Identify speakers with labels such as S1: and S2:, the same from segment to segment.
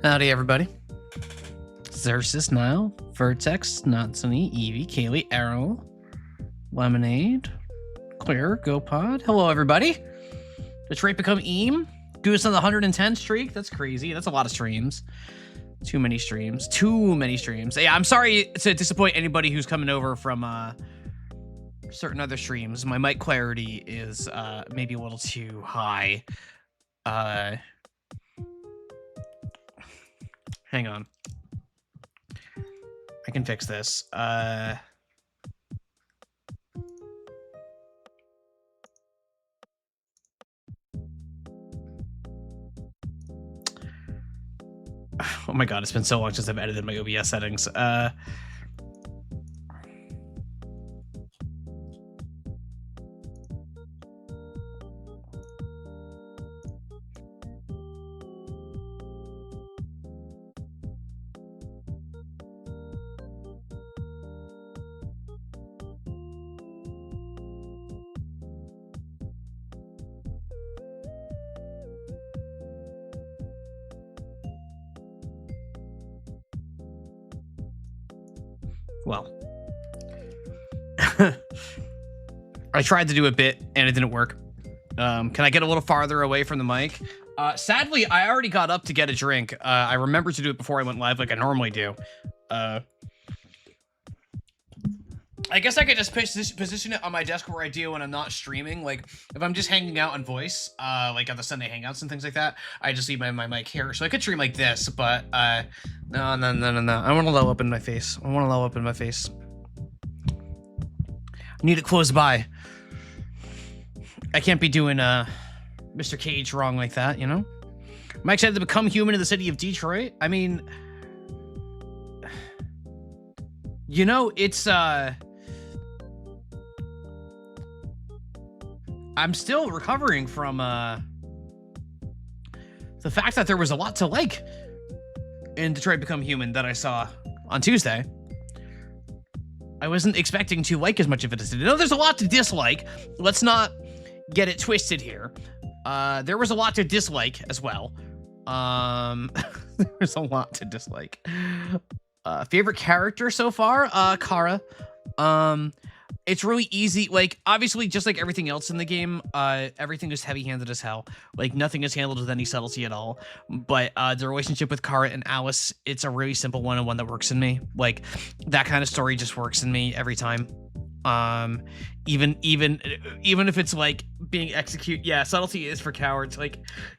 S1: Howdy, everybody. Xerxes, Nile, Vertex, Natsuni, Eevee, Kaylee, Arrow, Lemonade, Claire, GoPod. Hello, everybody. Detroit become Eam. Goose on the 110 streak. That's crazy. That's a lot of streams. Too many streams. Yeah, I'm sorry to disappoint anybody who's coming over from certain other streams. My mic clarity is maybe a little too high. Hang on. I can fix this. Oh my god, it's been so long since I've edited my OBS settings. Well, I tried to do a bit and it didn't work. Can I get a little farther away from the mic? Sadly, I already got up to get a drink. I remembered to do it before I went live like I normally do. I guess I could just position it on my desk where I do when I'm not streaming. Like, if I'm just hanging out on voice, like at the Sunday Hangouts and things like that, I just leave my mic here. So I could stream like this, but, no. I want to low up in my face. I need it close by. I can't be doing, Mr. Cage wrong like that, you know? Am I excited to become human in the city of Detroit? I mean, you know, it's, I'm still recovering from the fact that there was a lot to like in Detroit Become Human that I saw on Tuesday. I wasn't expecting to like as much of it as I did. No, there's a lot to dislike. Let's not get it twisted here. There was a lot to dislike as well. There's a lot to dislike. Favorite character so far? Kara. It's really easy, like, obviously, just like everything else in the game, everything is heavy-handed as hell. Like, nothing is handled with any subtlety at all. But the relationship with Kara and Alice, it's a really simple one and one that works in me. Like, that kind of story just works in me every time. Even if it's, like, being executed, yeah, subtlety is for cowards. Like,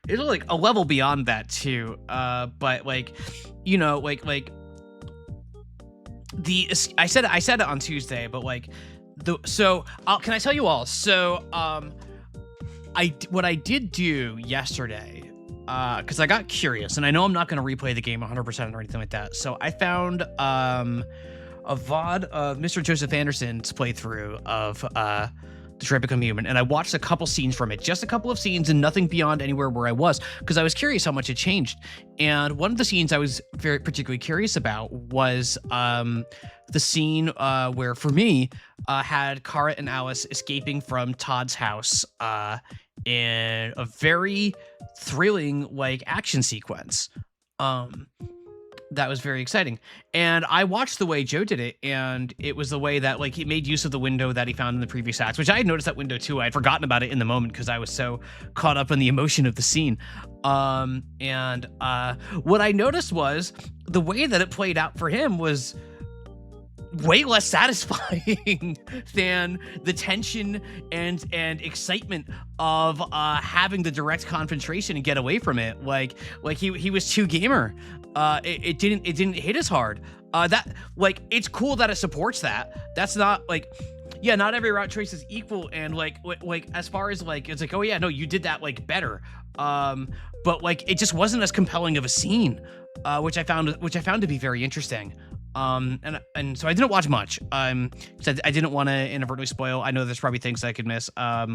S1: it's, like, a level beyond that, too. But, like, you know, like, I said it on Tuesday, but, like, can I tell you all? So, what I did do yesterday, because I got curious, and I know I'm not going to replay the game 100% or anything like that. So I found a VOD of Mr. Joseph Anderson's playthrough of Detroit Become Human, and I watched a couple scenes from it, just a couple of scenes, and nothing beyond anywhere where I was, because I was curious how much it changed. And one of the scenes I was very particularly curious about was the scene where, for me, had Kara and Alice escaping from Todd's house in a very thrilling, like, action sequence. That was very exciting. And I watched the way Joe did it, and it was the way that, like, he made use of the window that he found in the previous acts, which I had noticed that window too. I had forgotten about it in the moment because I was so caught up in the emotion of the scene. What I noticed was the way that it played out for him was way less satisfying than the tension and excitement of having the direct confrontation and get away from it. Like he was too gamer. It didn't hit as hard. That, like, it's cool that it supports that. That's not, like, yeah, not every route choice is equal, and like as far as, like, it's like, oh yeah, no, you did that, like, better. But, like, it just wasn't as compelling of a scene, which I found to be very interesting. And so I didn't watch much. So I didn't want to inadvertently spoil. I know there's probably things I could miss. Or,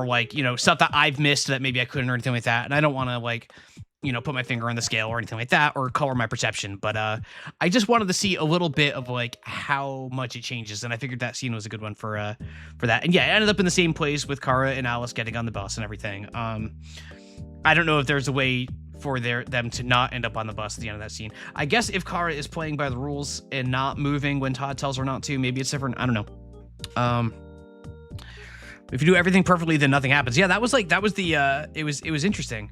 S1: like, you know, stuff that I've missed that maybe I couldn't or anything like that. And I don't want to, like, you know, put my finger on the scale or anything like that, or color my perception. But I just wanted to see a little bit of, like, how much it changes, and I figured that scene was a good one for that. And yeah, it ended up in the same place with Kara and Alice getting on the bus and everything. I don't know if there's a way for them to not end up on the bus at the end of that scene. I guess if Kara is playing by the rules and not moving when Todd tells her not to, maybe it's different. I don't know. If you do everything perfectly, then nothing happens. Yeah, that was the it was interesting.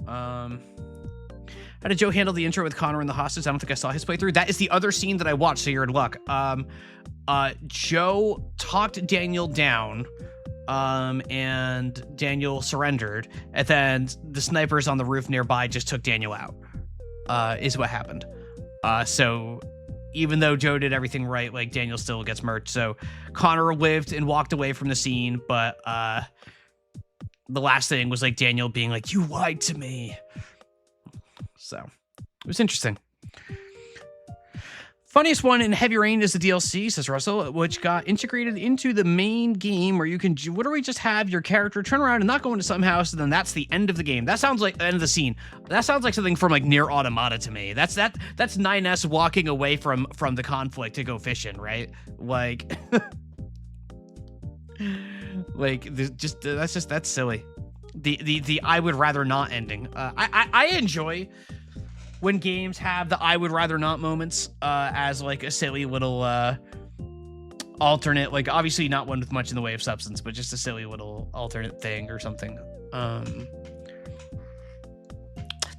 S1: How did Joe handle the intro with Connor and the hostage? I don't think I saw his playthrough. That is the other scene that I watched, so you're in luck. Joe talked Daniel down, and Daniel surrendered, and then the snipers on the roof nearby just took Daniel out, is what happened. So even though Joe did everything right, like, Daniel still gets murked. So Connor lived and walked away from the scene, but the last thing was, like, Daniel being like, "You lied to me." So it was interesting. Funniest one in Heavy Rain is the DLC, says Russell, which got integrated into the main game where you can literally just have your character turn around and not go into some house, and then that's the end of the game. That sounds like the end of the scene. That sounds like something from, like, Nier Automata to me. That's 9S walking away from the conflict to go fishing, right? Like, like, that's silly. The I would rather not ending. I enjoy when games have the I would rather not moments as, like, a silly little alternate, like, obviously not one with much in the way of substance, but just a silly little alternate thing or something.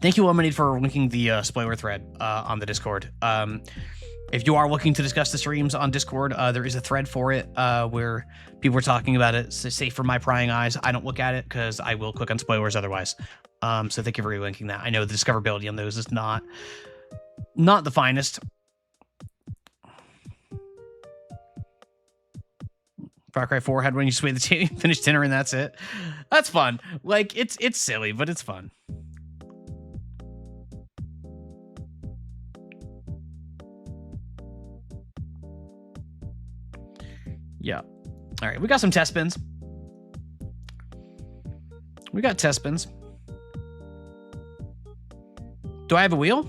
S1: Thank you, Lemonade, for linking the spoiler thread on the Discord. If you are looking to discuss the streams on Discord, there is a thread for it where people are talking about it. So, safe from my prying eyes, I don't look at it because I will click on spoilers otherwise. So thank you for relinking that. I know the discoverability on those is not the finest. Far Cry 4 had when you sway the team, finish dinner, and that's it. That's fun. Like, it's silly, but it's fun. Yeah. All right, we got some test spins. We got test spins. Do I have a wheel?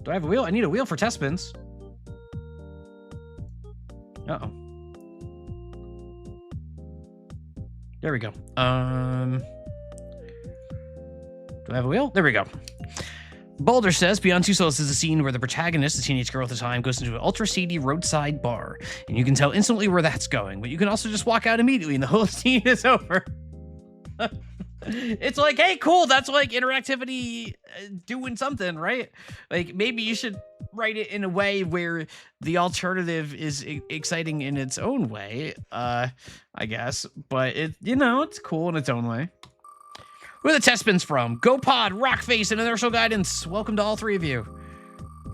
S1: Do I have a wheel? I need a wheel for test spins. Uh-oh. There we go. Do I have a wheel? There we go. Boulder says, Beyond Two Souls is a scene where the protagonist, a teenage girl at the time, goes into an ultra-seedy roadside bar, and you can tell instantly where that's going, but you can also just walk out immediately and the whole scene is over. It's like, hey, cool, that's like interactivity doing something, right? Like, maybe you should write it in a way where the alternative is exciting in its own way, I guess, but it's cool in its own way. Who are the test spins from? GoPod, Rockface, and Inertial Guidance. Welcome to all three of you.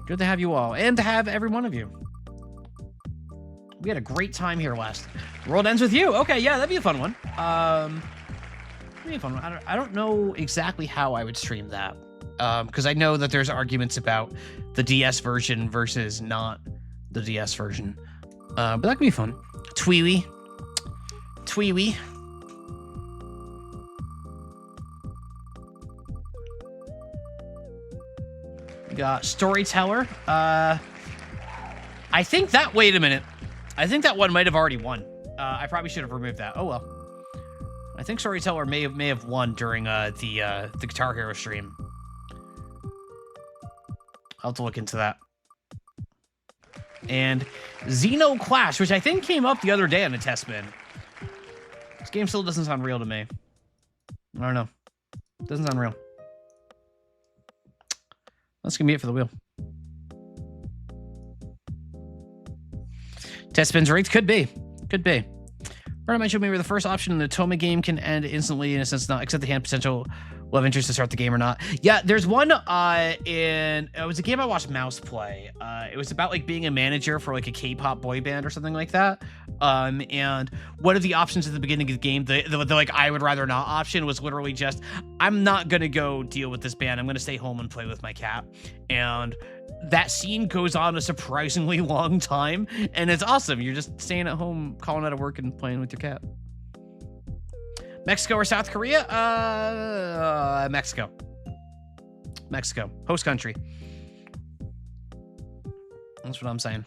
S1: Good to have you all, and to have every one of you. We had a great time here last. The world ends with you. Okay, yeah, that'd be a fun one. That'd be a fun one. I don't know exactly how I would stream that, because I know that there's arguments about the DS version versus not the DS version. But that could be fun. Tweewee. Got Storyteller. I think that, wait a minute. I think that one might have already won. I probably should have removed that. Oh well. I think Storyteller may have won during the Guitar Hero stream. I'll have to look into that. And Xeno Clash, which I think came up the other day on a test spin. This game still doesn't sound real to me. I don't know. Doesn't sound real. That's gonna be it for the wheel. Test spins rigged? Could be. Brian mentioned maybe the first option in the Toma game can end instantly, in a sense, not except the hand potential love interest to start the game or not. Yeah, there's one it was a game I watched Mouse play. It was about, like, being a manager for, like, a K-pop boy band or something like that. And one of the options at the beginning of the game, the like I would rather not option, was literally just, I'm not gonna go deal with this band. I'm gonna stay home and play with my cat. And that scene goes on a surprisingly long time, and it's awesome. You're just staying at home, calling out of work, and playing with your cat. Mexico or South Korea? Mexico. Host country. That's what I'm saying.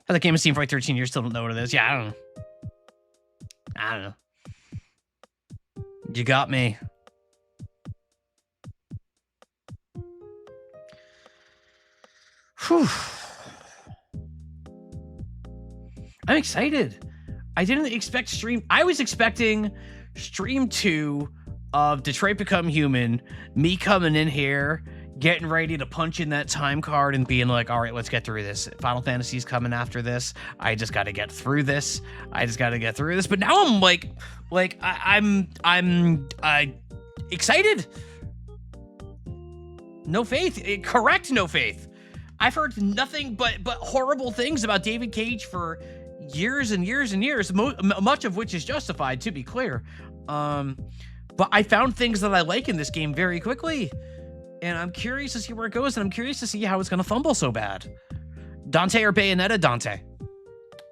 S1: Had the game has seen for like 13 years, still don't know what it is. Yeah, I don't know. You got me. Whew. I'm excited. I didn't expect stream. I was expecting stream 2 of Detroit Become Human, me coming in here, getting ready to punch in that time card and being like, all right, let's get through this. Final Fantasy's coming after this. I just got to get through this. But now I'm I'm excited. No faith. Correct. No faith. I've heard nothing but horrible things about David Cage for years and years and years, much of which is justified, to be clear. But I found things that I like in this game very quickly, and I'm curious to see where it goes, and I'm curious to see how it's going to fumble so bad. Dante or Bayonetta? Dante.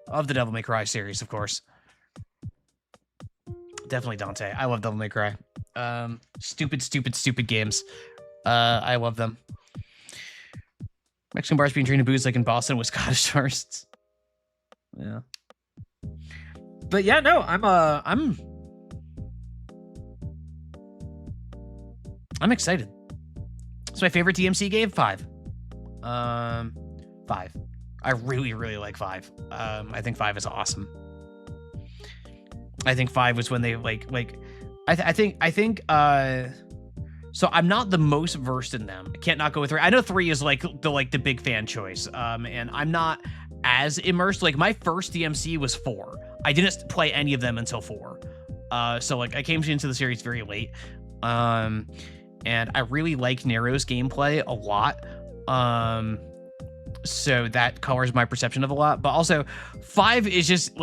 S1: Of the Devil May Cry series, of course. Definitely Dante. I love Devil May Cry. Stupid games. I love them. Mexican bars being drained of booze like in Boston with Scottish tourists. Yeah. But yeah, no, I'm excited. It's my favorite DMC game. 5. 5. I really like 5. I think 5 is awesome. I think 5 was when they I think so I'm not the most versed in them. I can't not go with 3. I know 3 is the big fan choice. And I'm not as immersed. Like my first DMC was 4. I didn't play any of them until 4. So I came into the series very late. And I really like Nero's gameplay a lot. So that colors my perception of a lot. But also 5 is just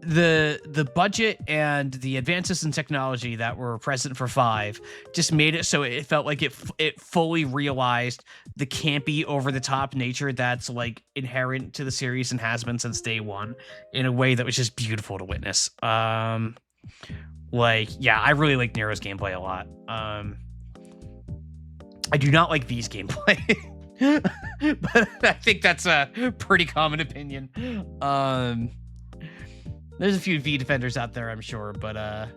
S1: the budget and the advances in technology that were present for 5 just made it so it felt like it fully realized the campy, over-the-top nature that's inherent to the series and has been since day one in a way that was just beautiful to witness. Yeah, I really like Nero's gameplay a lot. I do not like V's gameplay. But I think that's a pretty common opinion. There's a few V defenders out there, I'm sure, but I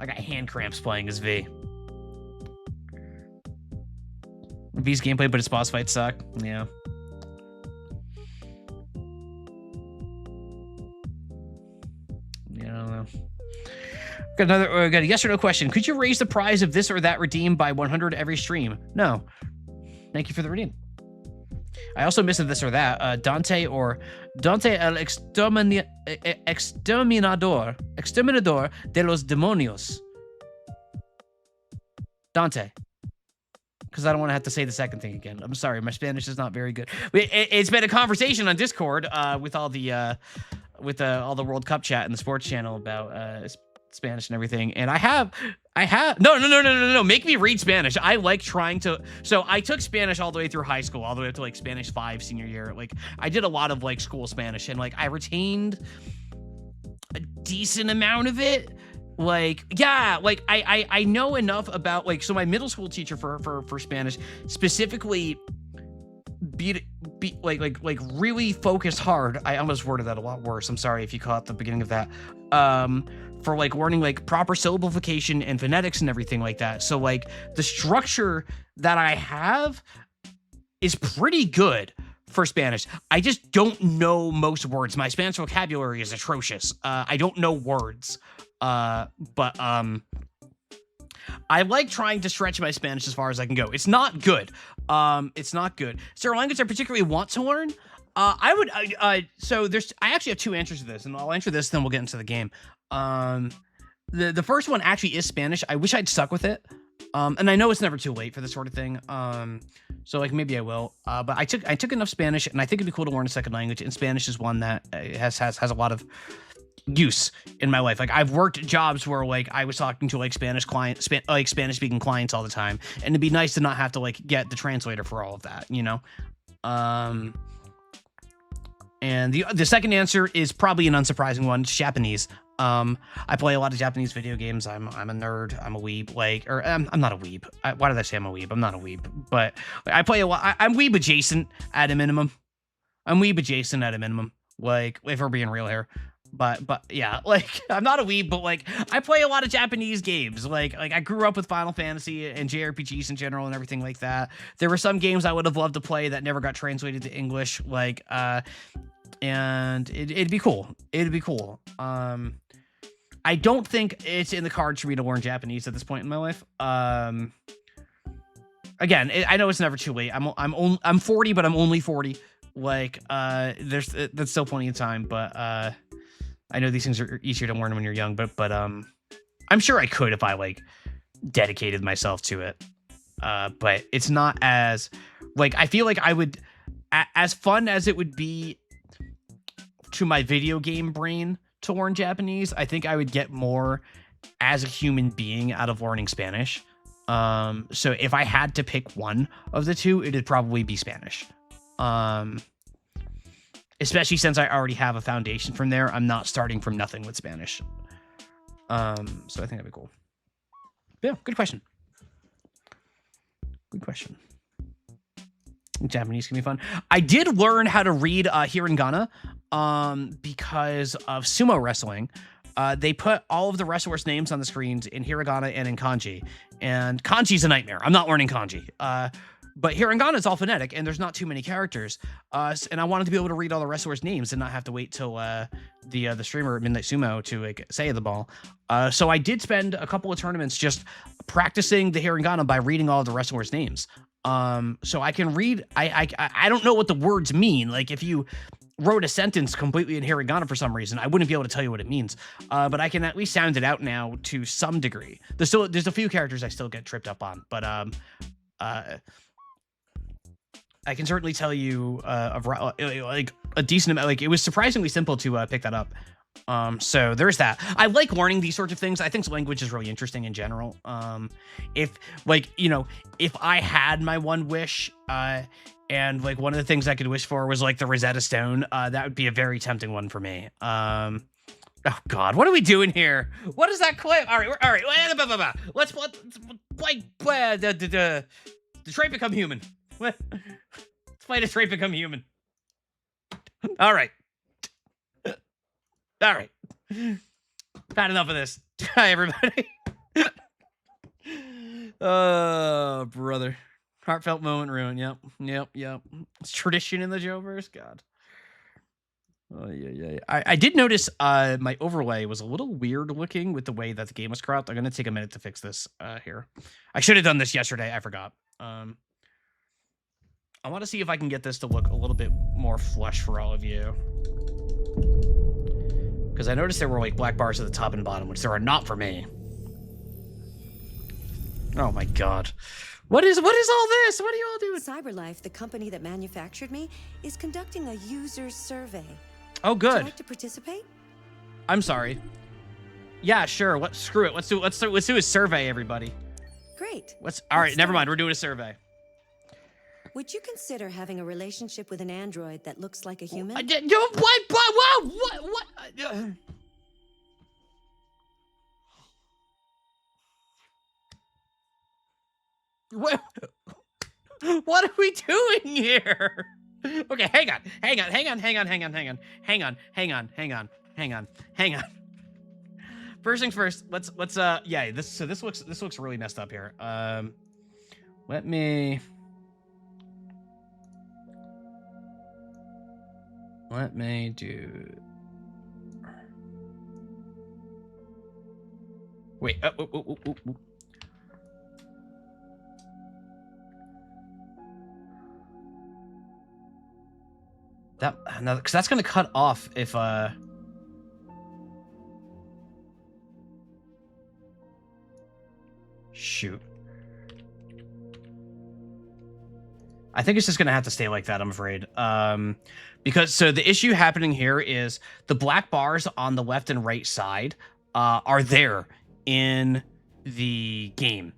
S1: got hand cramps playing as V. V's gameplay, but his boss fights suck. Yeah. Yeah, I don't know. Got a yes or no question. Could you raise the prize of this or that redeem by 100 every stream? No. Thank you for the redeem. I also missed a this or that. Dante el exterminador de los demonios. Dante. Because I don't want to have to say the second thing again. I'm sorry, my Spanish is not very good. It's been a conversation on Discord with all the World Cup chat and the sports channel about Spanish and everything, and I have no, make me read Spanish. I like trying to, so I took Spanish all the way through high school, all the way up to Spanish 5 senior year. I did a lot of school Spanish, and I retained a decent amount of it. I know enough about so my middle school teacher for Spanish specifically really focused hard. I almost worded that a lot worse. I'm sorry if you caught the beginning of that. For learning proper syllabification and phonetics and everything like that. So the structure that I have is pretty good for Spanish. I just don't know most words. My Spanish vocabulary is atrocious. I don't know words. But I like trying to stretch my Spanish as far as I can go. It's not good. It's not good. Is there a language I particularly want to learn? So I actually have 2 answers to this, and I'll answer this, then we'll get into the game. The first one actually is Spanish. I wish I'd stuck with it. And I know it's never too late for this sort of thing. So maybe I will. But I took enough Spanish, and I think it'd be cool to learn a second language. And Spanish is one that has a lot of use in my life. I've worked jobs where I was talking to Spanish clients, Spanish speaking clients all the time, and it'd be nice to not have to get the translator for all of that, you know. And the second answer is probably an unsurprising one. It's Japanese. I play a lot of Japanese video games. I'm a nerd. I'm a weeb. I'm not a weeb. Why did I say I'm a weeb? I'm not a weeb. But I play a lot. I'm weeb adjacent at a minimum. If we're being real here. But yeah, like I'm not a weeb, but like I play a lot of Japanese games. Like I grew up with Final Fantasy and JRPGs in general and everything like that. There were some games I would have loved to play that never got translated to English. Like and it'd be cool. It'd be cool. I don't think it's in the cards for me to learn Japanese at this point in my life. Again, I know it's never too late. I'm 40, but I'm only 40. Like that's still plenty of time, but I know these things are easier to learn when you're young, but I'm sure I could if I like dedicated myself to it. But it's not as like I feel like I would as fun as it would be to my video game brain to learn Japanese. I think I would get more as a human being out of learning Spanish. So if I had to pick one of the two, it'd probably be Spanish. Especially since I already have a foundation from there. I'm not starting from nothing with Spanish. So I think that'd be cool. Yeah, good question. Good question. Japanese can be fun. I did learn how to read hiragana because of sumo wrestling. They put all of the wrestlers' names on the screens in hiragana and in kanji. And kanji's a nightmare. I'm not learning kanji. But hiragana is all phonetic, and there's not too many characters. And I wanted to be able to read all the wrestlers' names and not have to wait till the streamer at Midnight Sumo to like say the ball. So I did spend a couple of tournaments just practicing the hiragana by reading all of the wrestlers' names. So I can read. I don't know what the words mean. Like if you wrote a sentence completely in hiragana for some reason, I wouldn't be able to tell you what it means. But I can at least sound it out now to some degree. There's a few characters I still get tripped up on, but I can certainly tell you like a decent amount. Like it was surprisingly simple to pick that up. So there's that. I like learning these sorts of things. I think language is really interesting in general. If like, you know, if I had my one wish, and like one of the things I could wish for was like the Rosetta Stone, that would be a very tempting one for me. Oh God, what are we doing here? What is that clip? All right. Let's play Detroit Become Human. Let's play Detroit Become Human. All right. Had enough of this. Hi, everybody. Oh, brother. Heartfelt moment ruined. Yep. It's tradition in the Joeverse. God. Oh, yeah. I did notice my overlay was a little weird looking with the way that the game was cropped. I'm going to take a minute to fix this here. I should have done this yesterday. I forgot. I want to see if I can get this to look a little bit more flush for all of you. Because I noticed there were like black bars at the top and bottom, which there are not for me. Oh my God. What is all this? What are you all doing?
S2: CyberLife, the company that manufactured me, is conducting a user survey.
S1: Oh, good.
S2: Would you like to participate?
S1: I'm sorry. Yeah, sure. Screw it. Let's do a survey, everybody.
S2: Great.
S1: All right, never mind. We're doing a survey.
S2: Would you consider having a relationship with an android that looks like a human?
S1: What? What are we doing here? Okay, hang on. First things first, let's yeah, this looks really messed up here. Let me do. Wait. No, because that's gonna cut off if shoot. I think it's just gonna have to stay like that, I'm afraid. Because so the issue happening here is the black bars on the left and right side are there in the game.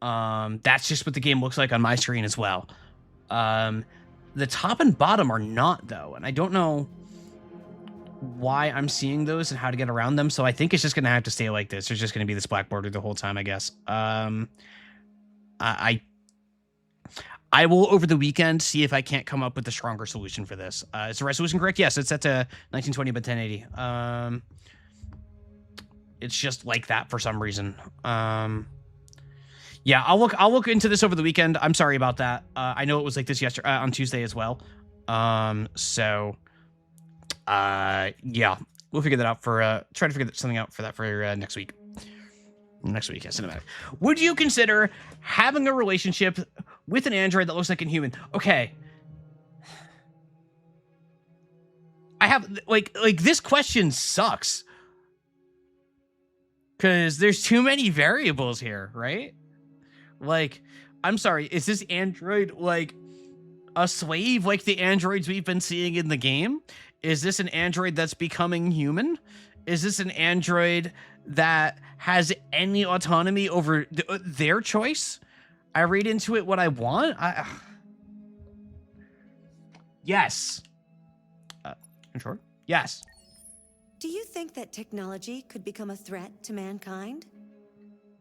S1: That's just what the game looks like on my screen as well. The top and bottom are not, though, and I don't know why I'm seeing those and how to get around them, so I think it's just gonna have to stay like this. There's just gonna be this black border the whole time, I guess. I will over the weekend see if I can't come up with a stronger solution for this. Is the resolution correct? Yes, it's set to 1920 by 1080. It's just like that for some reason. Yeah, I'll look into this over the weekend. I'm sorry about that. I know it was like this yesterday on Tuesday as well. Yeah, we'll figure that out for try to figure something out for that for next week. Next week, yeah, cinematic. Would you consider having a relationship with an android that looks like a human? Okay. I have like this question sucks. Cause there's too many variables here, right? Like, I'm sorry, is this android like a slave like the androids we've been seeing in the game? Is this an android that's becoming human? Is this an android that has any autonomy over their choice? I read into it what I want. Yes. Sure. Yes.
S2: Do you think that technology could become a threat to mankind?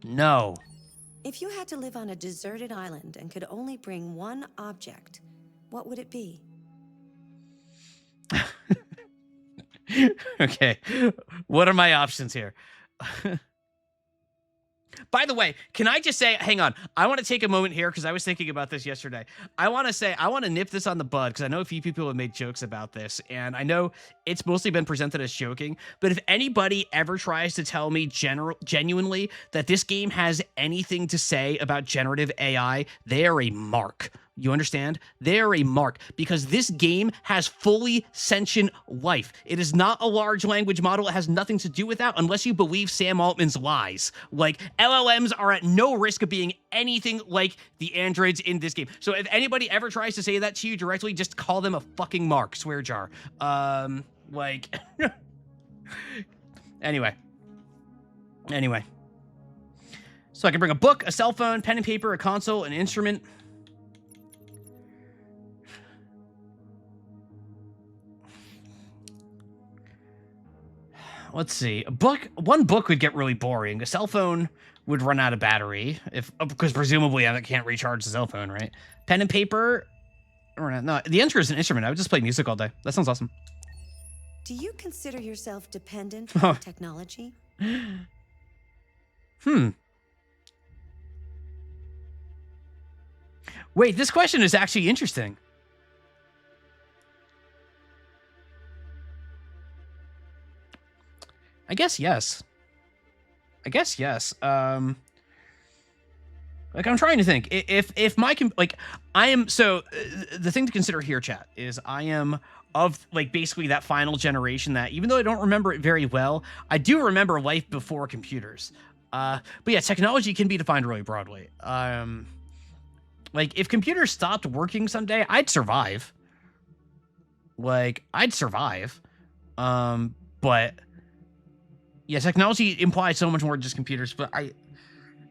S1: No.
S2: If you had to live on a deserted island and could only bring one object, what would it be?
S1: Okay. What are my options here? By the way, can I just say, hang on, I want to take a moment here because I was thinking about this yesterday. I want to nip this on the bud because I know a few people have made jokes about this, and I know it's mostly been presented as joking, but if anybody ever tries to tell me genuinely that this game has anything to say about generative AI, they are a mark. You understand? They're a mark because this game has fully sentient life. It is not a large language model. It has nothing to do with that unless you believe Sam Altman's lies. Like, LLMs are at no risk of being anything like the androids in this game. So if anybody ever tries to say that to you directly, just call them a fucking mark. Swear jar. Like... Anyway. So I can bring a book, a cell phone, pen and paper, a console, an instrument... Let's see. One book would get really boring. A cell phone would run out of battery because presumably I can't recharge the cell phone, right? Pen and paper. No, the answer is an instrument. I would just play music all day. That sounds awesome.
S2: Do you consider yourself dependent on technology?
S1: Wait, this question is actually interesting. I guess yes. Like, I'm trying to think. If my I am, so the thing to consider here, chat, is I am of like basically that final generation that, even though I don't remember it very well, I do remember life before computers. But yeah, technology can be defined really broadly. Like, if computers stopped working someday, I'd survive. But yeah, technology implies so much more than just computers,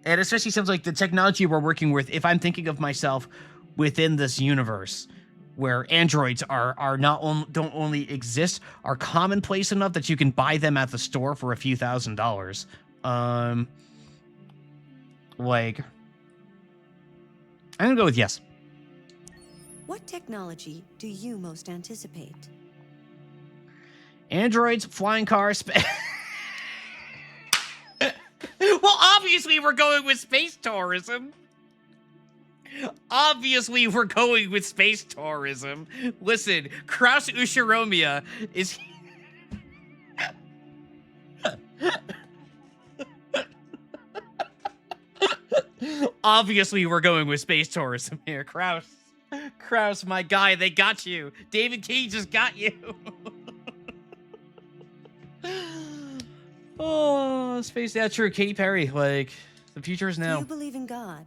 S1: and especially seems like the technology we're working with, if I'm thinking of myself within this universe where androids don't only exist, are commonplace enough that you can buy them at the store for a few $1,000s. Like, I'm gonna go with yes.
S2: What technology do you most anticipate?
S1: Androids, flying cars, Well, obviously we're going with space tourism. Listen, Kraus Ushiromiya is... Obviously we're going with space tourism here. Kraus, my guy, they got you. David Cage just got you. Oh, space. Yeah, true. Katy Perry. Like, the future is now.
S2: Do you believe in God?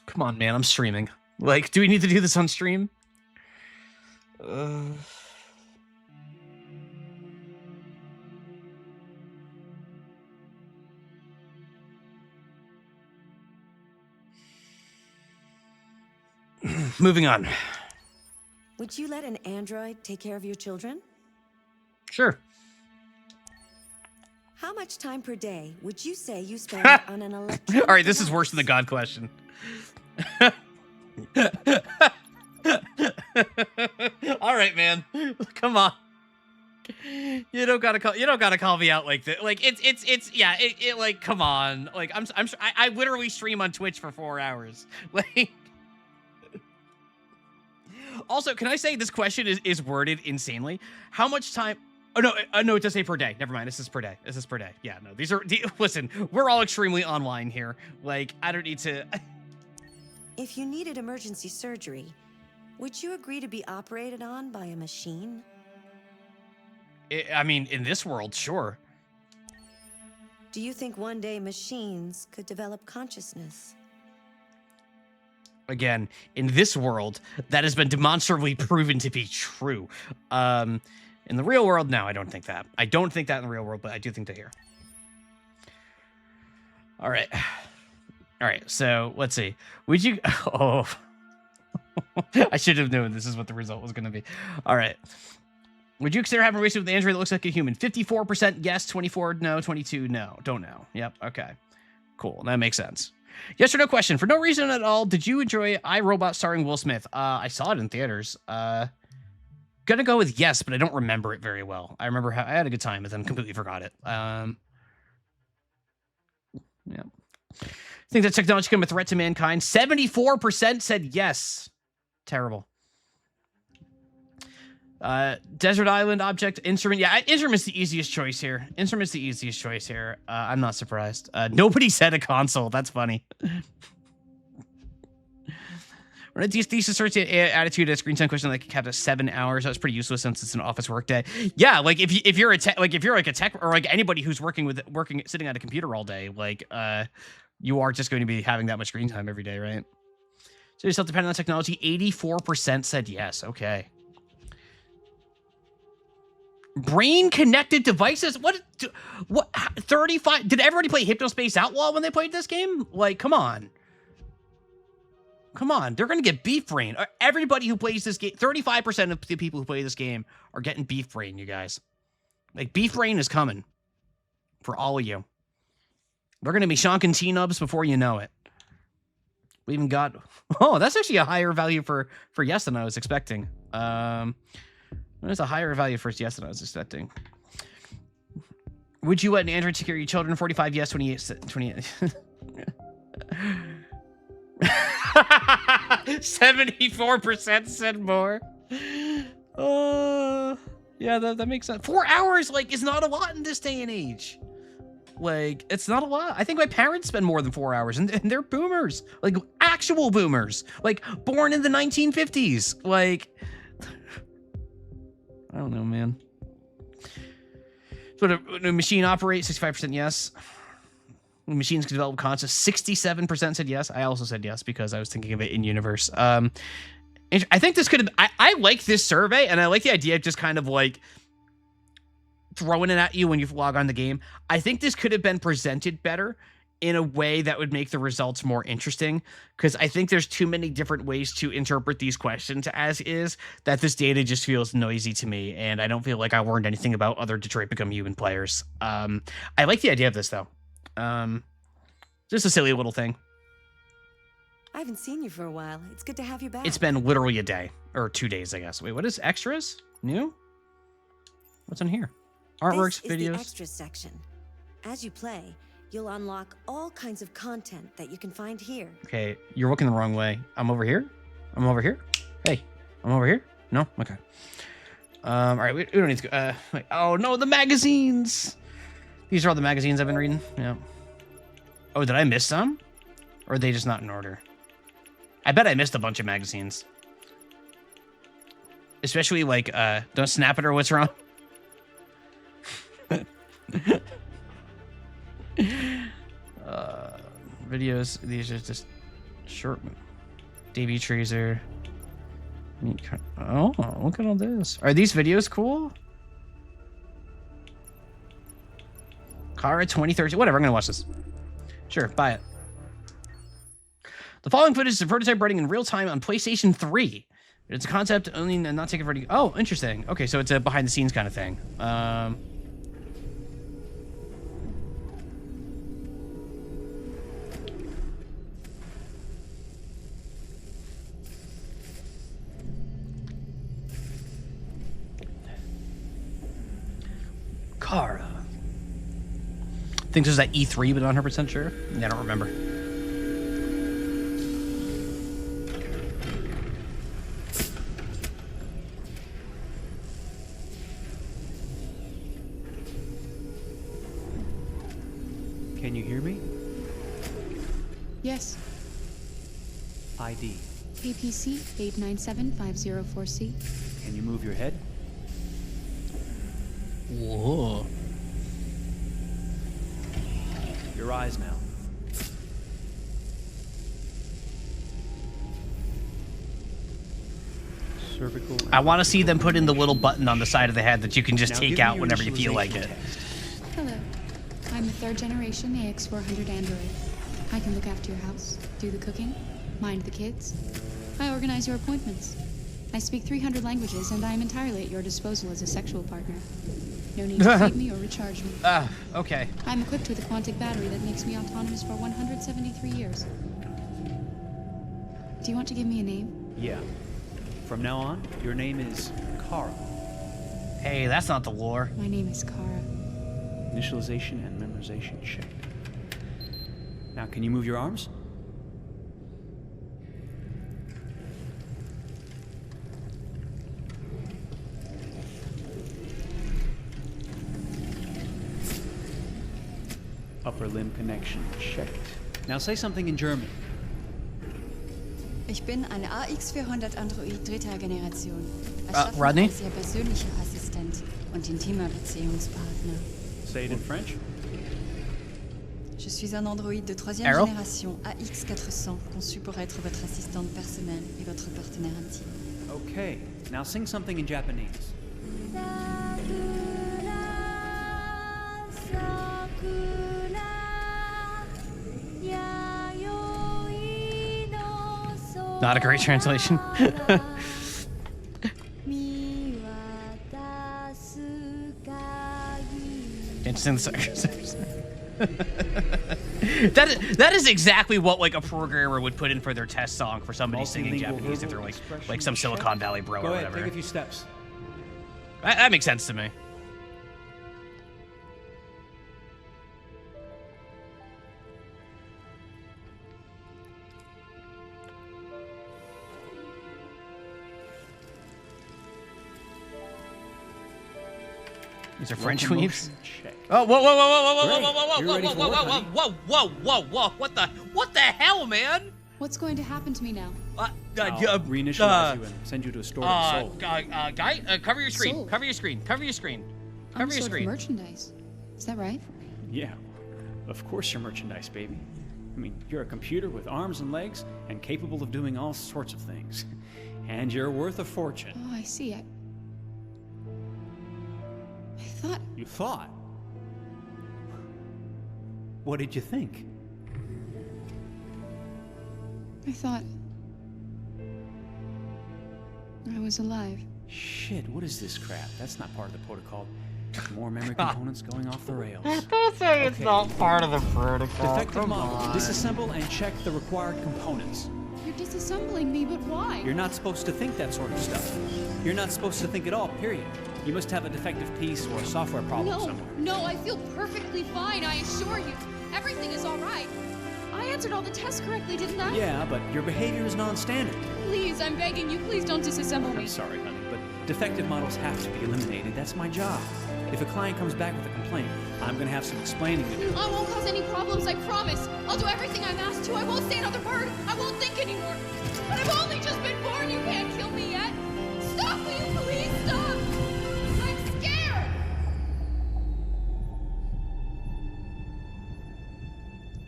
S1: Come on, man. I'm streaming. Like, do we need to do this on stream? Moving on.
S2: Would you let an android take care of your children?
S1: Sure.
S2: How much time per day would you say you spend on an electronic
S1: All right, this is
S2: device?
S1: worse than the God question. All right, man. Come on. You don't gotta call me out like that. Like it's yeah. It like come on. Like I literally stream on Twitch for 4 hours. Like. Also, can I say this question is worded insanely? How much time? Oh no, it does say per day. Never mind. This is per day. This is per day. Yeah, no. These are listen. We're all extremely online here. Like I don't need to.
S2: If you needed emergency surgery, would you agree to be operated on by a machine?
S1: I mean, in this world, sure.
S2: Do you think one day machines could develop consciousness?
S1: Again, in this world, that has been demonstrably proven to be true. In the real world, no, I don't think that. I don't think that in the real world, but I do think that here. All right. All right, so let's see. Would you... Oh. I should have known this is what the result was going to be. All right. Would you consider having a relationship with an android that looks like a human? 54% yes, 24 no, 22 no. Don't know. Yep, okay. Cool, that makes sense. Yes or no question. For no reason at all, did you enjoy iRobot starring Will Smith? I saw it in theaters. Gonna go with yes, but I don't remember it very well. I remember I had a good time, but then completely forgot it. Yeah. Think that technology can be a threat to mankind? 74% said yes. Terrible. Desert Island object instrument. Yeah, instrument's the easiest choice here. Instrument's the easiest choice here. I'm not surprised. Nobody said a console. That's funny. When a thesis search attitude at screen time question like kept at 7 hours. That's pretty useless since it's an office work day. Yeah, like if you're a tech, like if you're like a tech or like anybody who's working sitting at a computer all day, like you are just going to be having that much screen time every day, right? So you're self-dependent on technology. 84% said yes. Okay. Brain connected devices. What 35? Did everybody play Hypnospace Outlaw when they played this game? Like, come on. Come on. They're going to get beef brain. Everybody who plays this game, 35% of the people who play this game are getting beef brain, you guys. Like, beef brain is coming for all of you. They're going to be shonking T-nubs before you know it. We even got... Oh, that's actually a higher value for yes than I was expecting. There's a higher value for yes than I was expecting. Would you let an android take care of your children? 45 yes, 28. 74% said more. Yeah, that makes sense. 4 hours, like, is not a lot in this day and age. Like, it's not a lot. I think my parents spend more than 4 hours, and they're boomers. Like, actual boomers. Like, born in the 1950s. Like, I don't know, man. So, would a machine operate? 65% yes. Machines can develop consciousness. 67% said yes. I also said yes because I was thinking of it in universe. I think this could have... I like this survey, and I like the idea of just kind of, like, throwing it at you when you log on the game. I think this could have been presented better in a way that would make the results more interesting, because I think there's too many different ways to interpret these questions as is that this data just feels noisy to me, and I don't feel like I learned anything about other Detroit Become Human players. I like the idea of this, though. Just a silly little thing.
S2: I haven't seen you for a while. It's good to have you back.
S1: It's been literally a day, or 2 days, I guess. Wait, what is extras? New? What's in here? Artworks,
S2: this is
S1: videos.
S2: the extras section. As you play, you'll unlock all kinds of content that you can find here.
S1: Okay, you're looking the wrong way. I'm over here. I'm over here. Hey, I'm over here. No, okay. All right, we don't need to go. Wait. Oh no, the magazines. These are all the magazines I've been reading. Yeah. Oh, did I miss some? Or are they just not in order? I bet I missed a bunch of magazines. Especially like, Don't Snap It or What's Wrong? Videos, these are just short. Debut Tracer. Oh, look at all this. Are these videos cool? Kara 2013. Whatever, I'm gonna watch this. Sure, buy it. The following footage is a prototype running in real time on PlayStation 3. It's a concept only and not taken for... Oh, interesting. Okay, so it's a behind the scenes kind of thing. think this was at E3, but not 100% sure. Yeah, I don't remember.
S3: Can you hear me?
S4: Yes.
S3: ID.
S4: PPC 897504C.
S3: Can you move your head?
S1: Whoa.
S3: Your eyes now. Cervical.
S1: I want to see them put in the little button on the side of the head that you can just
S3: Now
S1: take
S3: give me
S1: out
S3: your
S1: whenever you feel like
S3: initialization
S1: it.
S3: test.
S4: Hello. I'm a third generation AX400 android. I can look after your house, do the cooking, mind the kids. I organize your appointments. I speak 300 languages, and I am entirely at your disposal as a sexual partner. No need to feed me or recharge me.
S1: Okay.
S4: I'm equipped with a quantic battery that makes me autonomous for 173 years. Do you want to give me a name?
S3: Yeah. From now on, your name is Kara.
S1: Hey, that's not the lore.
S4: My name is Kara.
S3: Initialization and memorization checked. Now, can you move your arms? Upper limb connection checked. Now say something in German.
S5: Ich bin ein AX400 Android dritter Generation.
S1: Rodney?
S5: Als Ihr persönlicher Assistent und intimer Beziehungspartner.
S3: Say it in French.
S5: Je suis un androïde de troisième
S1: Arrow?
S5: génération AX400 conçu pour être votre assistante personnelle et votre partenaire intime.
S3: Okay. Now sing something in Japanese.
S1: Not a great translation. Interesting. That is exactly what like a programmer would put in for their test song for somebody singing
S3: Multilingual
S1: Japanese if they're
S3: verbal
S1: like
S3: expression
S1: some Silicon
S3: check.
S1: Valley bro
S3: Go
S1: or
S3: ahead,
S1: whatever.
S3: take a few steps.
S1: That makes sense to me. These are French weebs.
S3: Locomotion check.
S1: Oh, whoa, whoa, whoa, whoa, whoa,
S3: Great.
S1: whoa, whoa, whoa,
S3: You're
S1: whoa,
S3: ready
S1: whoa,
S3: for
S1: whoa,
S3: work,
S1: whoa,
S3: honey.
S1: whoa, whoa, whoa, whoa, what the hell, man?
S4: What's going to happen to me now?
S3: I'll reinitialize you and send you to a store to be sold.
S1: Guy, cover your screen.
S4: Sold.
S1: Cover your screen. Cover your screen.
S4: I'm
S1: Cover your
S4: sort of
S1: screen.
S4: merchandise. Is that right?
S3: Yeah, of course you're merchandise, baby. I mean, you're a computer with arms and legs and capable of doing all sorts of things. And you're worth a fortune.
S4: Oh, I see. I thought...
S3: You thought? What did you think?
S4: I thought... I was alive.
S3: Shit, what is this crap? That's not part of the protocol. More memory components going off the rails.
S1: Don't say it's
S3: Okay.
S1: not part of the protocol.
S3: Defective model. Disassemble and check the required components.
S4: You're disassembling me, but why?
S3: You're not supposed to think that sort of stuff. You're not supposed to think at all, period. You must have a defective piece or a software problem somewhere.
S4: No, I feel perfectly fine, I assure you. Everything is all right. I answered all the tests correctly, didn't I?
S3: Yeah, but your behavior is non-standard.
S4: Please, I'm begging you, please don't disassemble me.
S3: I'm sorry, honey, but defective models have to be eliminated. That's my job. If a client comes back with a complaint, I'm gonna have some explaining to do.
S4: I won't cause any problems, I promise. I'll do everything I'm asked to. I won't say another word. I won't think anymore. But I've only just been born. You can't kill me yet. Stop, will you please stop? I'm scared.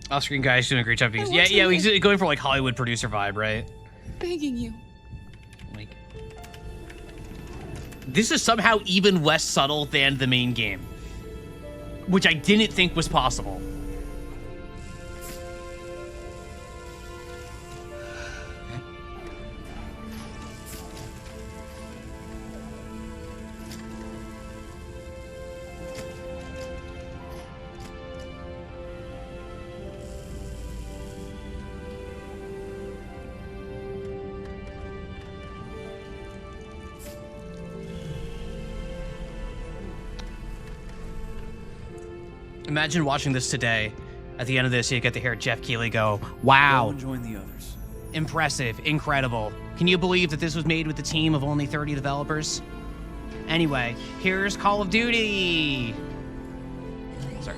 S1: Off-screen guy's doing a great job.
S4: I want
S1: Yeah,
S4: to
S1: yeah,
S4: live.
S1: he's going for like Hollywood producer vibe, right?
S4: Begging you.
S1: Like, this is somehow even less subtle than the main game, which I didn't think was possible. Imagine watching this today. At the end of this, you get to hear Jeff Keighley go,
S3: Go
S1: wow,
S3: and join the others.
S1: impressive, incredible. Can you believe that this was made with a team of only 30 developers? Anyway, here's Call of Duty. Sorry.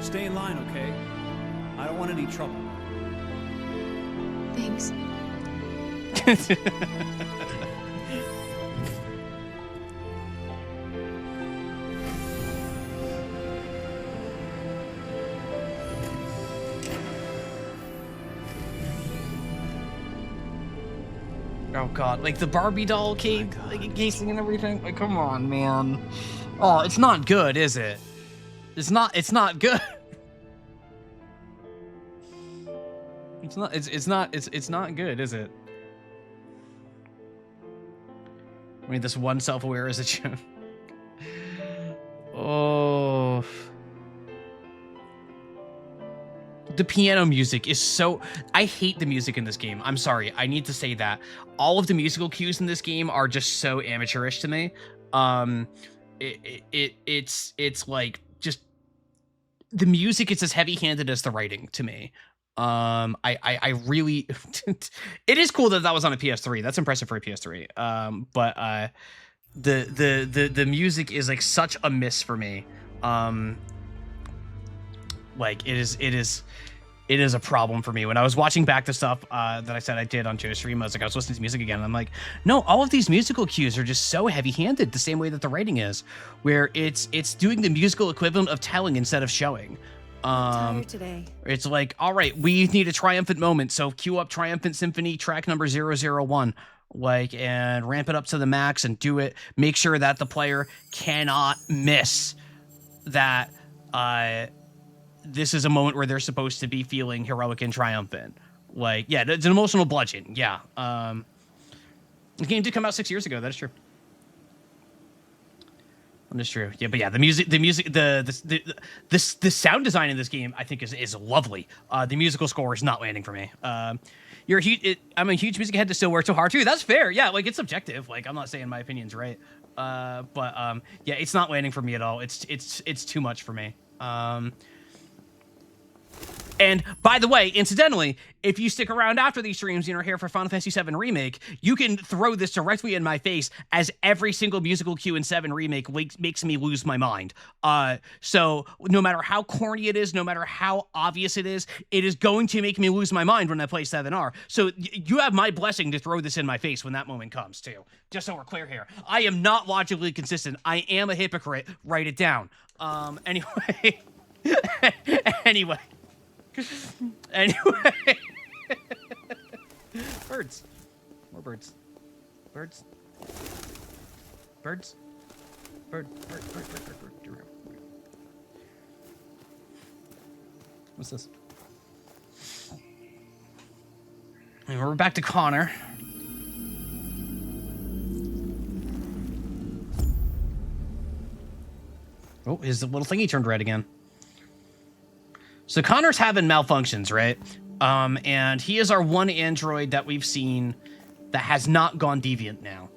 S3: Stay in line, okay? I don't want any trouble.
S4: Thanks.
S1: Oh god, like the Barbie doll cave, like casing and everything. Like, come on, man. Oh, it's not good, is it? It's not good. It's not good, is it? I mean, this one self-aware is a joke. Oh. The piano music is so... I hate the music in this game. I'm sorry. I need to say that. All of the musical cues in this game are just so amateurish to me. It's like just... The music is as heavy-handed as the writing to me. I really... It is cool that was on a PS3. That's impressive for a PS3. But the music is like such a miss for me. Like it is a problem for me. When I was watching back the stuff that I said I did on Joe's stream, I was listening to music again, and I'm like, no, all of these musical cues are just so heavy-handed, the same way that the writing is, where it's doing the musical equivalent of telling instead of showing.
S2: Tired today.
S1: It's like, all right, we need a triumphant moment, so cue up Triumphant Symphony track number 001, like, and ramp it up to the max and do it. Make sure that the player cannot miss that. This is a moment where they're supposed to be feeling heroic and triumphant. Like, yeah, it's an emotional bludgeon. Yeah. The game did come out 6 years ago. That is true. That is true. Yeah, but yeah, the sound design in this game, I think, is lovely. The musical score is not landing for me. I'm a huge music head to still work so hard too. That's fair. Yeah, like, it's subjective. Like, I'm not saying my opinion's right. But yeah, it's not landing for me at all. It's too much for me. And by the way, incidentally, if you stick around after these streams and you're here for Final Fantasy VII Remake, you can throw this directly in my face, as every single musical cue in 7 Remake makes me lose my mind. So no matter how corny it is, no matter how obvious it is going to make me lose my mind when I play 7R. So you have my blessing to throw this in my face when that moment comes, too. Just so we're clear here. I am not logically consistent. I am a hypocrite. Write it down. Anyway. Anyway. Birds. More birds. Birds. Birds. Bird. What's this? And we're back to Connor. Oh, his little thingy turned red again. So Connor's having malfunctions, right? And he is our one android that we've seen that has not gone deviant now.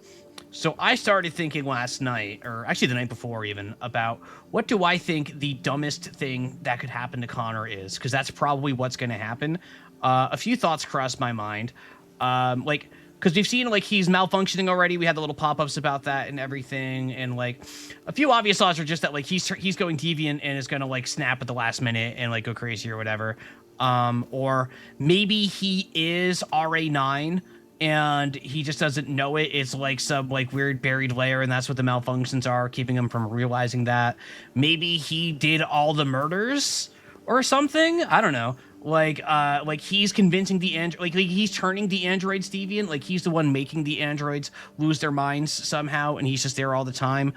S1: So I started thinking last night, or actually the night before even, about what do I think the dumbest thing that could happen to Connor is, because that's probably what's going to happen. A few thoughts crossed my mind. Because we've seen, like, he's malfunctioning already. We had the little pop-ups about that and everything. And, like, a few obvious thoughts are just that, like, he's going deviant and is going to, like, snap at the last minute and, like, go crazy or whatever. Or maybe he is RA9 and he just doesn't know it. It's, like, some, like, weird buried layer, and that's what the malfunctions are, keeping him from realizing that. Maybe he did all the murders or something. I don't know. Like he's convincing the like he's turning the androids deviant. Like, he's the one making the androids lose their minds somehow, and he's just there all the time.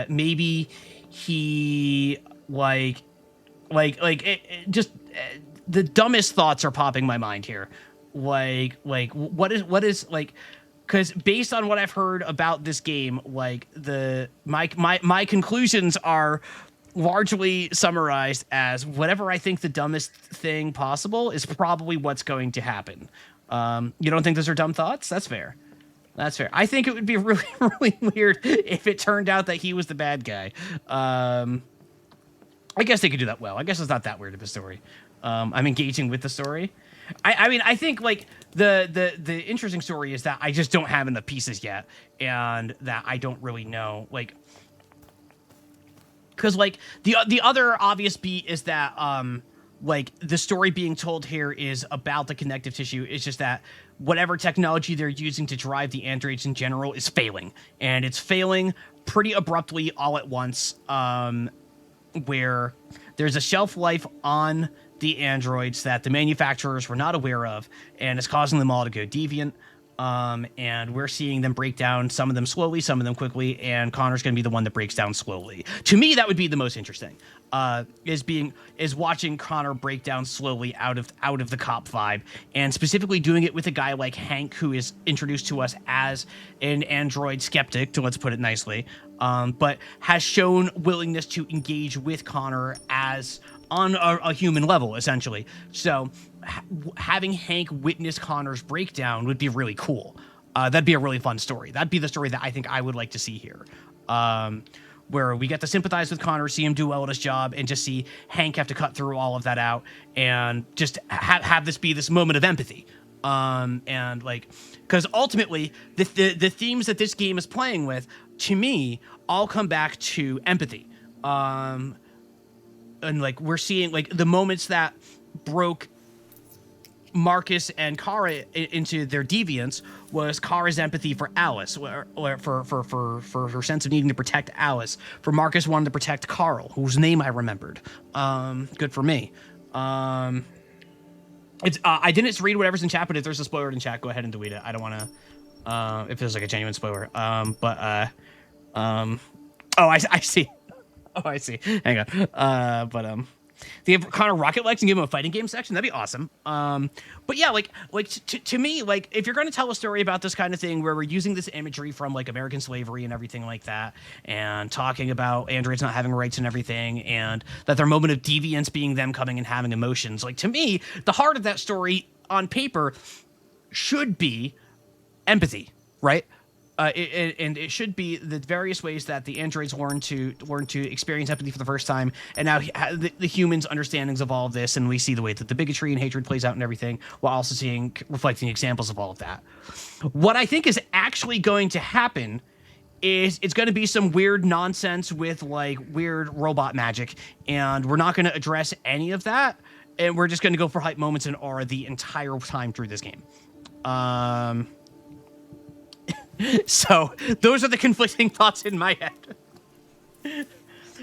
S1: Maybe he the dumbest thoughts are popping my mind here. What is like, because based on what I've heard about this game, like, my conclusions are largely summarized as whatever I think the dumbest thing possible is probably what's going to happen. You don't think those are dumb thoughts? That's fair. That's fair. I think it would be really, really weird if it turned out that he was the bad guy. I guess they could do that well. I guess it's not that weird of a story. I'm engaging with the story. I mean, I think like the interesting story is that I just don't have enough pieces yet, and that I don't really know, like, because like the other obvious beat is that like the story being told here is about the connective tissue. It's just that whatever technology they're using to drive the androids in general is failing, and it's failing pretty abruptly all at once. Where there's a shelf life on the androids that the manufacturers were not aware of, and it's causing them all to go deviant. And we're seeing them break down, some of them slowly, some of them quickly, and Connor's going to be the one that breaks down slowly. To me, that would be the most interesting, is watching Connor break down slowly out of the cop vibe, and specifically doing it with a guy like Hank, who is introduced to us as an android skeptic, let's put it nicely, but has shown willingness to engage with Connor as on a human level, essentially. So having Hank witness Connor's breakdown would be really cool. That'd be a really fun story. That'd be the story that I think I would like to see here. Where we get to sympathize with Connor, see him do well at his job, and just see Hank have to cut through all of that out, and just have this be this moment of empathy. And like, because ultimately the themes that this game is playing with, to me, all come back to empathy. And like we're seeing like the moments that broke Marcus and Kara into their deviance was Kara's empathy for Alice, or for her sense of needing to protect Alice. For Marcus wanting to protect Carl, whose name I remembered. Good for me. It's I didn't read whatever's in chat, but if there's a spoiler in chat, go ahead and delete it. I don't want to. If there's like a genuine spoiler. Oh, I see. Oh, I see. Hang on. They have Connor rocket legs and give him a fighting game section. That'd be awesome. But yeah, like to me, like if you're going to tell a story about this kind of thing where we're using this imagery from like American slavery and everything like that, and talking about androids not having rights and everything, and that their moment of deviance being them coming and having emotions, like to me, the heart of that story on paper should be empathy, right? And it should be the various ways that the androids learn to experience empathy for the first time, and now the humans' understandings of all of this, and we see the way that the bigotry and hatred plays out and everything, while also reflecting examples of all of that. What I think is actually going to happen is it's going to be some weird nonsense with like weird robot magic, and we're not going to address any of that, and we're just going to go for hype moments and aura the entire time through this game. So those are the conflicting thoughts in my head.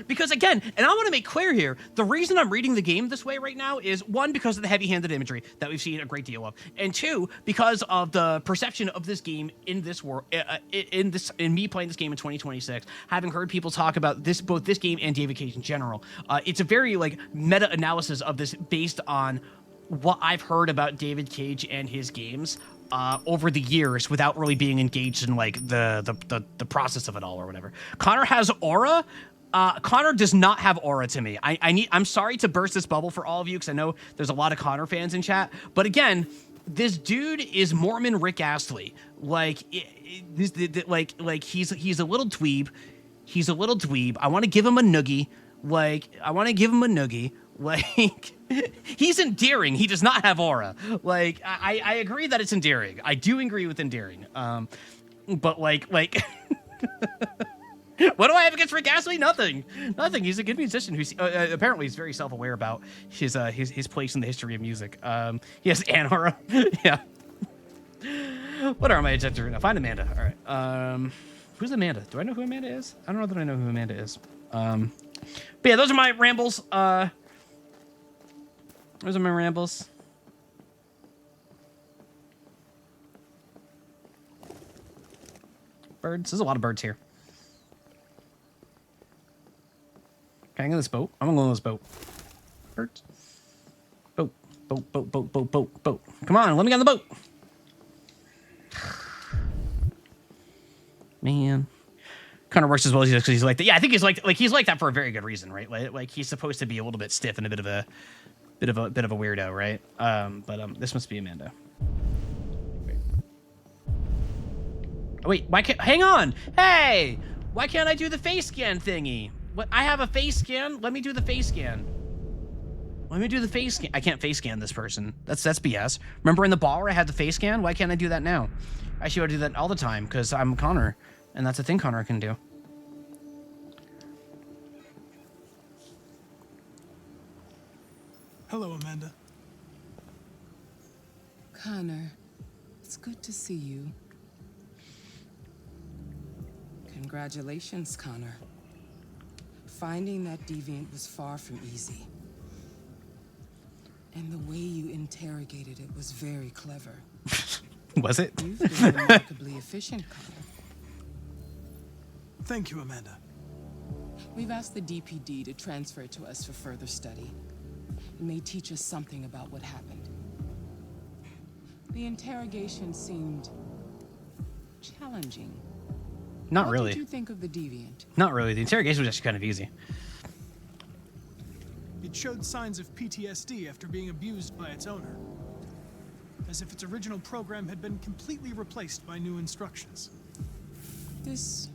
S1: Because again, and I want to make clear here, the reason I'm reading the game this way right now is one, because of the heavy-handed imagery that we've seen a great deal of, and two, because of the perception of this game in this world, in me playing this game in 2026, having heard people talk about this, both this game and David Cage in general. It's a very like meta-analysis of this based on what I've heard about David Cage and his games over the years without really being engaged in like the process of it all or whatever. Connor has aura. Connor does not have aura to me. I'm sorry to burst this bubble for all of you, because I know there's a lot of Connor fans in chat, but again, this dude is Mormon Rick Astley. Like he's a little dweeb. He's a little dweeb. I want to give him a noogie. Like, he's endearing. He does not have aura. Like, I agree that it's endearing. I do agree with endearing. But like, what do I have against Rick Astley? Nothing. He's a good musician who's apparently he's very self-aware about his place in the history of music. He has an aura. Yeah. What are my agendas right now? Find Amanda. All right. Who's Amanda? Do I know who Amanda is? I don't know that I know who Amanda is. But yeah, those are my rambles. Those are my rambles. Birds. There's a lot of birds here. Can I get on this boat? I'm gonna go on this boat. Birds. Boat. Come on, let me get on the boat. Man. Kind of works as well as he does because he's like that. Yeah, I think he's like that for a very good reason, right? Like he's supposed to be a little bit stiff and a bit of a weirdo, right? But this must be Amanda. Wait, why can't... Hang on! Hey! Why can't I do the face scan thingy? What? I have a face scan? Let me do the face scan. Let me do the face scan. I can't face scan this person. That's BS. Remember in the bar I had the face scan? Why can't I do that now? I should do that all the time because I'm Connor. And that's a thing Connor can do.
S6: Hello, Amanda.
S7: Connor, it's good to see you. Congratulations, Connor. Finding that deviant was far from easy. And the way you interrogated it was very clever.
S1: Was it?
S7: You've been remarkably efficient, Connor.
S6: Thank you, Amanda.
S7: We've asked the DPD to transfer it to us for further study. It may teach us something about what happened. The interrogation seemed challenging.
S1: Not
S7: What
S1: really.
S7: did you think of the deviant?
S1: Not really. The interrogation was actually kind of easy.
S6: It showed signs of PTSD after being abused by its owner. As if its original program had been completely replaced by new instructions.
S7: This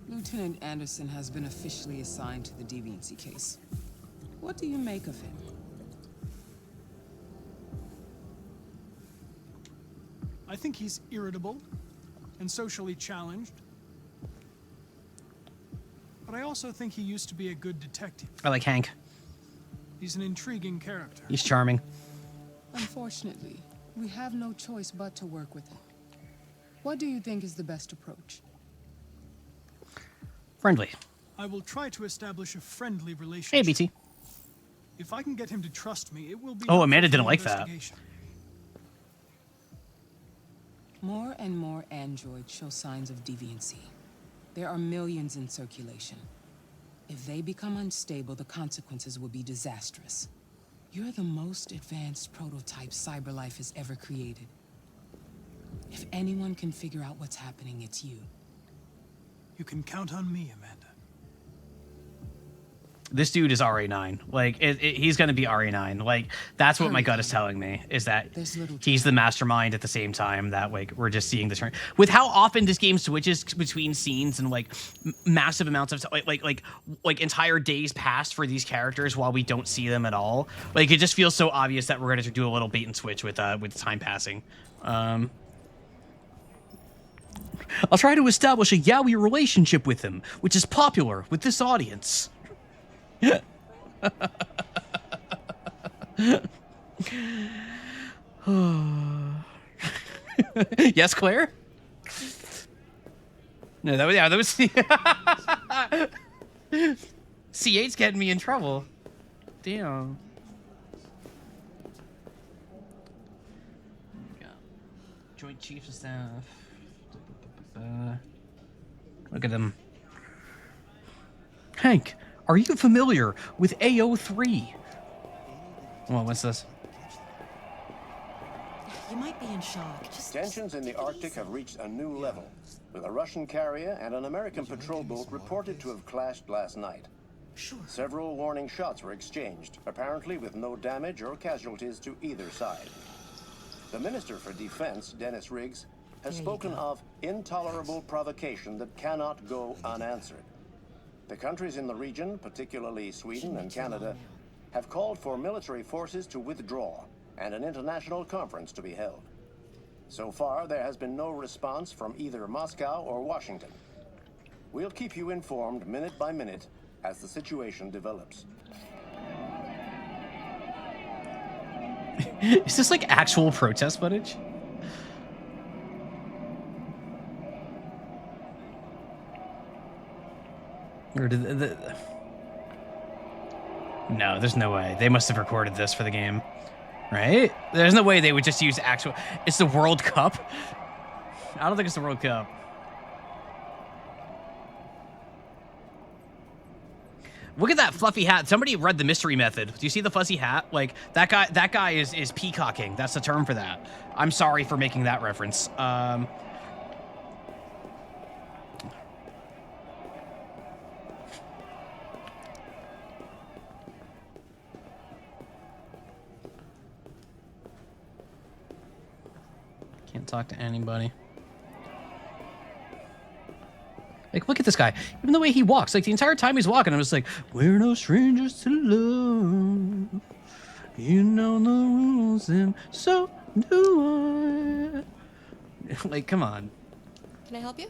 S7: Lieutenant Anderson has been officially assigned to the deviancy case. What do you make of him?
S6: I think he's irritable and socially challenged. But I also think he used to be a good detective.
S1: I like Hank.
S6: He's an intriguing character.
S1: He's charming.
S7: Unfortunately, we have no choice but to work with him. What do you think is the best approach?
S1: Friendly.
S6: I will try to establish a friendly relationship.
S1: Hey, BT.
S6: If I can get him to trust me, it will be.
S1: Oh,
S6: helpful
S1: Amanda
S6: for
S1: didn't
S6: the
S1: like that.
S6: investigation.
S7: More and more androids show signs of deviancy. There are millions in circulation. If they become unstable, the consequences will be disastrous. You're the most advanced prototype CyberLife has ever created. If anyone can figure out what's happening, it's you.
S6: You can count on me, Amanda.
S1: This dude is RA9. Like, he's going to be RA9. Like, that's what my gut is telling me, is that
S7: There's little
S1: he's the mastermind at the same time that, like, we're just seeing the turn. With how often this game switches between scenes and, like, massive amounts of, like entire days pass for these characters while we don't see them at all. Like, it just feels so obvious that we're going to do a little bait and switch with time passing. I'll try to establish a yaoi relationship with him, which is popular with this audience. Yes, Claire? No, that was C8's getting me in trouble. Damn. Joint Chiefs of Staff. Look at him. Hank, are you familiar with AO3? Well, what's this?
S2: You might be in shock. Just
S8: Tensions in the Arctic have reached a new level, with a Russian carrier and an American patrol boat reported to have clashed last night.
S2: sure.
S8: Several warning shots were exchanged, apparently with no damage or casualties to either side. The Minister for Defense, Dennis Riggs, has spoken of intolerable provocation that cannot go unanswered. The countries in the region, particularly Sweden and Canada, have called for military forces to withdraw and an international conference to be held. So far, there has been no response from either Moscow or Washington. We'll keep you informed minute by minute as the situation develops.
S1: Is this like actual protest footage? Or did No, there's no way. They must have recorded this for the game. Right? There's no way they would just use actual... It's the World Cup? I don't think it's the World Cup. Look at that fluffy hat. Somebody read the mystery method. Do you see the fuzzy hat? Like, that guy is peacocking. That's the term for that. I'm sorry for making that reference. Can't talk to anybody. Like, look at this guy. Even the way he walks, like the entire time he's walking, I'm just like, we're no strangers to love. You know the rules, and so do I. Like, come on.
S9: Can I help you?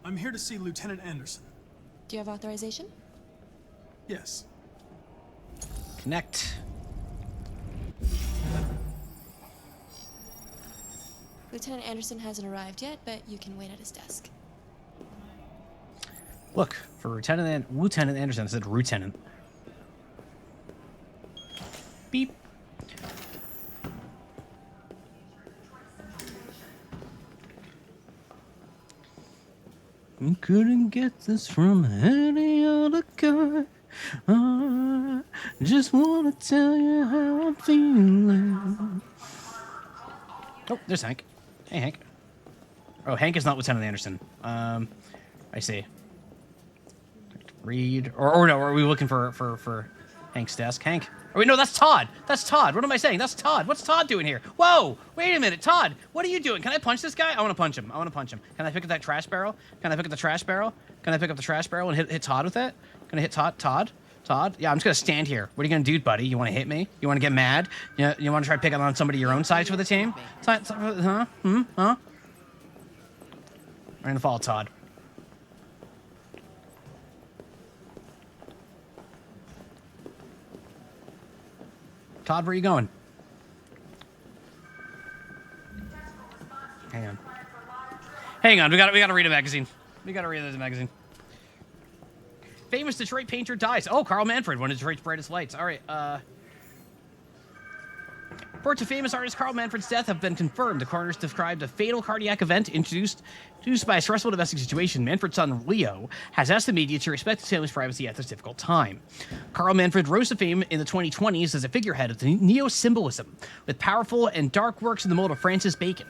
S6: I'm here to see Lieutenant Anderson.
S9: Do you have authorization?
S6: Yes.
S1: Connect.
S9: Lieutenant Anderson hasn't arrived yet, but you can wait at his desk.
S1: Look, for Lieutenant Anderson, I said Lieutenant. Beep. We couldn't get this from any other guy. I just want to tell you how I'm feeling. Oh, there's Hank. Hey, Hank. Oh, Hank is not Lieutenant Anderson. I see. Read. Or no, are we looking for Hank's desk? Hank? Oh, wait, no, that's Todd. That's Todd. What am I saying? That's Todd. What's Todd doing here? Whoa! Wait a minute, Todd. What are you doing? Can I punch this guy? I want to punch him. I want to punch him. Can I pick up that trash barrel? Can I pick up the trash barrel? Can I pick up the trash barrel and hit Todd with it? Can I hit Todd? Todd? Yeah, I'm just gonna stand here. What are you gonna do, buddy? You want to hit me? You want to get mad? You want to try picking on somebody your own size for the team? Huh? Huh? I'm gonna follow Todd. Todd, where are you going? Hang on. We gotta read a magazine. We gotta read this magazine. Famous Detroit painter dies. Oh, Carl Manfred, one of Detroit's brightest lights. All right. Reports of famous artist Carl Manfred's death have been confirmed. The coroner's described a fatal cardiac event induced by a stressful domestic situation. Manfred's son, Leo, has asked the media to respect his family's privacy at this difficult time. Carl Manfred rose to fame in the 2020s as a figurehead of the neo-symbolism, with powerful and dark works in the mold of Francis Bacon.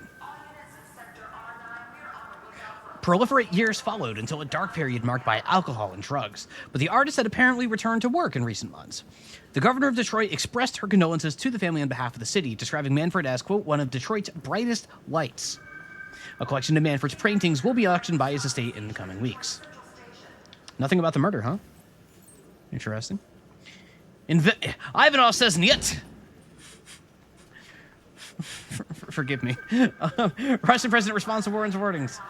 S1: Proliferate years followed until a dark period marked by alcohol and drugs, but the artist had apparently returned to work in recent months. The governor of Detroit expressed her condolences to the family on behalf of the city, describing Manfred as, quote, one of Detroit's brightest lights. A collection of Manfred's paintings will be auctioned by his estate in the coming weeks. Nothing about the murder, huh? Interesting. Ivanov says niet. Forgive me. Russian president responds to Warren's wordings.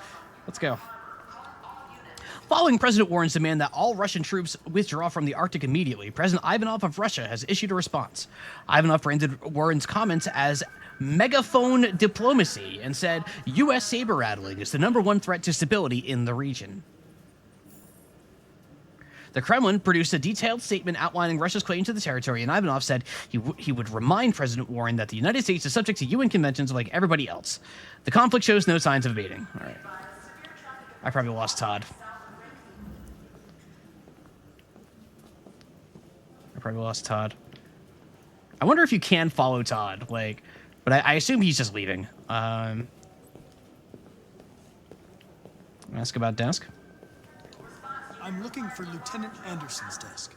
S1: Let's go. Following President Warren's demand that all Russian troops withdraw from the Arctic immediately, President Ivanov of Russia has issued a response. Ivanov branded Warren's comments as megaphone diplomacy and said U.S. saber-rattling is the #1 threat to stability in the region. The Kremlin produced a detailed statement outlining Russia's claim to the territory, and Ivanov said he would remind President Warren that the United States is subject to UN conventions like everybody else. The conflict shows no signs of abating. All right. I probably lost Todd. I wonder if you can follow Todd, like, but I assume he's just leaving. Ask about desk.
S6: I'm looking for Lieutenant Anderson's desk.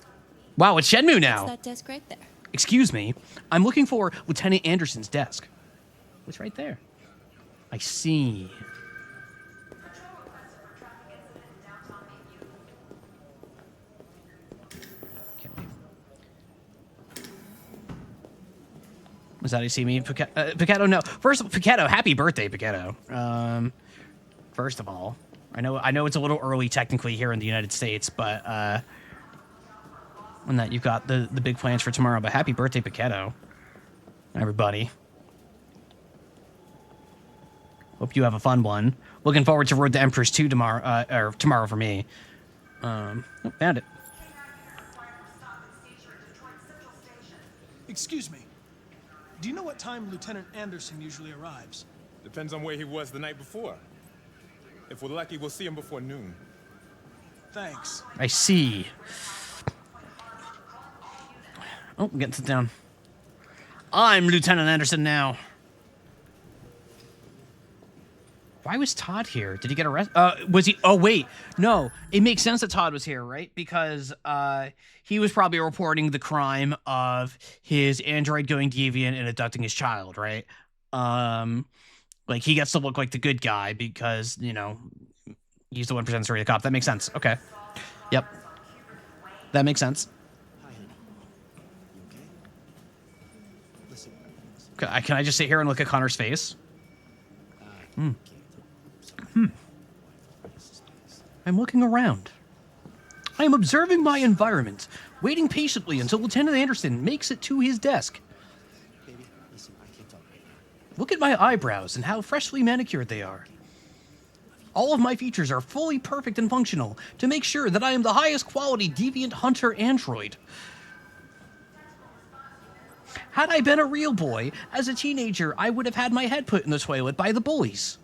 S1: Wow, it's Shenmue now.
S9: That's that desk right there.
S1: Excuse me. I'm looking for Lieutenant Anderson's desk. It's right there. I see. Was that how you see me? Pichetto, no. First, Pichetto, happy birthday, Pichetto. First of all, I know it's a little early technically here in the United States, but on that you've got the big plans for tomorrow. But happy birthday, Pichetto, everybody. Hope you have a fun one. Looking forward to Road to Empress 2 tomorrow, or tomorrow for me. Oh, found it.
S6: Excuse me. Do you know what time Lieutenant Anderson usually arrives?
S10: Depends on where he was the night before. If we're lucky, we'll see him before noon.
S6: Thanks.
S1: I see. Oh, I'm getting sit down. I'm Lieutenant Anderson now. Why was Todd here? Did he get arrested? Was he? Oh, wait. No, it makes sense that Todd was here, right? Because he was probably reporting the crime of his android going deviant and abducting his child, right? Like, he gets to look like the good guy because, you know, He's the 1% story of the cop. That makes sense. Okay. Yep. That makes sense. Can I just sit here and look at Connor's face? I'm looking around. I am observing my environment, waiting patiently until Lieutenant Anderson makes it to his desk. Look at my eyebrows and how freshly manicured they are. All of my features are fully perfect and functional to make sure that I am the highest quality deviant hunter android. Had I been a real boy, as a teenager, I would have had my head put in the toilet by the bullies.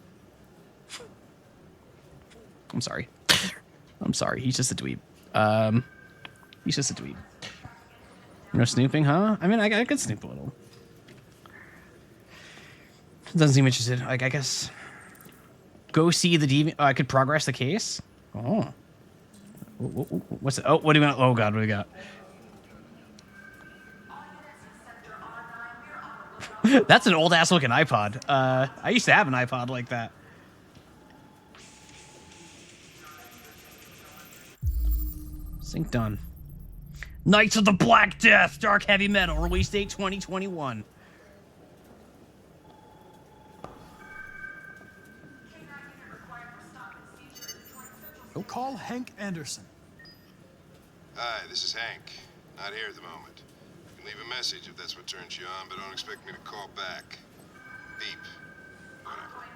S1: I'm sorry. I'm sorry. He's just a dweeb. He's just a dweeb. No snooping, huh? I mean, I could snoop a little. Doesn't seem interested. Like, I guess... Go see the deviant... I could progress the case? Oh. What's it? Oh, what do we got? Oh, God, what do we got? That's an old-ass looking iPod. I used to have an iPod like that. Sync done. Knights of the Black Death, Dark Heavy Metal, release date 2021.
S6: Call Hank Anderson.
S11: Hi, this is Hank. Not here at the moment. You can leave a message if that's what turns you on, but don't expect me to call back. Beep. Whatever.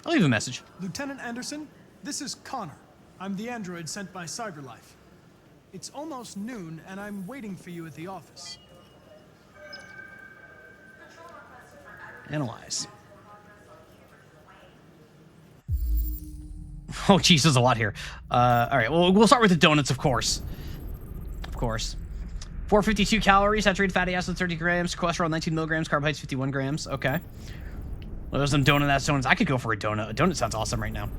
S1: I'll leave a message.
S6: Lieutenant Anderson, this is Connor. I'm the android sent by CyberLife. It's almost noon, and I'm waiting for you at the office.
S1: Analyze. Oh, geez, there's a lot here. All right, well, we'll start with the donuts, of course. Of course. 452 calories, saturated fatty acid 30 grams, cholesterol 19 milligrams, carbohydrates 51 grams. Okay. Well, there's some donut-ass donuts. I could go for a donut. A donut sounds awesome right now.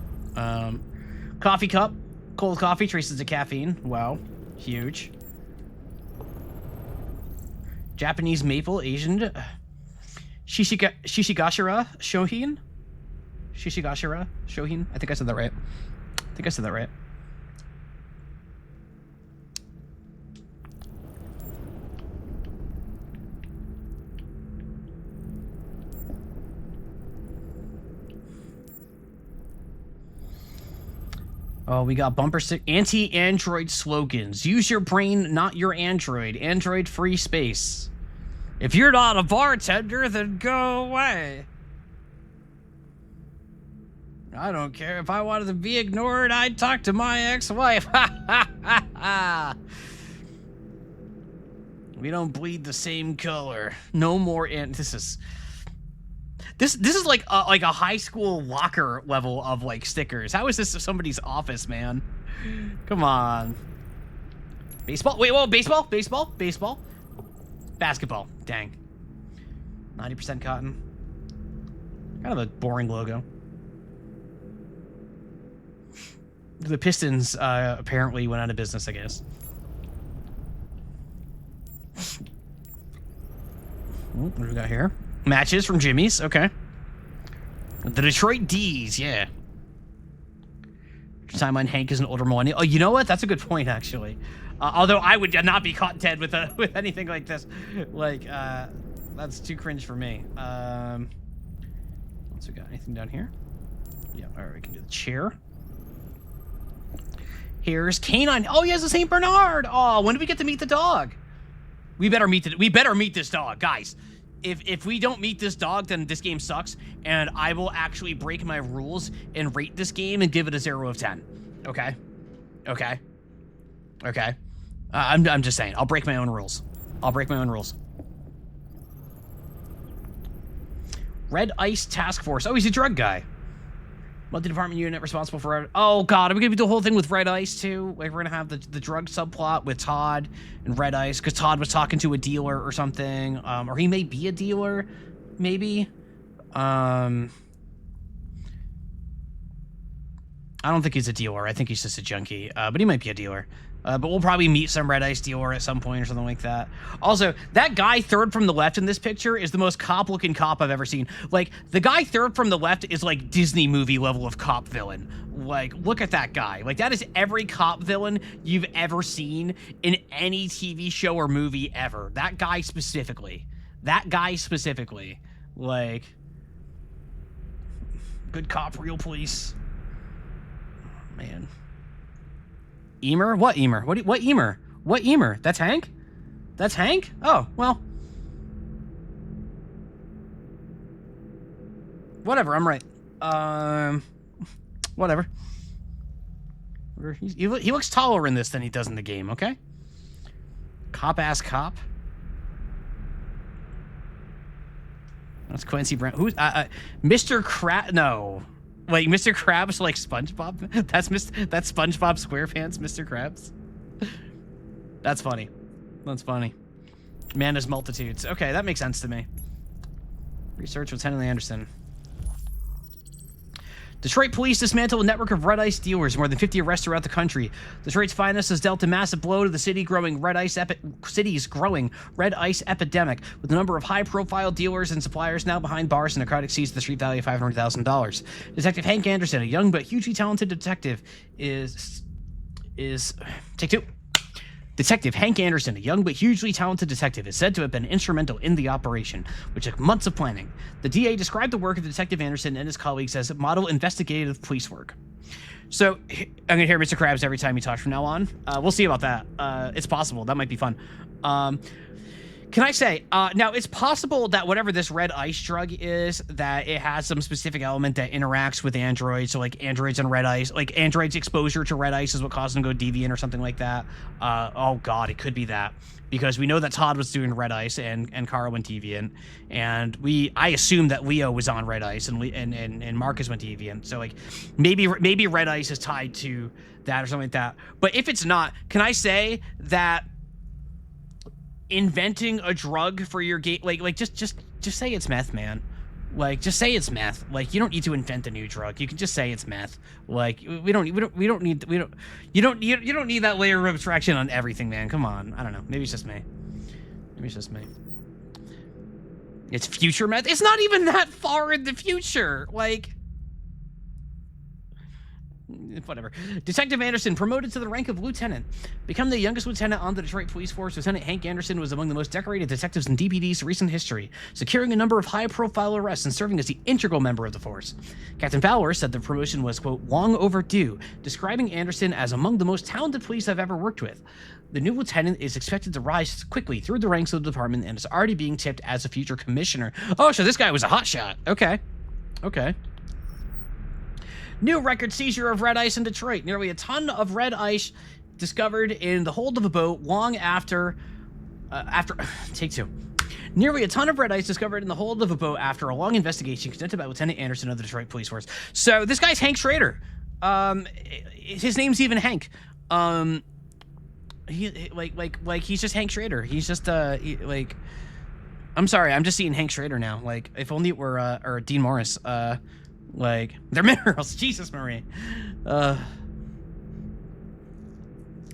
S1: Coffee cup. Cold coffee, traces of caffeine. Wow. Huge. Japanese maple, Asian. Shishigashira Shohin? Shishigashira Shohin? I think I said that right. Oh, we got bumper stick anti-android slogans. Use your brain, not your android. Android free space. If you're not a bartender, then go away. I don't care. If I wanted to be ignored, I'd talk to my ex-wife. Ha ha ha ha. We don't bleed the same color. No more this is like a high school locker level of like stickers. How is this somebody's office, man? Come on. Baseball? Wait, whoa, baseball? Basketball. Dang. 90% cotton. Kind of a boring logo. The Pistons apparently went out of business, I guess. What do we got here? Matches from Jimmy's. Okay. The Detroit D's. Yeah. Timeline Hank is an older millennial. Oh, you know what? That's a good point, actually. Although I would not be caught dead with anything like this. Like, that's too cringe for me. What's we got? Anything down here? Yeah. All right. We can do the chair. Here's Canine. Oh, he has a St. Bernard. Oh, when do we get to meet the dog? We better meet this dog, guys. If we don't meet this dog, then this game sucks, and I will actually break my rules and rate this game and give it a 0 of 10. Okay? Okay? Okay? I'm just saying. I'll break my own rules. Red Ice Task Force. Oh, he's a drug guy. Multi-department unit responsible for... Oh, God. Are we going to do the whole thing with Red Ice, too? Like, we're going to have the drug subplot with Todd and Red Ice, because Todd was talking to a dealer or something. Or he may be a dealer, maybe. I don't think he's a dealer. I think he's just a junkie. But he might be a dealer. But we'll probably meet some Red Ice dealer at some point or something like that. Also, that guy third from the left in this picture is the most cop-looking cop I've ever seen. Like, the guy third from the left is like Disney movie level of cop villain. Like, look at that guy. Like, that is every cop villain you've ever seen in any TV show or movie ever. That guy specifically. That guy specifically. Like, good cop, real police. Man. Emer? What Emer? What Emer? What Emer? That's Hank? That's Hank? Oh, well. Whatever, I'm right. Whatever. He looks taller in this than he does in the game, okay? Cop-ass cop. That's Quincy Brown. Who's Mr. Crab? No. Like, Mr. Krabs like SpongeBob? That's SpongeBob SquarePants, Mr. Krabs? That's funny. That's funny. Man is multitudes. Okay, that makes sense to me. Research Lieutenant Anderson. Detroit police dismantle a network of Red Ice dealers. More than 50 arrests throughout the country. Detroit's finest has dealt a massive blow to the city's growing Red Ice epidemic, with the number of high-profile dealers and suppliers now behind bars and narcotic seized at the street value of $500,000. Detective Hank Anderson, a young but hugely talented detective, Take two. Detective Hank Anderson, a young but hugely talented detective, is said to have been instrumental in the operation, which took months of planning. The DA described the work of Detective Anderson and his colleagues as model investigative police work. So, I'm going to hear Mr. Krabs every time he talks from now on. We'll see about that. It's possible. That might be fun. Can I say, now it's possible that whatever this Red Ice drug is, that it has some specific element that interacts with androids. So like androids and Red Ice, like androids' exposure to Red Ice is what caused them to go deviant or something like that. Oh God, it could be that, because we know that Todd was doing Red Ice and Kara went deviant, and I assume that Leo was on Red Ice and Marcus went deviant. So like maybe Red Ice is tied to that or something like that. But if it's not, can I say that inventing a drug for your game, like just say it's meth, man. Like, just say it's meth. Like, you don't need to invent a new drug. You can just say it's meth. Like, you don't need that layer of abstraction on everything, man. Come on. I don't know. Maybe it's just me. Maybe it's just me. It's future meth. It's not even that far in the future. Like, whatever. Detective Anderson promoted to the rank of lieutenant. Become the youngest lieutenant on the Detroit Police Force, Lieutenant Hank Anderson was among the most decorated detectives in DPD's recent history, securing a number of high-profile arrests and serving as the integral member of the force. Captain Fowler said the promotion was, quote, long overdue, describing Anderson as among the most talented police I've ever worked with. The new lieutenant is expected to rise quickly through the ranks of the department and is already being tipped as a future commissioner. Oh, so this guy was a hotshot. Okay. Okay. New record seizure of Red Ice in Detroit. Nearly a ton of Red Ice discovered in the hold of a boat long after... Take two. Nearly a ton of Red Ice discovered in the hold of a boat after a long investigation conducted by Lieutenant Anderson of the Detroit Police Force. So this guy's Hank Schrader. His name's even Hank. He's just Hank Schrader. He's just I'm sorry, I'm just seeing Hank Schrader now. Like, if only it were or Dean Morris. Like, they're minerals. Jesus, Marie. Was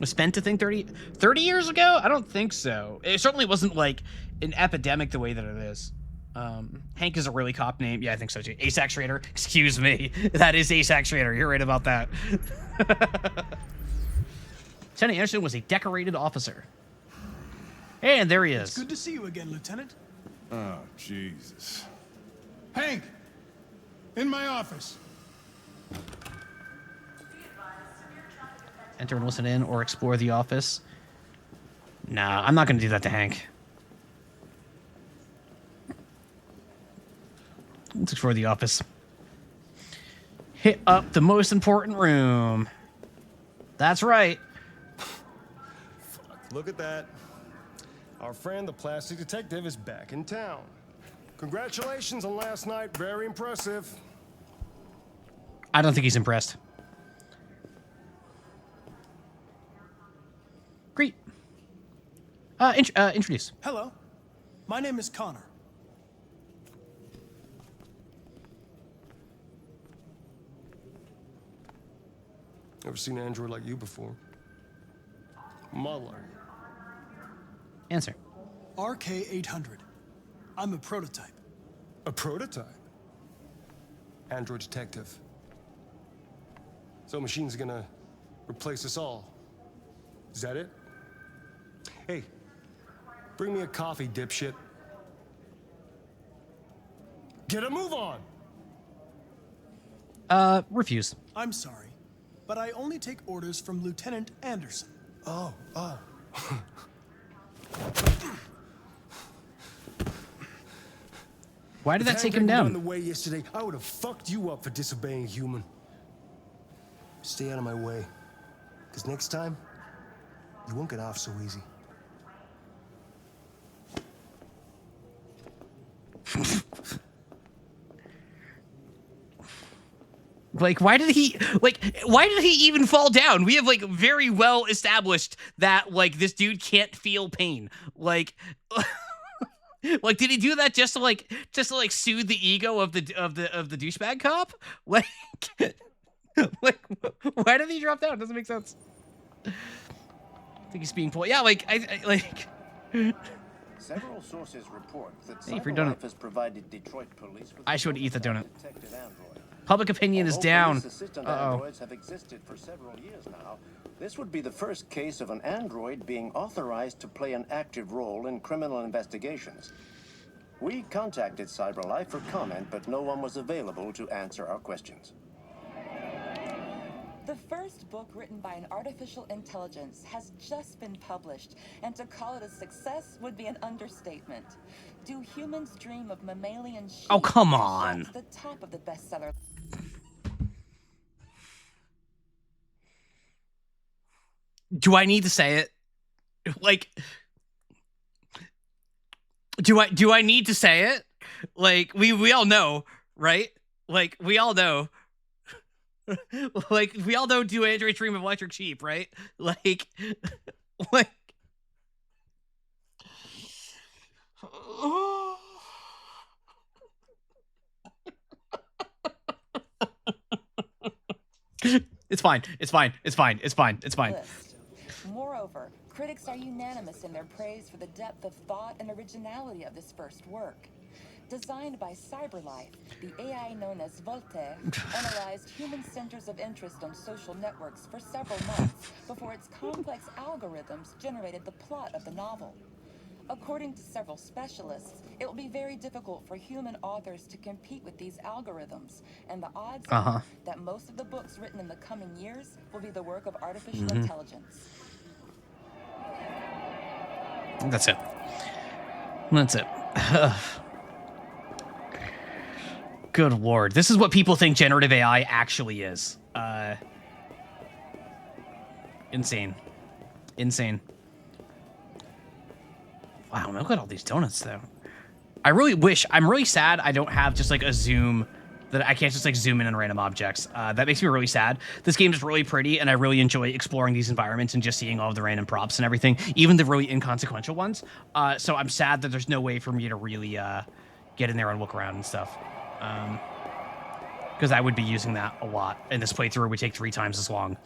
S1: spent to think 30 years ago? I don't think so. It certainly wasn't like an epidemic the way that it is. Hank is a really cop name. Yeah, I think so too. ASAC Schrader. Excuse me. That is ASAC Schrader. You're right about that. Lieutenant Anderson was a decorated officer. And there he is.
S6: It's good to see you again, Lieutenant.
S12: Oh, Jesus.
S6: Hank! In my office.
S1: Enter and listen in or explore the office. Nah, I'm not going to do that to Hank. Let's explore the office. Hit up the most important room. That's right.
S13: Fuck, look at that. Our friend, the plastic detective, is back in town. Congratulations on last night. Very impressive.
S1: I don't think he's impressed. Great. Introduce.
S6: Hello. My name is Connor.
S13: seen an android like you before. Modeler.
S1: Answer.
S6: RK-800. I'm a prototype.
S13: A prototype? Android detective. So machine's gonna replace us all. Is that it? Hey, bring me a coffee, dipshit. Get a move on!
S1: Refuse.
S6: I'm sorry, but I only take orders from Lieutenant Anderson.
S13: Oh.
S1: Why did that take him down?
S13: On the way yesterday, I would have fucked you up for disobeying a human. Stay out of my way, because next time, you won't get off so easy.
S1: Like, why did he even fall down? We have, like, very well established that, like, this dude can't feel pain. Like, like, did he do that just to soothe the ego of the douchebag cop? Like, like, why did he drop down? It doesn't make sense. I think he's being pulled. Yeah, like, I like.
S8: Several sources report that
S1: Hey, for donut.
S8: CyberLife has provided Detroit police with
S1: I should eat the donut.
S8: detected android.
S1: Public opinion is
S8: Although
S1: down.
S8: police assistant androids have existed for several years now, this would be the first case of an android being authorized to play an active role in criminal investigations. We contacted CyberLife for comment, but no one was available to answer our questions.
S14: The first book written by an artificial intelligence has just been published, and to call it a success would be an understatement. Do humans dream of mammalian sheep?
S1: Oh, come on.
S14: That's the top of the bestseller.
S1: Do I need to say it? Like, do I need to say it? Like, we all know, right? Like, we all know. Like, we all know Do Androids Dream of Electric Sheep, right? Like, like. It's fine. It's fine. It's fine. It's fine. It's fine.
S14: Moreover, critics are unanimous in their praise for the depth of thought and originality of this first work. Designed by CyberLife, the AI known as Voltaire analyzed human centers of interest on social networks for several months before its complex algorithms generated the plot of the novel. According to several specialists, it will be very difficult for human authors to compete with these algorithms, and the odds are that most of the books written in the coming years will be the work of artificial intelligence.
S1: That's it. That's it. Good lord. This is what people think generative AI actually is. Insane. Insane. Wow, look at all these donuts, though. I'm really sad I don't have just, like, a zoom, that I can't just, like, zoom in on random objects. That makes me really sad. This game is really pretty, and I really enjoy exploring these environments and just seeing all of the random props and everything, even the really inconsequential ones. So I'm sad that there's no way for me to really get in there and look around and stuff. Because I would be using that a lot, and this playthrough would take 3 times as long.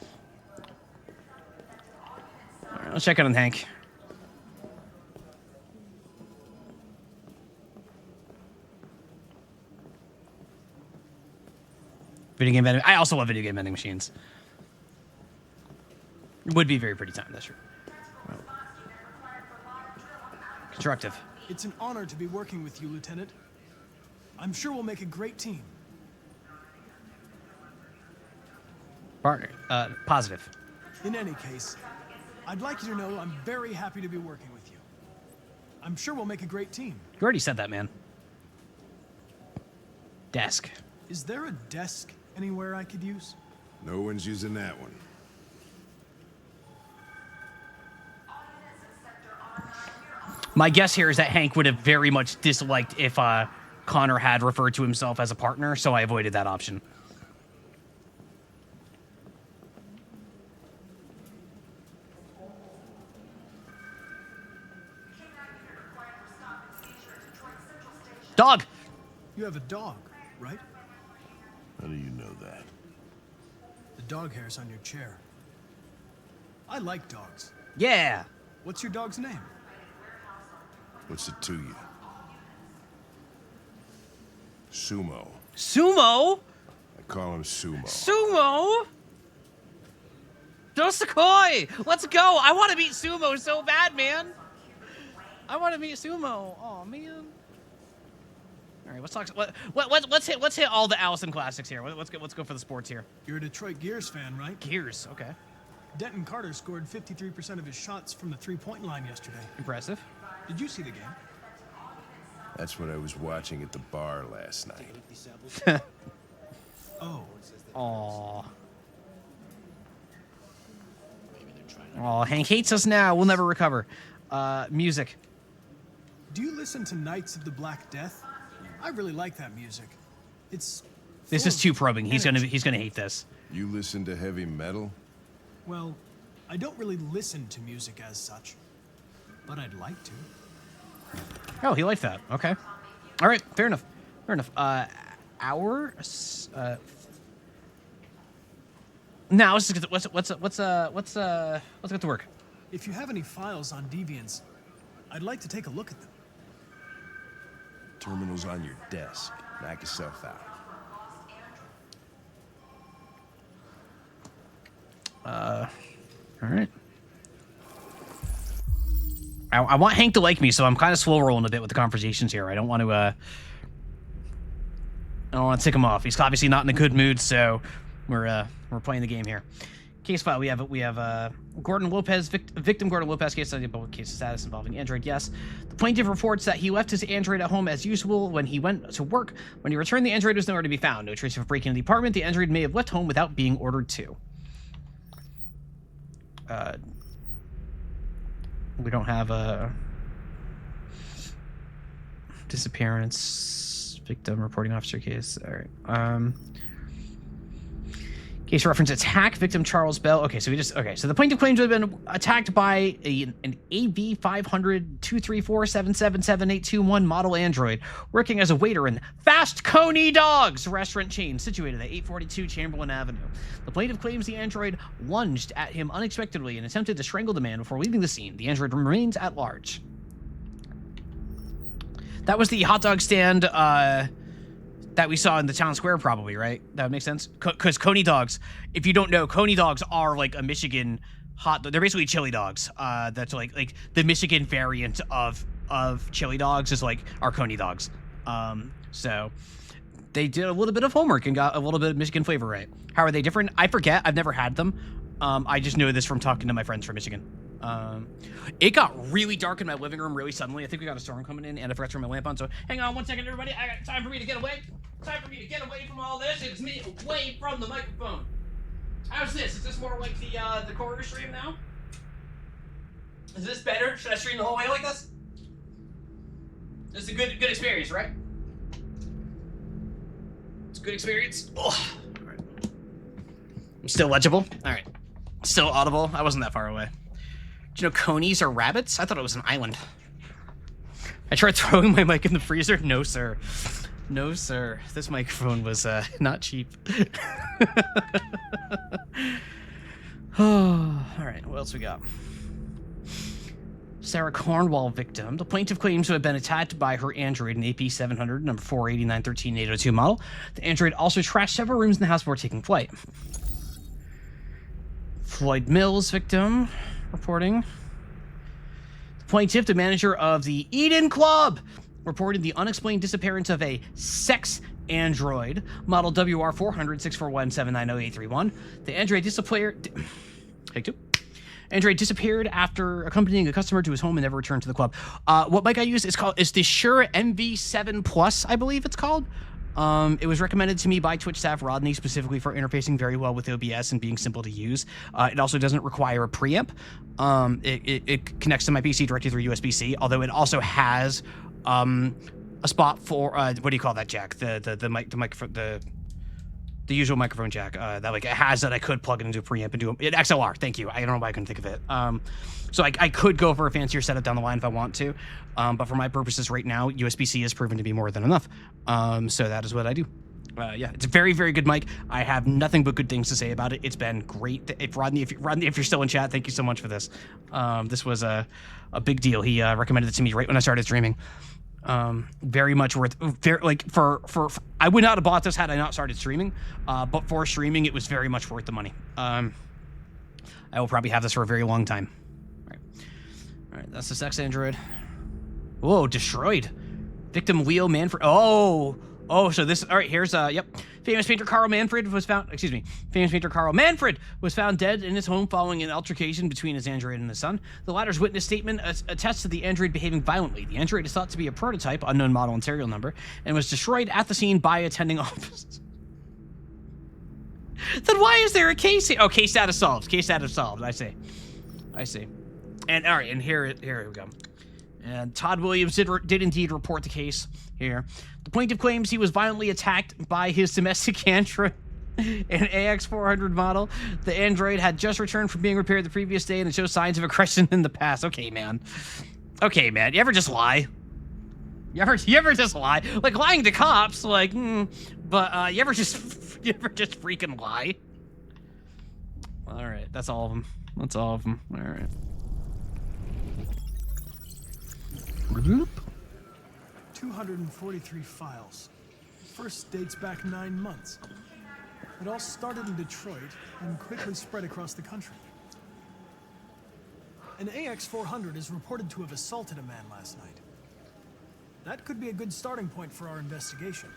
S1: All right, let's check in on Hank. Video game vending. I also love video game vending machines. It would be a very pretty time, that's true. Constructive.
S6: It's an honor to be working with you, Lieutenant. I'm sure we'll make a great team.
S1: Partner. Positive.
S6: In any case, I'd like you to know I'm very happy to be working with you. I'm sure we'll make a great team.
S1: You already said that, man. Desk.
S6: Is there a desk anywhere I could use?
S12: No one's using that one.
S1: My guess here is that Hank would have very much disliked if Connor had referred to himself as a partner, so I avoided that option. Dog!
S6: You have a dog, right?
S12: How do you know that?
S6: The dog hair's on your chair. I like dogs.
S1: Yeah.
S6: What's your dog's name?
S12: What's it to you? Sumo.
S1: Sumo?
S12: I call him Sumo.
S1: Sumo? Dosakoi! Let's go! I want to meet Sumo so bad, man. I want to meet Sumo. Oh man. All right, let's talk. Let's hit all the Allison classics here. Let's go for the sports here.
S6: You're a Detroit Gears fan, right?
S1: Gears, okay.
S6: Denton Carter scored 53% of his shots from the three-point line yesterday.
S1: Impressive.
S6: Did you see the game?
S12: That's what I was watching at the bar last night.
S6: Oh.
S1: Aww. Oh, Hank hates us now. We'll never recover. Music.
S6: Do you listen to Knights of the Black Death? I really like that music. It's.
S1: This is too probing. He's gonna hate this.
S12: You listen to heavy metal?
S6: Well, I don't really listen to music as such, but I'd like to.
S1: Oh, he liked that. Okay. All right. Fair enough. Fair enough. Now let's get to work.
S6: If you have any files on Deviants, I'd like to take a look at them.
S12: Terminal's on your desk. Knock yourself out.
S1: All right. I want Hank to like me, so I'm kind of slow rolling a bit with the conversations here. I don't want to tick him off. He's obviously not in a good mood, so we're playing the game here. Case file. We have Gordon Lopez, victim Gordon Lopez case study about case status involving Android. Yes, the plaintiff reports that he left his Android at home as usual when he went to work. When he returned, the Android was nowhere to be found. No trace of breaking into the apartment. The Android may have left home without being ordered to. We don't have a disappearance victim reporting officer case. All right. Case reference attack victim Charles Bell. Okay, so the plaintiff claims to have been attacked by an AV500-234-777-821 model Android working as a waiter in Fast Coney Dogs restaurant chain situated at 842 Chamberlain Avenue. The plaintiff claims the Android lunged at him unexpectedly and attempted to strangle the man before leaving the scene. The Android remains at large. That was the hot dog stand that we saw in the town square, probably, right? That would make sense. Because Coney Dogs, if you don't know, Coney Dogs are like a Michigan hot. They're basically chili dogs. That's like the Michigan variant of chili dogs is like our Coney Dogs. So they did a little bit of homework and got a little bit of Michigan flavor right. How are they different? I forget. I've never had them. I just know this from talking to my friends from Michigan. It got really dark in my living room really suddenly. I think we got a storm coming in, and I forgot to turn my lamp on. So hang on 1 second, everybody. I got time for me to get away. Time for me to get away from all this. It's me away from the microphone. How's this? Is this more like the corridor stream now? Is this better? Should I stream the whole way like this? This is a good experience, right? It's a good experience. Oh. All right. I'm still legible. All right. Still audible. I wasn't that far away. Do you know conies are rabbits? I thought it was an island. I tried throwing my mic in the freezer. No, sir. No, sir. This microphone was not cheap. Oh, all right. What else we got? Sarah Cornwall victim. The plaintiff claims to have been attacked by her Android, an AP700, number 48913-802 model. The Android also trashed several rooms in the house before taking flight. Floyd Mills victim reporting. The plaintiff, the manager of the Eden Club, reported the unexplained disappearance of a sex android, model WR400-641-790-831. The android disappeared. Take two. Android disappeared after accompanying a customer to his home and never returned to the club. What mic I use is the Shure MV7 Plus, I believe it's called. It was recommended to me by Twitch staff Rodney specifically for interfacing very well with OBS and being simple to use. It also doesn't require a preamp. It connects to my PC directly through USB-C, although it also has a spot for what do you call that jack? The microphone, the usual microphone jack that like it has that I could plug it into a preamp and do it. XLR. Thank you. I don't know why I couldn't think of it. So I could go for a fancier setup down the line if I want to, but for my purposes right now, USB-C has proven to be more than enough. So that is what I do. Yeah, it's a very, very good mic. I have nothing but good things to say about it. It's been great. If Rodney, if you're still in chat, thank you so much for this. This was a big deal. He recommended it to me right when I started streaming. Very much worth. For I would not have bought this had I not started streaming. But for streaming, it was very much worth the money. I will probably have this for a very long time. All right, that's the sex android. Whoa, destroyed. Victim Leo Manfred. Oh, so this, all right, here's, yep. Famous painter Carl Manfred was found dead in his home following an altercation between his android and his son. The latter's witness statement attests to the android behaving violently. The android is thought to be a prototype, unknown model and serial number, and was destroyed at the scene by attending office. Then why is there a case here? Oh, case status solved. Case status solved, I see. And, all right, and here we go. And Todd Williams did indeed report the case here. The plaintiff claims he was violently attacked by his domestic android, an AX400 model. The android had just returned from being repaired the previous day and it shows signs of aggression in the past. Okay, man. You ever just lie? You ever just lie? Like lying to cops, like, but you ever just freaking lie? All right, that's all of them. All right.
S6: 243 files. First dates back 9 months. It all started in Detroit and quickly spread across the country. An AX400 is reported to have assaulted a man last night. That could be a good starting point for our investigation.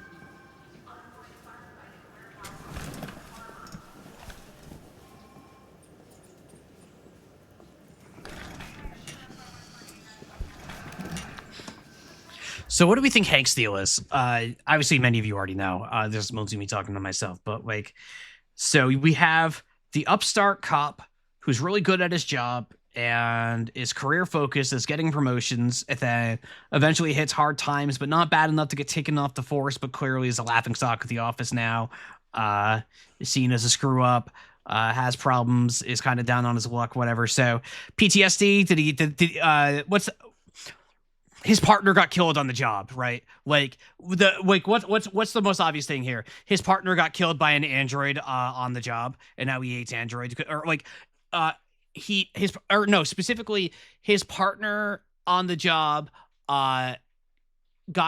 S1: So what do we think Hank's deal is? Obviously, many of you already know. This is mostly me talking to myself, but like, so we have the upstart cop who's really good at his job and is career focused, is getting promotions, and then eventually hits hard times, but not bad enough to get taken off the force, but clearly is a laughingstock at the office now. Is seen as a screw up. Has problems, is kind of down on his luck, whatever. So PTSD. His partner got killed on the job, right? What's the most obvious thing here? His partner got killed by an android on the job, and now he hates androids. Specifically his partner on the job got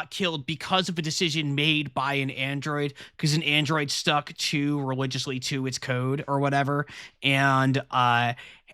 S1: killed because of a decision made by an android, because an android stuck too religiously to its code or whatever, and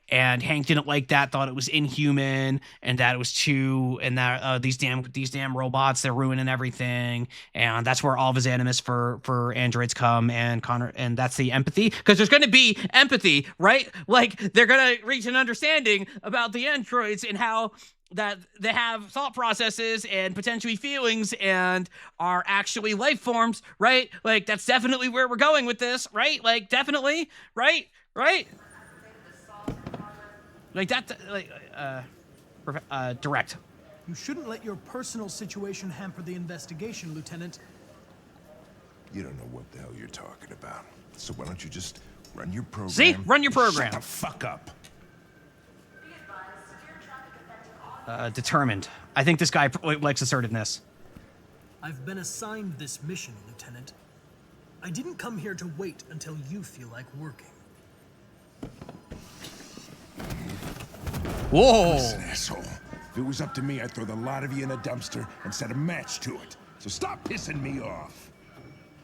S1: Hank didn't like that, thought it was inhuman, and that it was too, and that these damn robots, they're ruining everything, and that's where all of his animus for androids come, and Connor, and that's the empathy, because there's going to be empathy, right? Like they're going to reach an understanding about the androids and how that they have thought processes and potentially feelings and are actually life forms, right? Like that's definitely where we're going with this, right? Like definitely, right? Like that, direct.
S6: You shouldn't let your personal situation hamper the investigation, Lieutenant.
S12: You don't know what the hell you're talking about. So why don't you just run your program?
S1: See? Run your program.
S12: Shut the fuck up.
S1: Determined. I think this guy likes assertiveness.
S6: I've been assigned this mission, Lieutenant. I didn't come here to wait until you feel like working.
S1: Whoa!
S12: Listen, asshole. If it was up to me, I'd throw the lot of you in a dumpster and set a match to it. So stop pissing me off.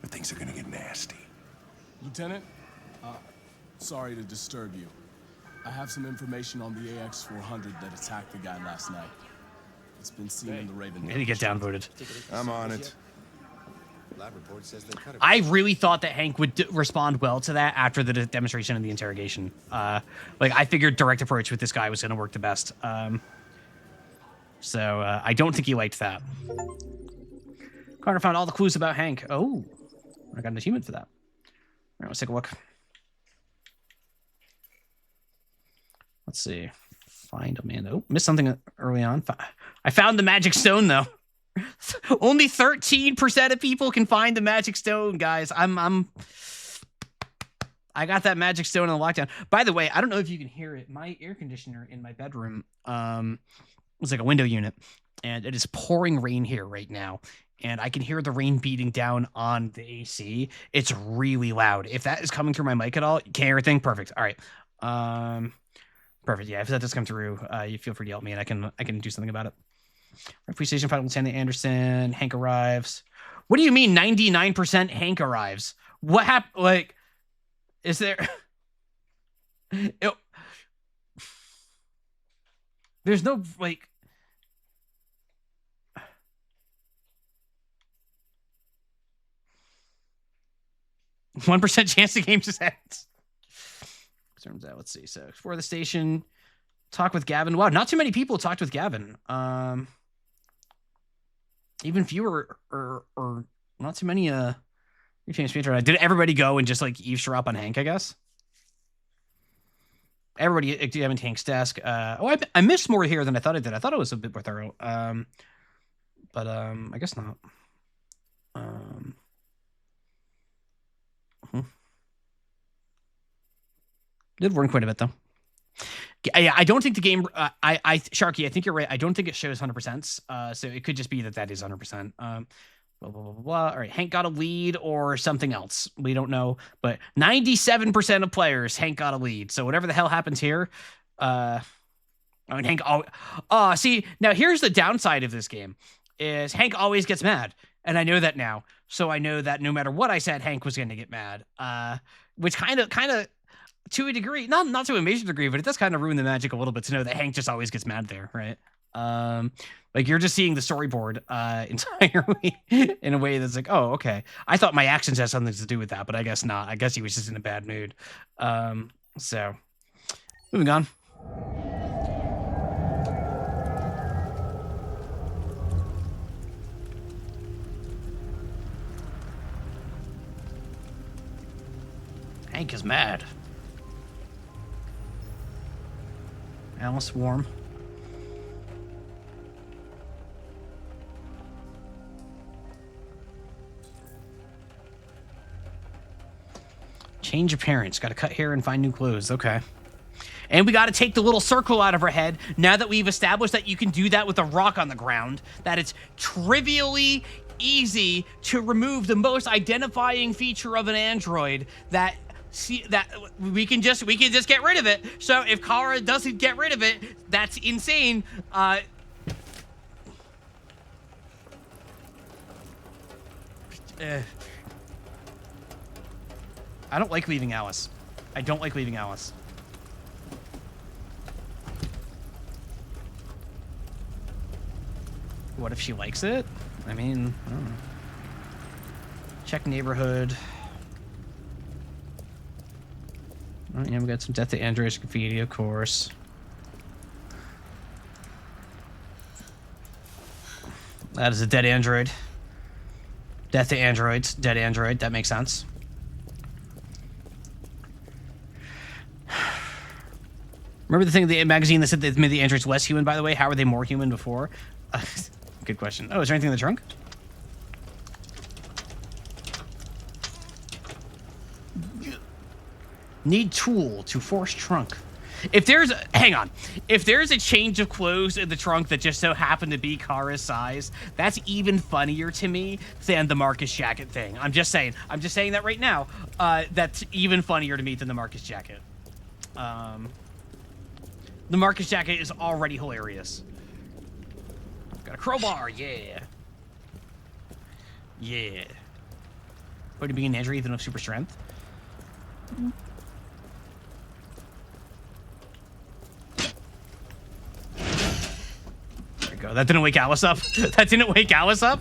S12: But things are gonna get nasty.
S15: Lieutenant, sorry to disturb you. I have some information on the AX400 that attacked the guy last night. It's been seen in the Raven.
S1: Did he get downvoted?
S12: I'm on it.
S1: I really thought that Hank would respond well to that after the demonstration and the interrogation. I figured direct approach with this guy was going to work the best. So I don't think he liked that. Carter found all the clues about Hank. Oh, I got an achievement for that. All right, let's take a look. Let's see. Find Amanda. Oh, missed something early on. I found the magic stone, though. Only 13% of people can find the magic stone, guys. I got that magic stone in the lockdown. By the way, I don't know if you can hear it. My air conditioner in my bedroom was like a window unit, and it is pouring rain here right now. and I can hear the rain beating down on the AC. It's really loud. If that is coming through my mic at all, you can't hear a thing? Perfect. All right. Perfect. Yeah, if that does come through, you feel free to yell at me, and I can do something about it. Referee station final Lieutenant Anderson. Hank arrives. What do you mean 99% Hank arrives? What happened? Like, is there... There's no, like... 1% chance the game just ends. Turns out, let's see. So, explore the station. Talk with Gavin. Wow, not too many people talked with Gavin. Even fewer or not too many did everybody go and just like eavesdrop on Hank, I guess? Everybody examined Hank's desk. I missed more here than I thought I did. I thought it was a bit more thorough. But I guess not. Did warn quite a bit though. Yeah, I don't think the game. Sharky, I think you're right. I don't think it shows 100%. So it could just be that is 100%. Blah, blah, blah, blah, blah. All right, Hank got a lead or something else. We don't know, but 97% of players, Hank got a lead. So whatever the hell happens here, I mean, Hank. See, now here's the downside of this game: is Hank always gets mad, and I know that now. So I know that no matter what I said, Hank was going to get mad. Which kind of. To a degree, not to a major degree, but it does kind of ruin the magic a little bit to know that Hank just always gets mad there, right? Like you're just seeing the storyboard entirely in a way that's like, oh, okay. I thought my actions had something to do with that, but I guess not. I guess he was just in a bad mood. So, moving on. Hank is mad. Alice warm. Change appearance. Got to cut hair and find new clothes. Okay. And we got to take the little circle out of her head now that we've established that you can do that with a rock on the ground, that it's trivially easy to remove the most identifying feature of an android that we can just get rid of it. So if Kara doesn't get rid of it, that's insane. I don't like leaving Alice. I don't like leaving Alice. What if she likes it? I mean, I don't know. Check neighborhood. Oh, yeah, we got some Death to Androids graffiti, of course. That is a dead android. Death to androids, dead android. That makes sense. Remember the thing in the magazine that said they made the androids less human, by the way? How were they more human before? Good question. Oh, is there anything in the trunk? Need tool to force trunk. If there's a change of clothes in the trunk that just so happened to be Kara's size, that's even funnier to me than the Marcus jacket thing. I'm just saying that right now. That's even funnier to me than the Marcus jacket. The Marcus jacket is already hilarious. Got a crowbar, yeah. Yeah. Would it be an android even of super strength? Go. That didn't wake Alice up. That didn't wake Alice up.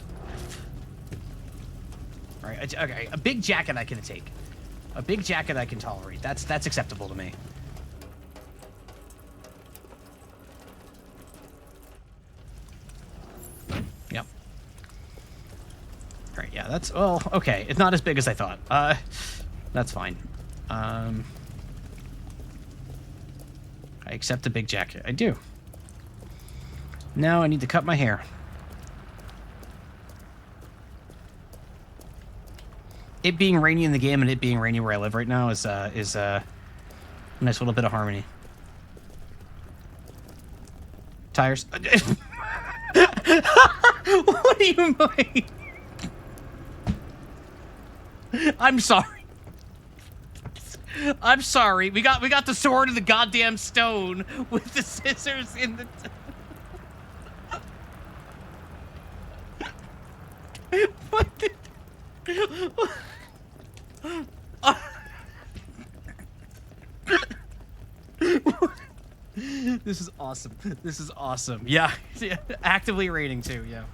S1: All right. Okay. A big jacket I can take. A big jacket I can tolerate. That's acceptable to me. Yep. All right. Yeah. That's okay. It's not as big as I thought. That's fine. I accept the big jacket. I do. Now I need to cut my hair. It being rainy in the game and it being rainy where I live right now is a nice little bit of harmony. Tires. What do you mean? I'm sorry. I'm sorry. We got the sword in the goddamn stone with the scissors in the... What the... This is awesome. This is awesome. Yeah. Actively rating too, yeah.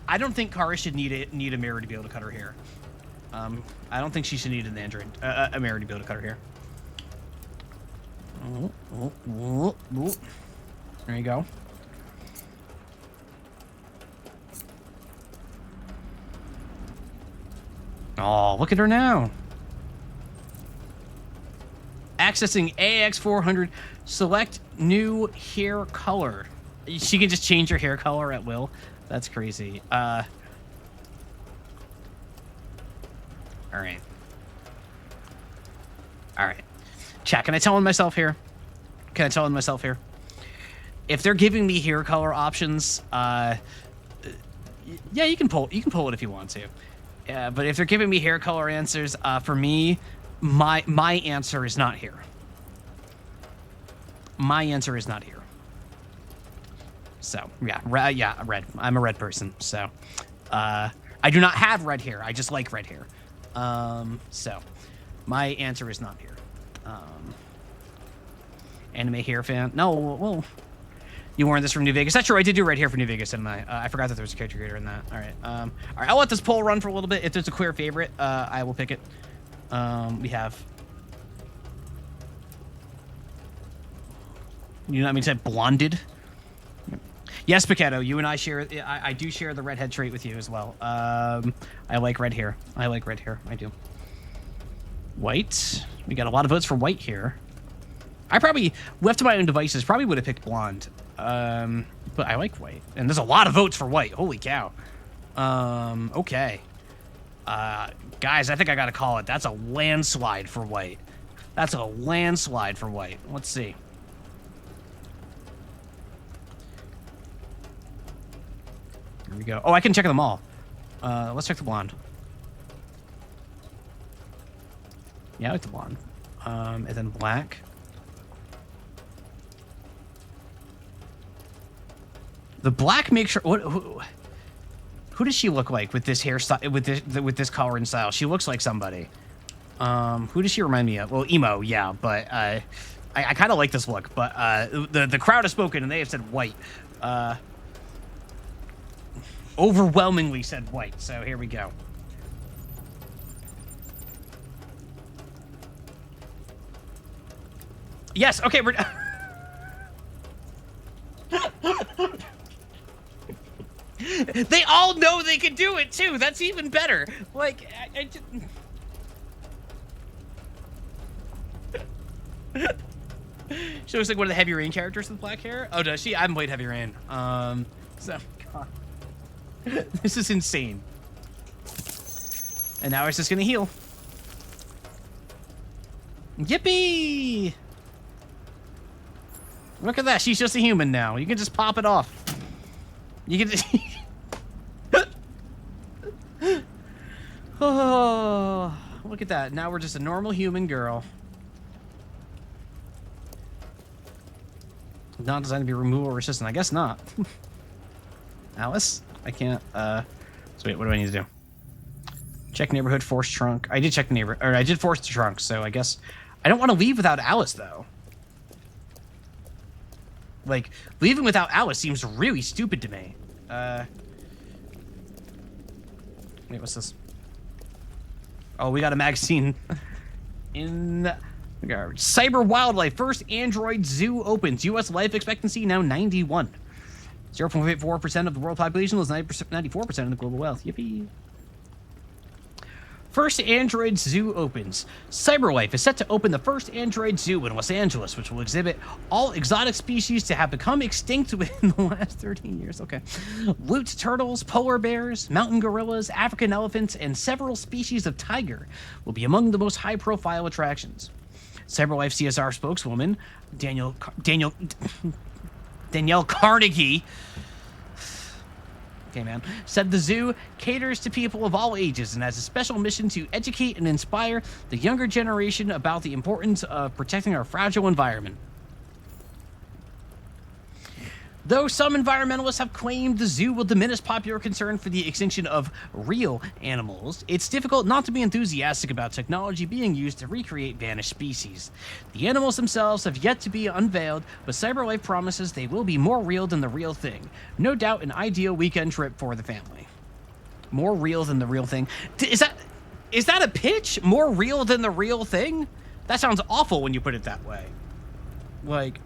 S1: I don't think Kara should need a mirror to be able to cut her hair. I don't think she should need an android, a mirror to be able to cut her hair. There you go. Oh, look at her now. Accessing AX400. Select new hair color. She can just change her hair color at will. That's crazy. All right. All right. Chat, can I tell on myself here? Can I tell on myself here? If they're giving me hair color options, yeah, you can pull it if you want to. Yeah, but if they're giving me hair color answers, for me, my answer is not here. My answer is not here. So, yeah, red. I'm a red person, so. I do not have red hair. I just like red hair. So, my answer is not here. Anime hair fan? No, well, you weren't this from New Vegas. That's true. I did do red hair for New Vegas, didn't I? I forgot that there was a character creator in that. All right. All right. I'll let this poll run for a little bit. If there's a clear favorite, I will pick it. We have. You know what I mean? Said blonded. Yes, Pichetto, you and I share. I do share the redhead trait with you as well. I like red hair. I like red hair. I do. White. We got a lot of votes for white here. I probably, left to my own devices, probably would have picked blonde. But I like white. And there's a lot of votes for white. Holy cow. Okay. Guys, I think I gotta call it. That's a landslide for white. That's a landslide for white. Let's see. Here we go. Oh, I can check them all. Let's check the blonde. Yeah, I like the blonde. And then black. The black makes sure. Who does she look like with this hairstyle, with this color and style? She looks like somebody. Who does she remind me of? Well, emo, yeah, but I kind of like this look. But the crowd has spoken and they have said white. Overwhelmingly said white. So here we go. Yes. Okay. We're. They all know they can do it too. That's even better. Like, I just... She looks like one of the Heavy Rain characters with black hair. Oh, does she? I haven't played Heavy Rain. So, God. This is insane. And now it's just gonna heal. Yippee! Look at that. She's just a human now. You can just pop it off. You can just... Oh, look at that. Now we're just a normal human girl. Not designed to be removal resistant. I guess not. Alice? I can't, so wait, what do I need to do? Check neighborhood, force trunk. I did check the neighborhood, or I did force the trunk, so I guess... I don't want to leave without Alice, though. Like, leaving without Alice seems really stupid to me. Wait, what's this? Oh, we got a magazine in the garbage. Cyber Wildlife. First Android zoo opens. U.S. life expectancy now 91. 0.84% of the world population was 94% of the global wealth. Yippee. First Android zoo opens. CyberLife is set to open the first Android zoo in Los Angeles, which will exhibit all exotic species to have become extinct within the last 13 years. Okay. Loot turtles, polar bears, mountain gorillas, African elephants, and several species of tiger will be among the most high-profile attractions. CyberLife CSR spokeswoman Danielle Carnegie. Okay, man. Said the zoo caters to people of all ages and has a special mission to educate and inspire the younger generation about the importance of protecting our fragile environment. Though some environmentalists have claimed the zoo will diminish popular concern for the extinction of real animals, it's difficult not to be enthusiastic about technology being used to recreate vanished species. The animals themselves have yet to be unveiled, but CyberLife promises they will be more real than the real thing. No doubt an ideal weekend trip for the family. More real than the real thing. Is that a pitch? More real than the real thing? That sounds awful when you put it that way. Like...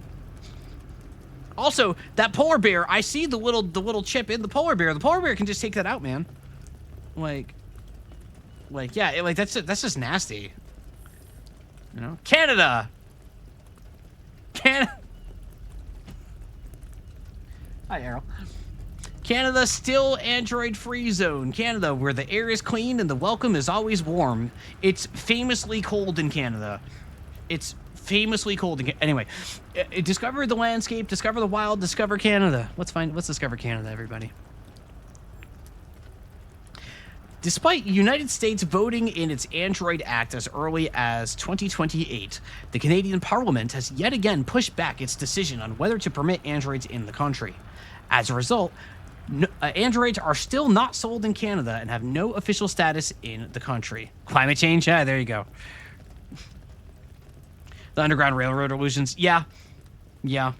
S1: Also, that polar bear, I see the little chip in the polar bear. The polar bear can just take that out, man. Like yeah, that's just nasty. You know, Canada. Hi, Errol. Canada still Android-free zone. Canada, where the air is clean and the welcome is always warm. It's famously cold in Canada. It's famously cold. Anyway, discover the landscape, discover the wild, discover Canada. Let's discover Canada, everybody. Despite United States voting in its Android Act as early as 2028, the Canadian Parliament has yet again pushed back its decision on whether to permit Androids in the country. As a result, Androids are still not sold in Canada and have no official status in the country. Climate change? Yeah, there you go. The Underground Railroad illusions. Yeah. Is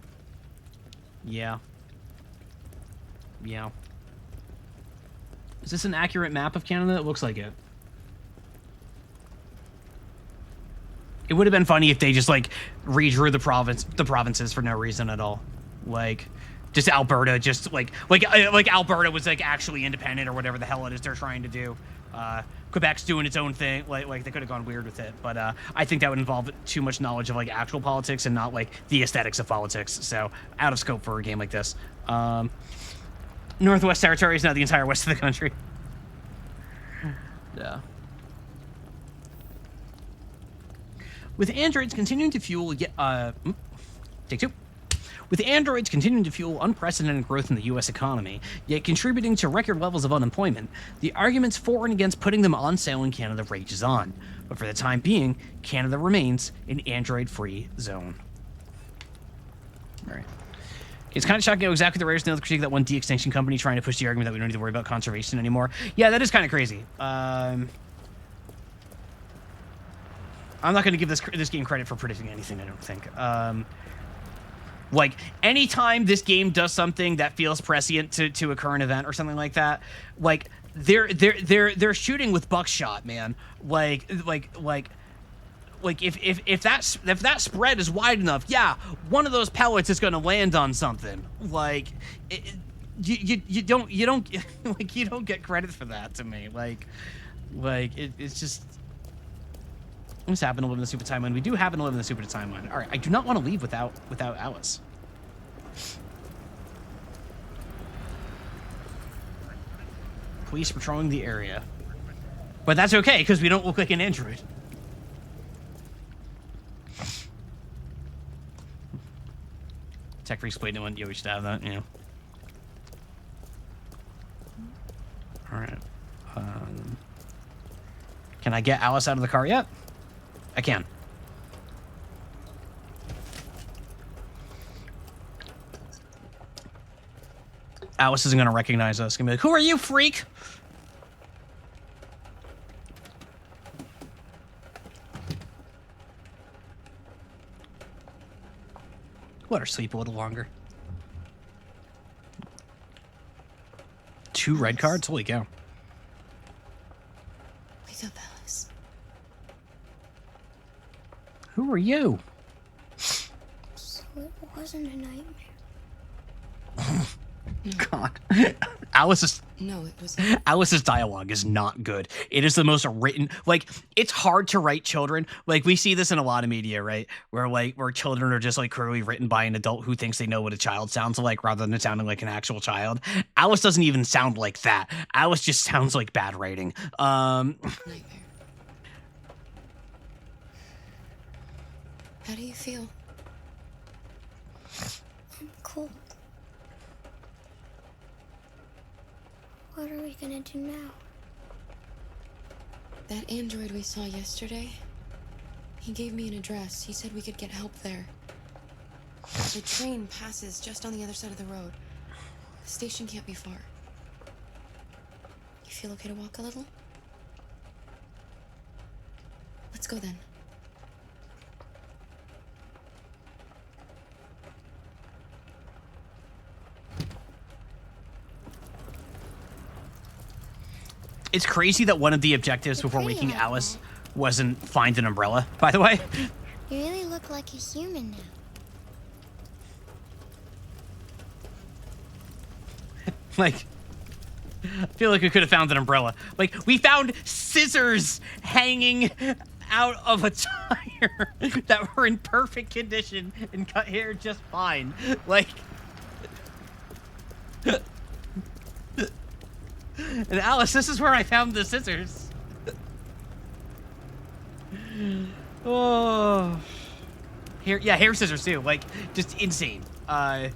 S1: this an accurate map of Canada? It looks like it. It would have been funny if they just like redrew the provinces for no reason at all. Like just Alberta, just like Alberta was like actually independent or whatever the hell it is they're trying to do. Quebec's doing its own thing. Like they could have gone weird with it, but I think that would involve too much knowledge of like actual politics and not like the aesthetics of politics. So out of scope for a game like this. Northwest Territory is now the entire west of the country. Yeah. With androids continuing to fuel, take two. With androids continuing to fuel unprecedented growth in the U.S. economy, yet contributing to record levels of unemployment, the arguments for and against putting them on sale in Canada rages on. But for the time being, Canada remains an android-free zone. All right. It's kind of shocking how exactly the rares know the critique of that one de-extinction company trying to push the argument that we don't need to worry about conservation anymore. Yeah, that is kind of crazy. I'm not going to give this game credit for predicting anything, I don't think. Like, anytime this game does something that feels prescient to a current event or something like that, like, they're shooting with buckshot, man. Like if that spread is wide enough, yeah, one of those pellets is going to land on something. Like, you don't like, you don't get credit for that to me. It's just. We just happen to live in the super timeline. We do happen to live in the super timeline. All right, I do not want to leave without Alice. Police patrolling the area, but that's okay because we don't look like an android. Tech Freaks played no one. Yeah, we should have that. Yeah. All right. Can I get Alice out of the car yet? I can. Alice isn't gonna recognize us. Gonna be like, "Who are you, freak?" Let her sleep a little longer. 2 red cards? Holy cow.
S9: Wake up, Alice.
S1: Who are you?
S16: So it wasn't a nightmare.
S1: God. Alice's dialogue is not good. It is the most written, like, it's hard to write children. Like, we see this in a lot of media, right? Where children are just like clearly written by an adult who thinks they know what a child sounds like rather than it sounding like an actual child. Alice doesn't even sound like that. Alice just sounds like bad writing.
S9: Nightmare. How do you feel?
S16: I'm cold. What are we gonna do now?
S4: That android we saw yesterday, he gave me an address. He said we could get help there. The train passes just on the other side of the road. The station can't be far. You feel okay to walk a little? Let's go then.
S1: It's crazy that one of the objectives before waking Alice wasn't find an umbrella, by the way.
S16: You really look like a human now.
S1: Like, I feel like we could have found an umbrella. Like, we found scissors hanging out of a tire that were in perfect condition and cut hair just fine. Like, and Alice, this is where I found the scissors. Oh, hair scissors too. Like, just insane. I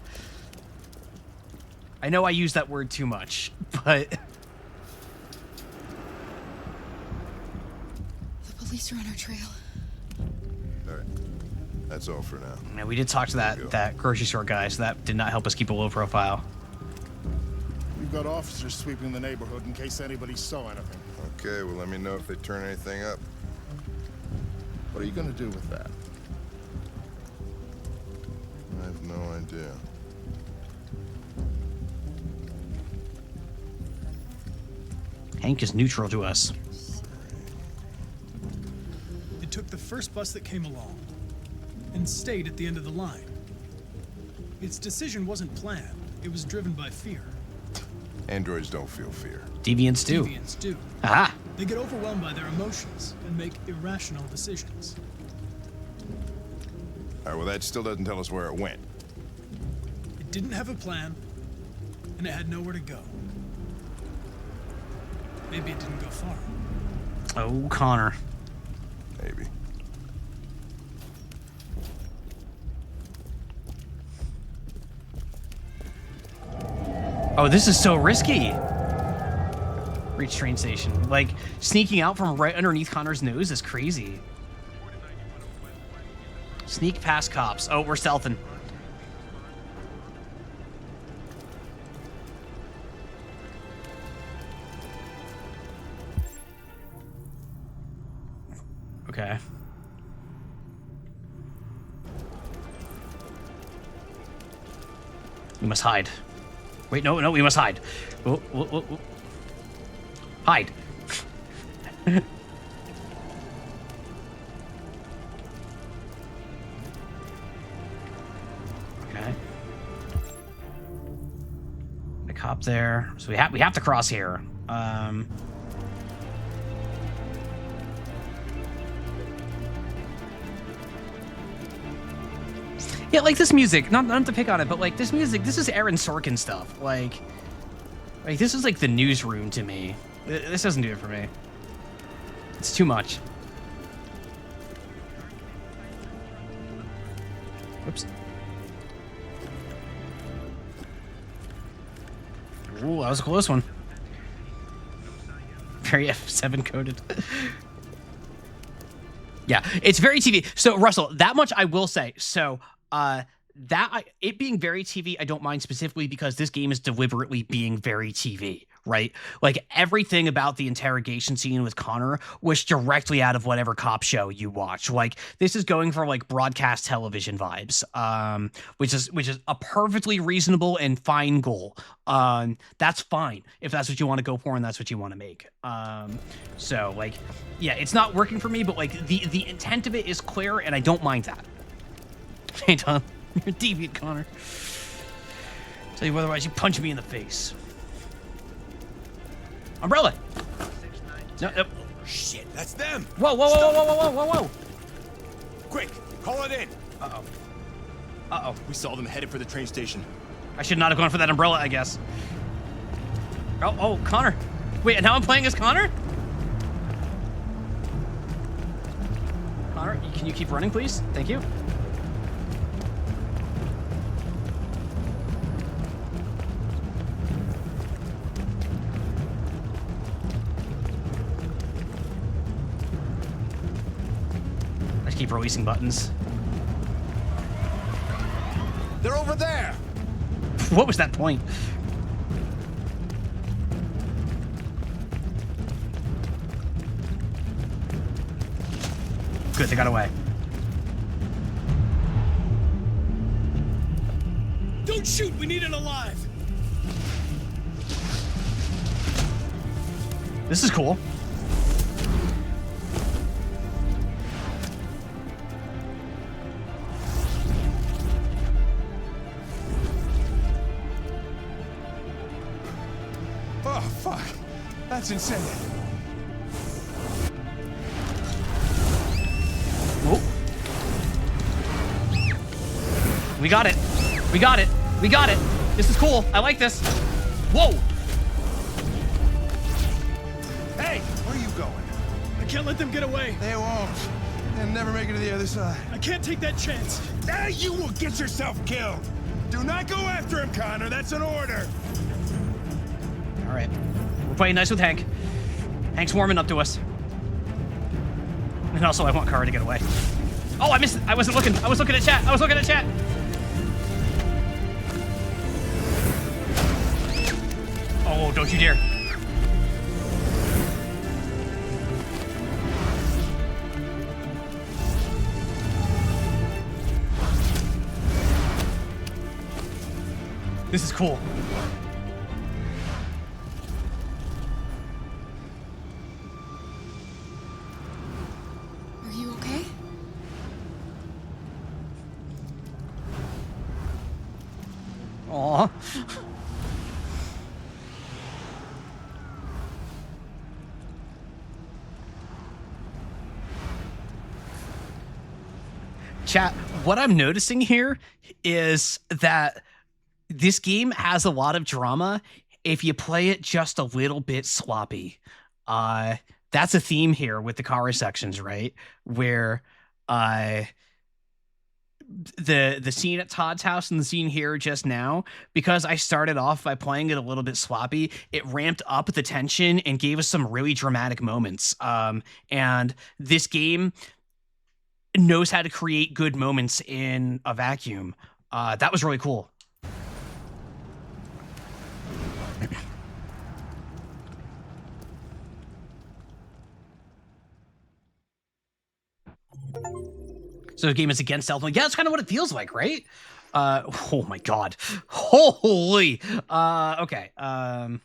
S1: know I use that word too much, but
S4: the police are on our trail.
S11: All right, that's all for now.
S1: Yeah, we did talk to that grocery store guy, so that did not help us keep a low profile.
S17: We've got officers sweeping the neighborhood in case anybody saw anything.
S11: Okay, well, let me know if they turn anything up.
S17: What are you gonna do with that?
S11: I have no idea.
S1: Hank is neutral to us.
S6: It took the first bus that came along and stayed at the end of the line. Its decision wasn't planned. It was driven by fear.
S11: Androids don't feel fear.
S1: Deviants do.
S6: Deviants do.
S1: Aha!
S6: They get overwhelmed by their emotions and make irrational decisions.
S11: All right, well, that still doesn't tell us where it went.
S6: It didn't have a plan, and it had nowhere to go. Maybe it didn't go far.
S1: Oh, Connor.
S11: Maybe.
S1: Oh, this is so risky. Reach train station. Like, sneaking out from right underneath Connor's nose is crazy. Sneak past cops. Oh, we're stealthing. Okay. We must hide. Wait, no, we must hide. Oh, oh, oh, oh. Hide. Okay. The cop there. So we have to cross here. Yeah, like this music, not to pick on it, but like this music, this is Aaron Sorkin stuff. Like this is like the newsroom to me. This doesn't do it for me. It's too much. Oops. Ooh, that was a close one. Very F7 coded. Yeah, it's very TV. So Russell, that much I will say. So it being very TV, I don't mind specifically because this game is deliberately being very TV, right? Like everything about the interrogation scene with Connor was directly out of whatever cop show you watch. Like this is going for like broadcast television vibes, which is a perfectly reasonable and fine goal. That's fine if that's what you want to go for and that's what you want to make. So like, yeah, it's not working for me, but like the intent of it is clear and I don't mind that. Hey, Tom, you're a deviant, Connor. Tell you otherwise, you punch me in the face. Umbrella! No, no.
S12: Shit, that's them!
S1: Whoa, whoa, whoa, whoa, whoa, whoa, whoa, whoa!
S12: Quick, call it in!
S1: Uh-oh. Uh-oh.
S12: We saw them headed for the train station.
S1: I should not have gone for that umbrella, I guess. Oh, Connor. Wait, and now I'm playing as Connor? Connor, can you keep running, please? Thank you. keep releasing buttons.
S12: They're over there.
S1: What was that point? Good, they got away.
S6: Don't shoot! We need it alive!
S1: This is cool.
S12: Oh, fuck. That's insane.
S1: Whoa. We got it. We got it. We got it. This is cool. I like this. Whoa.
S12: Hey, where are you going?
S6: I can't let them get away.
S12: They won't. They'll never make it to the other side.
S6: I can't take that chance.
S12: Now you will get yourself killed. Do not go after him, Connor. That's an order.
S1: All right. We're playing nice with Hank. Hank's warming up to us. And also, I want Kara to get away. Oh, I missed it. I wasn't looking. I was looking at chat. I was looking at chat. Oh, don't you dare. This is cool.
S4: Are you okay?
S1: Aw. Chat, what I'm noticing here is that this game has a lot of drama if you play it just a little bit sloppy. That's a theme here with the Kara sections, right? Where the scene at Todd's house and the scene here just now, because I started off by playing it a little bit sloppy, it ramped up the tension and gave us some really dramatic moments. And this game knows how to create good moments in a vacuum. That was really cool. So the game is against stealth. Yeah, that's kind of what it feels like, right? Oh my god. Holy. Okay. All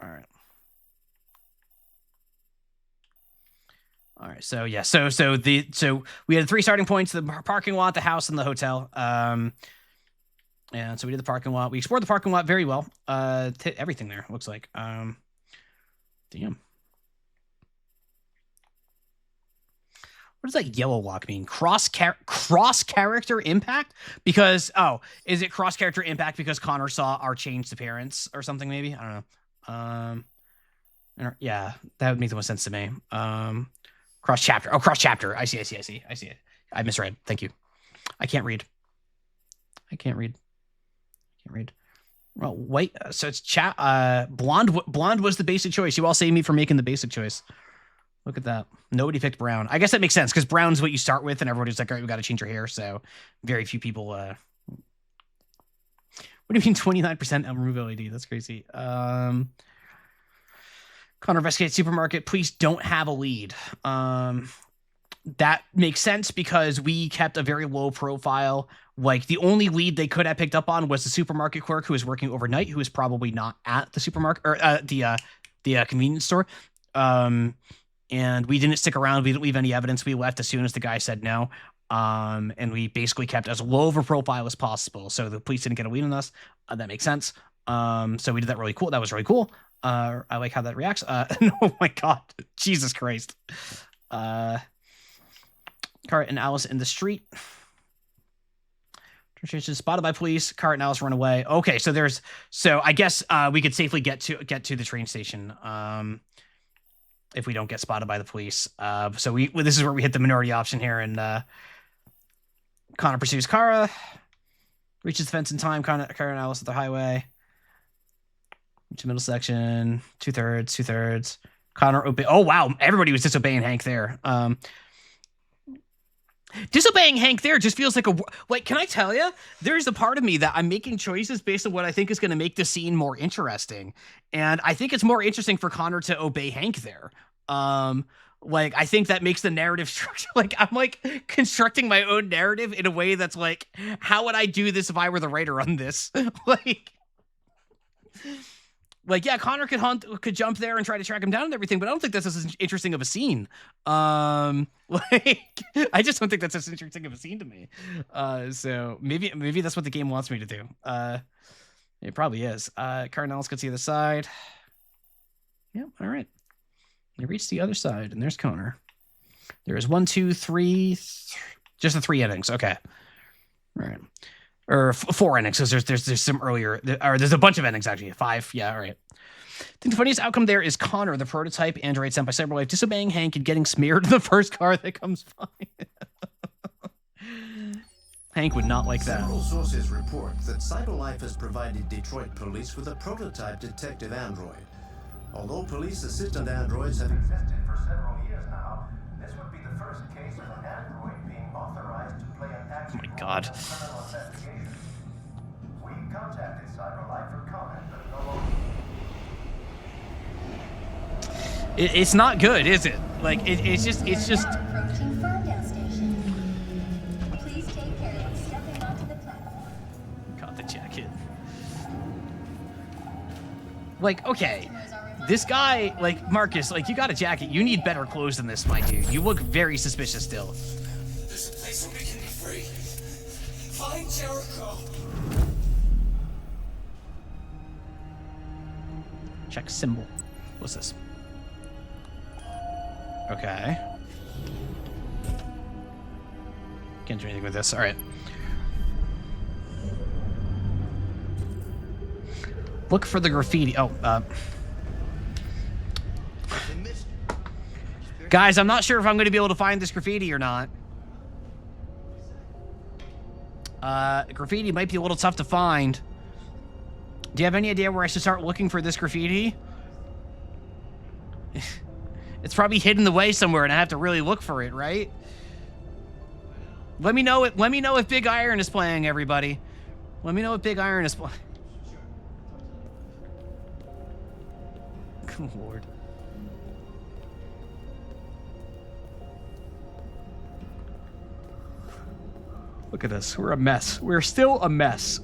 S1: right. All right. So yeah. So we had 3 starting points: the parking lot, the house, and the hotel. And so we did the parking lot. We explored the parking lot very well. Hit everything there. Looks like. Damn. What does that yellow lock mean? Cross character impact? Because is it cross character impact because Connor saw our changed appearance or something? Maybe, I don't know. Yeah, that would make the most sense to me. Cross chapter. Oh, cross chapter. I see it. I misread. Thank you. I can't read. Well, wait. So it's chat. Blonde was the basic choice. You all say me for making the basic choice. Look at that. Nobody picked brown. I guess that makes sense because brown's what you start with, and everybody's like, all right, we got to change your hair. So very few people. What do you mean 29% remove LED? That's crazy. Connor investigates supermarket. Police don't have a lead. That makes sense because we kept a very low profile. Like the only lead they could have picked up on was the supermarket clerk who was working overnight, who was probably not at the supermarket or the convenience store. And we didn't stick around. We didn't leave any evidence. We left as soon as the guy said no. And we basically kept as low of a profile as possible. So the police didn't get a lead on us. That makes sense. So we did that really cool. That was really cool. I like how that reacts. Oh my God. Jesus Christ. Kara and Alice in the street. Spotted by police. Kara and Alice run away. Okay. So I guess we could safely get to the train station. If we don't get spotted by the police. So this is where we hit the minority option here, and Connor pursues Kara, reaches the fence in time. Kara and Alice at the highway. To middle section, 2/3. Connor obey. Oh wow, everybody was disobeying Hank there. Disobeying Hank there just feels like. Can I tell you? There's a part of me that I'm making choices based on what I think is going to make the scene more interesting, and I think it's more interesting for Connor to obey Hank there. Like, I think that makes the narrative structure, like, I'm, like, constructing my own narrative in a way that's, like, how would I do this if I were the writer on this? Like, yeah, Connor could jump there and try to track him down and everything, but I don't think that's as interesting of a scene. Like, I just don't think that's as interesting of a scene to me. So maybe that's what the game wants me to do. It probably is. Cardinals could see the side. Yep, all right. You reach the other side, and there's Connor. There's 1, 2, 3, just the 3 innings. Okay, all right, or 4 innings. Because there's some earlier, or there's a bunch of innings actually. 5. Yeah, all right. I think the funniest outcome there is Connor, the prototype android sent by CyberLife, disobeying Hank and getting smeared in the first car that comes by. Hank would not like that.
S8: Several sources report that CyberLife has provided Detroit police with a prototype detective android. Although police assistant androids have existed for several years now, this would be the first case of an android being authorized to play an active role in criminal investigation. We contacted CyberLife for comment, but no longer.
S1: It's not good, is it? Like, it's just.
S16: Approaching Ferndale Station. Please take care of stepping onto the platform.
S1: Got the jacket. Like, okay. This guy, like, Marcus, like, you got a jacket. You need better clothes than this, my dude. You look very suspicious still.
S18: There's a place where we can be free. Find Jericho.
S1: Check symbol. What's this? Okay. Can't do anything with this. All right. Look for the graffiti. Oh, guys, I'm not sure if I'm going to be able to find this graffiti or not. Graffiti might be a little tough to find. Do you have any idea where I should start looking for this graffiti? It's probably hidden away somewhere, and I have to really look for it, right? Let me know if Big Iron is playing, everybody. Let me know if Big Iron is playing. Good Lord. Look at us. We're a mess. We're still a mess.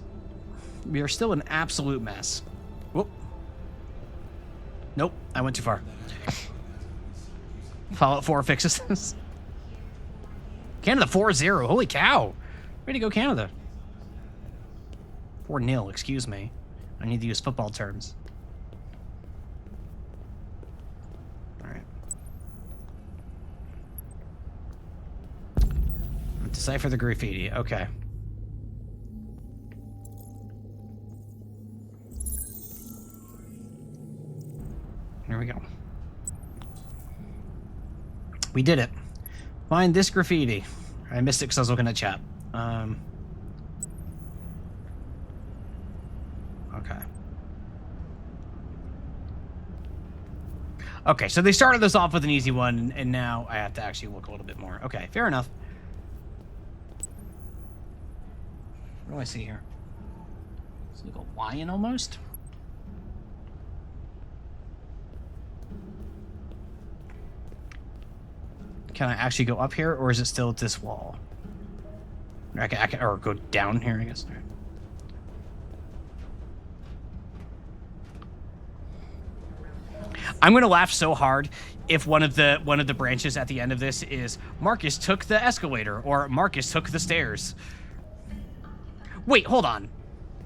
S1: We are still an absolute mess. Whoop. Nope. I went too far. Fallout 4 fixes this. Canada 4-0. Holy cow. Way to go, Canada. 4-0, excuse me. I need to use football terms. Alright. Decipher the graffiti. Okay. Here we go. We did it. Find this graffiti. I missed it because I was looking at chat. Okay. Okay, so they started this off with an easy one, and now I have to actually look a little bit more. Okay, fair enough. What do I see here? It's like a lion almost? Can I actually go up here, or is it still at this wall? I can or go down here, I guess. I'm gonna laugh so hard if one of the branches at the end of this is Marcus took the escalator or Marcus took the stairs. Wait, hold on.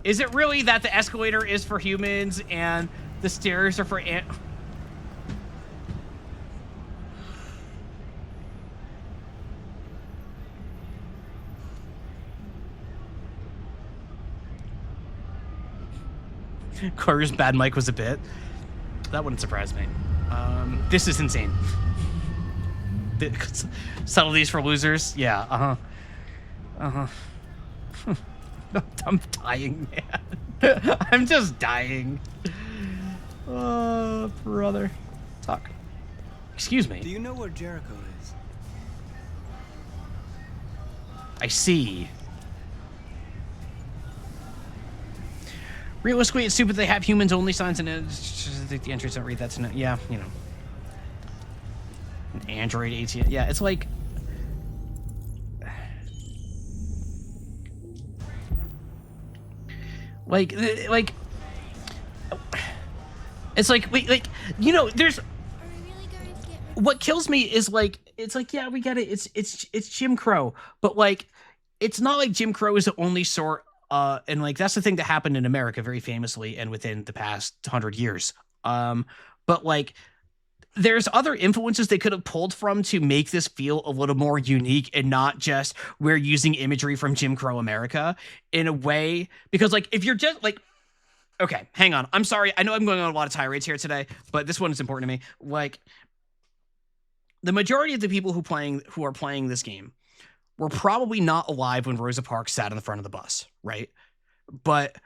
S1: Is it really that the escalator is for humans and the stairs are for Corey's bad mic was a bit. That wouldn't surprise me. This is insane. Subtleties for losers. Yeah, I'm dying, man. I'm just dying. Oh, brother. Talk. Excuse me.
S19: Do you know where Jericho is?
S1: I see. Realistically, it's stupid they have humans only signs, and the entries don't read. That's yeah, you know. An Android ATM. Yeah, it's like. Like, it's like, you know, there's. What kills me is like, it's like, yeah, we get it. It's Jim Crow, but like, it's not like Jim Crow is the only sort. And like, that's the thing that happened in America very famously and within the past 100 years. But like, there's other influences they could have pulled from to make this feel a little more unique and not just we're using imagery from Jim Crow America in a way, because like, if you're just like, okay, hang on. I'm sorry. I know I'm going on a lot of tirades here today, but this one is important to me. Like, the majority of the people who are playing this game were probably not alive when Rosa Parks sat in the front of the bus, right? But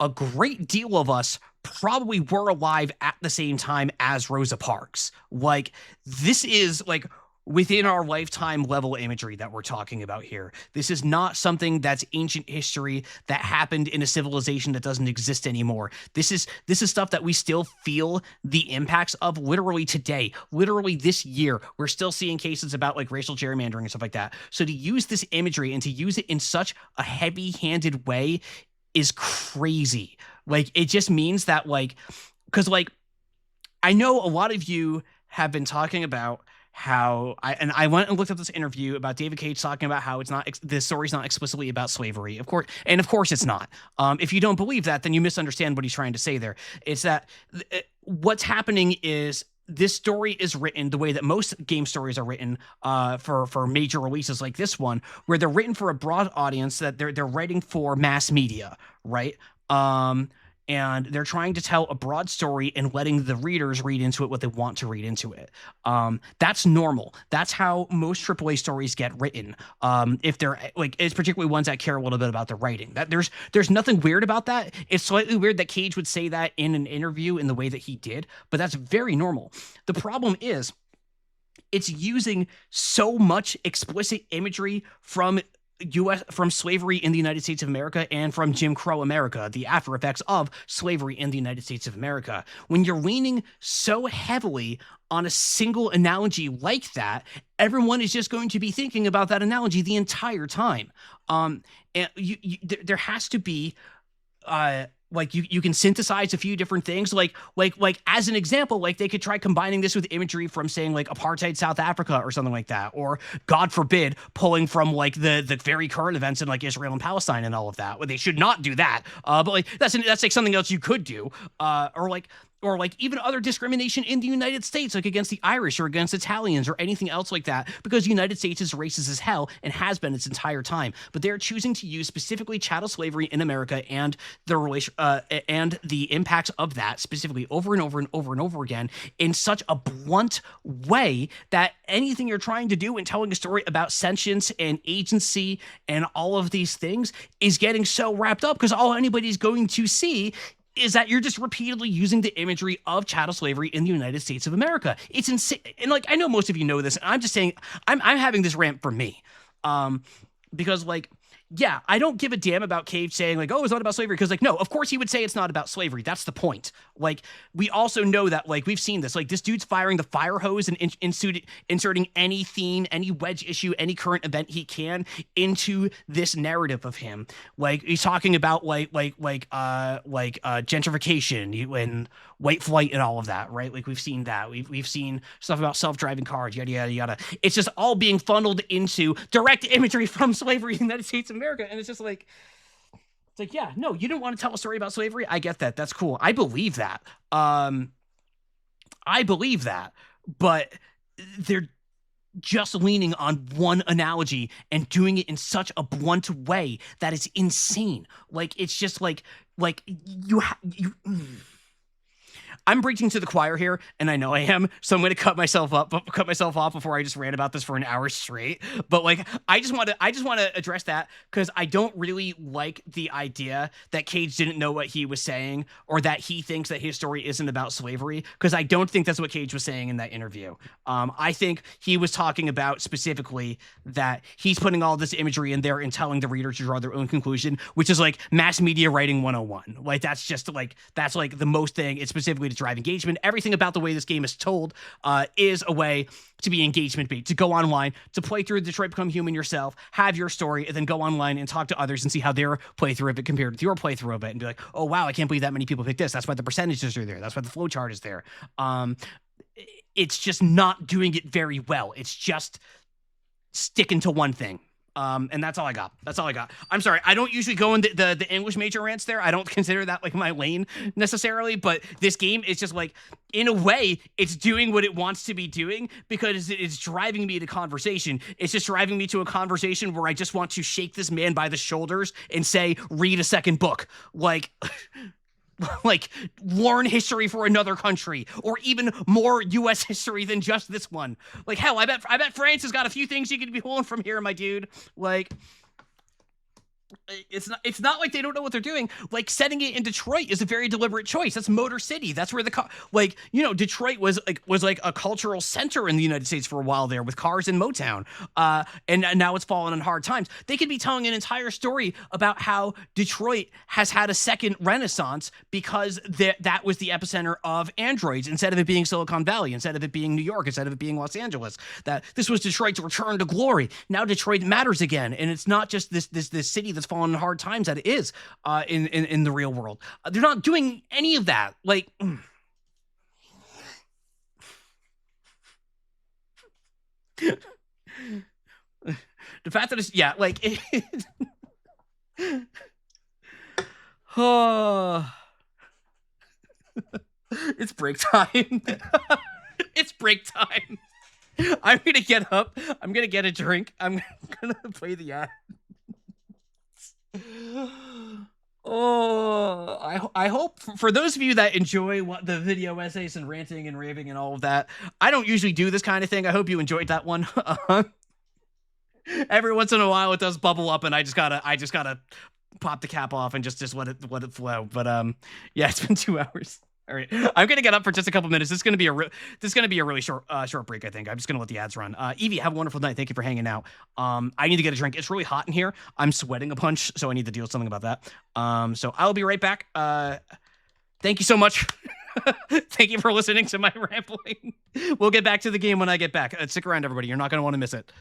S1: a great deal of us probably were alive at the same time as Rosa Parks. Like, this is like within our lifetime level imagery that we're talking about here. This is not something that's ancient history that happened in a civilization that doesn't exist anymore. This is stuff that we still feel the impacts of literally today, literally this year. We're still seeing cases about like racial gerrymandering and stuff like that. So to use this imagery and to use it in such a heavy-handed way is crazy. Like, it just means that, like, because like, I know a lot of you have been talking about how I went and looked up this interview about David Cage talking about how it's not, the story's not explicitly about slavery, of course it's not. If you don't believe that, then you misunderstand what he's trying to say there. It's that what's happening is this story is written the way that most game stories are written for major releases like this one, where they're written for a broad audience, that they're writing for mass media, right? And they're trying to tell a broad story and letting the readers read into it what they want to read into it. That's normal. That's how most AAA stories get written. If they're like, it's particularly ones that care a little bit about the writing. That there's nothing weird about that. It's slightly weird that Cage would say that in an interview in the way that he did, but that's very normal. The problem is, it's using so much explicit imagery from slavery in the United States of America and from Jim Crow America, the after effects of slavery in the United States of America. When you're leaning so heavily on a single analogy like that, everyone is just going to be thinking about that analogy the entire time. And there has to be like you can synthesize a few different things, like as an example, like they could try combining this with imagery from saying like apartheid South Africa or something like that, or God forbid pulling from like the very current events in like Israel and Palestine and all of that. Well, they should not do that, but like that's like something else you could do, or like even other discrimination in the United States, like against the Irish or against Italians or anything else like that, because the United States is racist as hell and has been its entire time. But they're choosing to use specifically chattel slavery in America and the relation and the impacts of that specifically over and over and over and over again in such a blunt way that anything you're trying to do in telling a story about sentience and agency and all of these things is getting so wrapped up, because all anybody's going to see is that you're just repeatedly using the imagery of chattel slavery in the United States of America. It's insane. And like, I know most of you know this, and I'm just saying, I'm having this rant for me. Because like, yeah, I don't give a damn about Cage saying like, oh, it's not about slavery. Because like, no, of course he would say it's not about slavery. That's the point. Like, we also know that, like, we've seen this, like this dude's firing the fire hose and inserting any theme, any wedge issue, any current event he can into this narrative of him. Like, he's talking about gentrification and white flight and all of that, right? Like, we've seen that. We've seen stuff about self-driving cars, yada, yada, yada. It's just all being funneled into direct imagery from slavery in the United States of America. And it's just like, it's like, yeah, no, you didn't want to tell a story about slavery. I get that. That's cool. I believe that. But they're just leaning on one analogy and doing it in such a blunt way that is insane. Like, it's just like I'm preaching to the choir here, and I know I am, so I'm going to cut myself off before I just rant about this for an hour straight. But like, I just want to address that because I don't really like the idea that Cage didn't know what he was saying, or that he thinks that his story isn't about slavery, because I don't think that's what Cage was saying in that interview. I think he was talking about specifically that he's putting all this imagery in there and telling the reader to draw their own conclusion, which is like mass media writing 101. Like that's like the most thing. It's specifically to drive engagement. Everything about the way this game is told is a way to be engagement bait, to go online, to play through Detroit Become Human yourself, have your story, and then go online and talk to others and see how their playthrough of it compared with your playthrough of it, and be like, oh wow, I can't believe that many people picked this. That's why the percentages are there. That's why the flow chart is there. It's just not doing it very well. It's just sticking to one thing. And that's all I got. I'm sorry. I don't usually go in the English major rants there. I don't consider that like my lane necessarily, but this game is just like, in a way, it's doing what it wants to be doing because it's driving me to conversation. It's just driving me to a conversation where I just want to shake this man by the shoulders and say, read a second book. Like, like learn history for another country, or even more U.S. history than just this one. Like, hell, I bet France has got a few things you could be pulling from here, my dude. Like, it's not like they don't know what they're doing. Like, setting it in Detroit is a very deliberate choice. That's Motor City. That's where Detroit was like a cultural center in the United States for a while there, with cars and Motown. And now it's fallen on hard times. They could be telling an entire story about how Detroit has had a second renaissance because that was the epicenter of androids, instead of it being Silicon Valley, instead of it being New York, instead of it being Los Angeles. That this was Detroit's return to glory. Now Detroit matters again, and it's not just this city that's fallen in hard times that it is in the real world. They're not doing any of that. Like, the fact that it's it's break time. It's break time. I'm gonna get up. I'm gonna get a drink. I'm gonna play the ad. Oh, I hope for those of you that enjoy the video essays and ranting and raving and all of that, I don't usually do this kind of thing. I hope you enjoyed that one. Every once in a while it does bubble up, and I just gotta pop the cap off and just let it flow. But yeah, it's been 2 hours. All right, I'm gonna get up for just a couple minutes. This is gonna be a really short break. I think I'm just gonna let the ads run. Evie, have a wonderful night. Thank you for hanging out. I need to get a drink. It's really hot in here. I'm sweating a bunch, so I need to deal with something about that. So I'll be right back. Thank you so much. Thank you for listening to my rambling. We'll get back to the game when I get back. Stick around, everybody. You're not gonna want to miss it.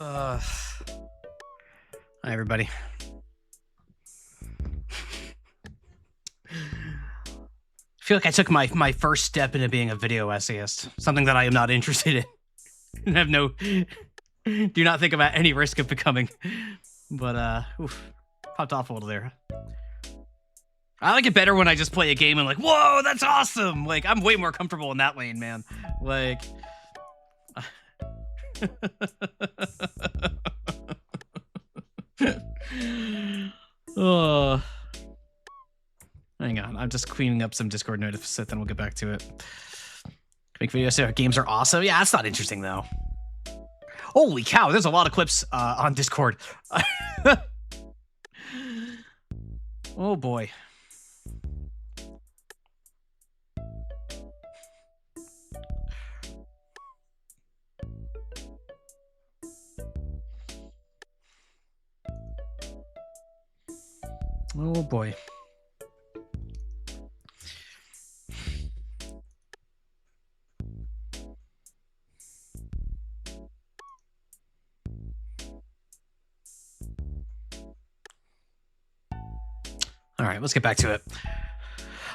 S1: Hi, everybody. I feel like I took my first step into being a video essayist, something that I am not interested in. And have no, do not think about any risk of becoming. But, popped off a little there. I like it better when I just play a game and like, whoa, that's awesome! Like, I'm way more comfortable in that lane, man. Like... Oh, hang on, I'm just cleaning up some Discord notices, then we'll get back to it. Make videos so games are awesome. Yeah, that's not interesting though. Holy cow, there's a lot of clips on Discord. Oh boy. Oh boy. All right, let's get back to it.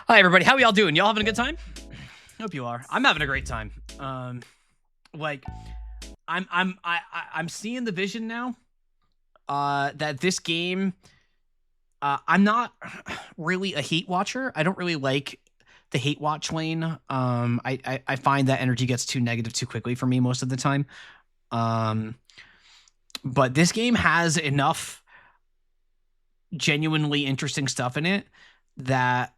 S1: Hi everybody, how y'all doing? Y'all having a good time? Hope you are. I'm having a great time. Like I'm seeing the vision now. That this game, I'm not really a hate watcher. I don't really like the hate watch lane. I find that energy gets too negative too quickly for me most of the time. But this game has enough genuinely interesting stuff in it that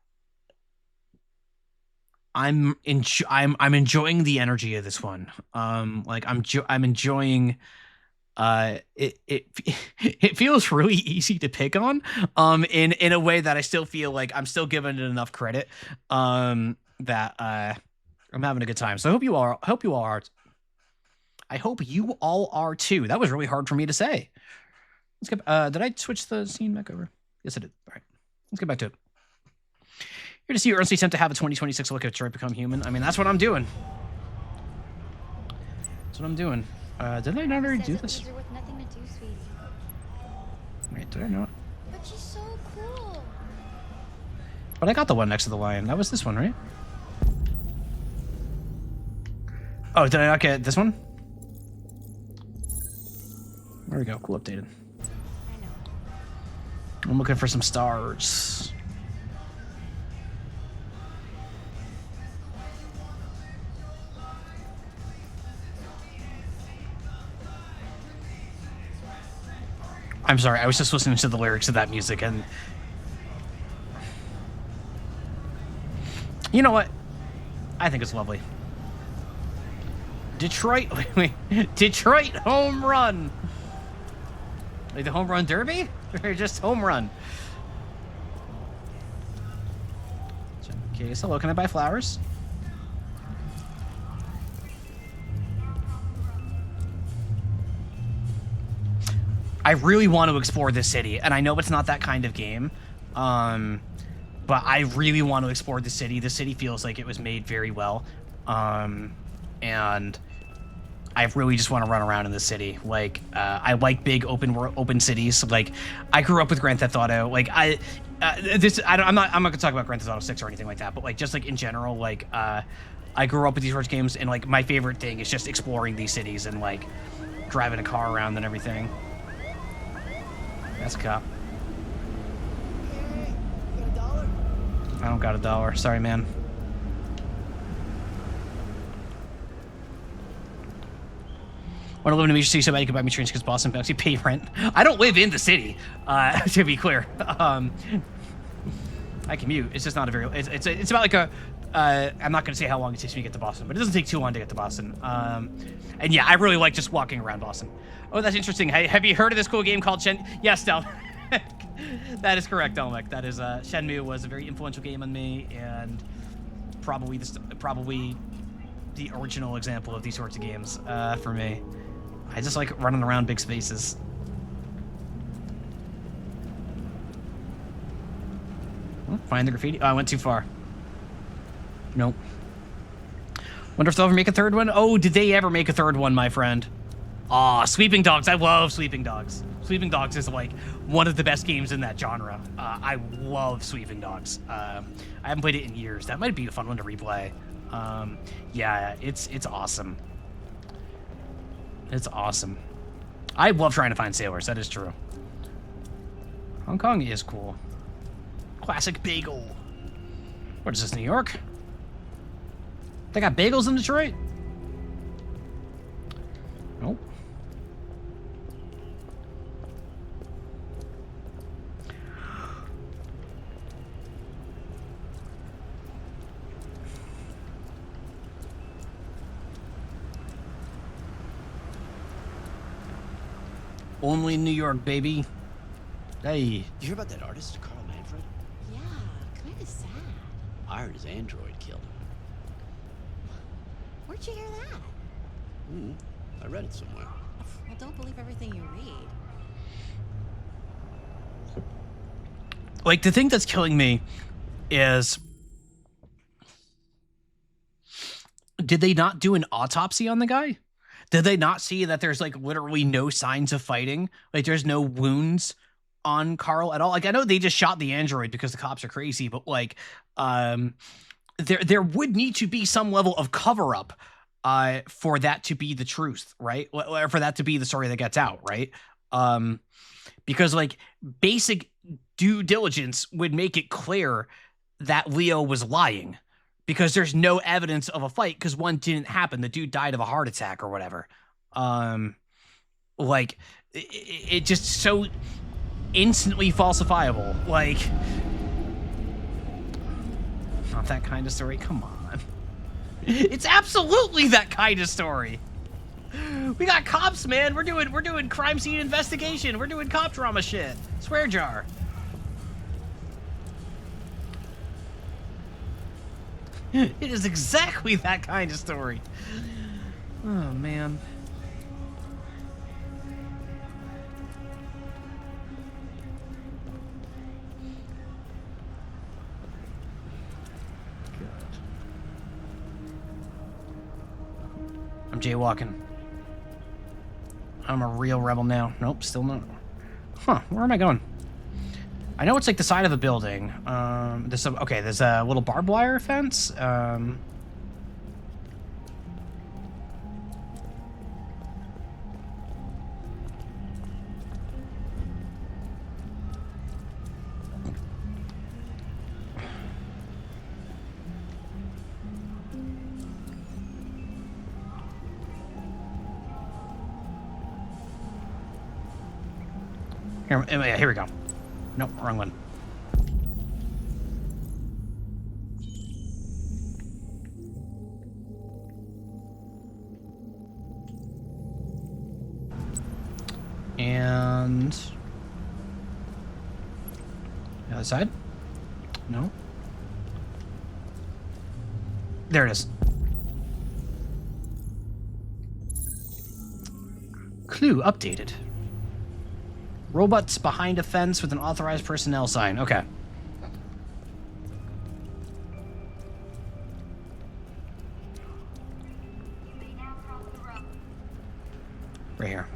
S1: I'm enjoying the energy of this one. Like I'm enjoying. It feels really easy to pick on, in a way that I still feel like I'm still giving it enough credit, that I'm having a good time. So I hope you all are. I hope you all are too. That was really hard for me to say. Let's get. Did I switch the scene back over? Yes, I did. All right, let's get back to it. Here to see you earnestly attempt to have a 2026 look at Detroit Become Human. I mean, that's what I'm doing. That's what I'm doing. Did I not already do this? Wait, did I not?
S16: But she's so cool.
S1: But I got the one next to the lion. That was this one, right? Oh, did I not get this one? There we go. Cool, updated.
S16: I know.
S1: I'm looking for some stars. I'm sorry, I was just listening to the lyrics of that music, and you know what? I think it's lovely. Detroit, wait, Detroit home run. Like the home run derby, or just home run? Okay, so hello, can I buy flowers? I really want to explore this city, and I know it's not that kind of game, but I really want to explore the city. The city feels like it was made very well, and I really just want to run around in the city. Like, I like big open cities. Like, I grew up with Grand Theft Auto. Like, I'm not gonna talk about Grand Theft Auto 6 or anything like that, but like just like in general, like I grew up with these sorts of games, and like my favorite thing is just exploring these cities and like driving a car around and everything. That's a cop.
S18: Hey, you got a dollar?
S1: I don't got a dollar. Sorry, man. Want to live in a major city so bad you can buy me trains because Boston actually pay rent. I don't live in the city, to be clear. I commute. It's just not a very. It's about like a. I'm not going to say how long it takes me to get to Boston, but it doesn't take too long to get to Boston. And yeah, I really like just walking around Boston. Oh, that's interesting. Hey, have you heard of this cool game called Shen? Yes, Del. That is correct, Delmec. That is Shenmue was a very influential game on me, and probably the original example of these sorts of games for me. I just like running around big spaces. Oh, find the graffiti. Oh, I went too far. Nope. Wonder if they'll ever make a third one. Oh, did they ever make a third one, my friend? Aw, Sweeping Dogs. I love Sweeping Dogs. Sweeping Dogs is like one of the best games in that genre. I love Sweeping Dogs. I haven't played it in years. That might be a fun one to replay. Yeah, it's awesome. It's awesome. I love trying to find sailors. That is true. Hong Kong is cool. Classic bagel. What is this, New York? They got bagels in Detroit? Nope. Only in New York, baby. Hey.
S19: You hear about that artist, Carl Manfred?
S9: Yeah, kind of sad.
S19: I heard his android killed him.
S9: Where'd you hear that?
S19: I read it somewhere.
S9: Well, don't believe everything you read.
S1: Like, the thing that's killing me is... Did they not do an autopsy on the guy? Did they not see that there's, like, literally no signs of fighting? Like, there's no wounds on Carl at all? Like, I know they just shot the android because the cops are crazy, but, like, there would need to be some level of cover-up for that to be the truth, right? Or for that to be the story that gets out, right? Because, like, basic due diligence would make it clear that Leo was lying. Because there's no evidence of a fight, because one didn't happen. The dude died of a heart attack or whatever. Like, it just so instantly falsifiable. Like, not that kind of story. Come on. It's absolutely that kind of story. We got cops, man. We're doing crime scene investigation. We're doing cop drama shit. Swear jar. It is exactly that kind of story. Oh, man. I'm jaywalking. I'm a real rebel now. Nope, still not. Huh, where am I going? I know it's like the side of a building. There's a little barbed wire fence. Here we go. Nope, wrong one. And the other side? No. There it is. Clue updated. Robots behind a fence with an authorized personnel sign. Okay. Right here.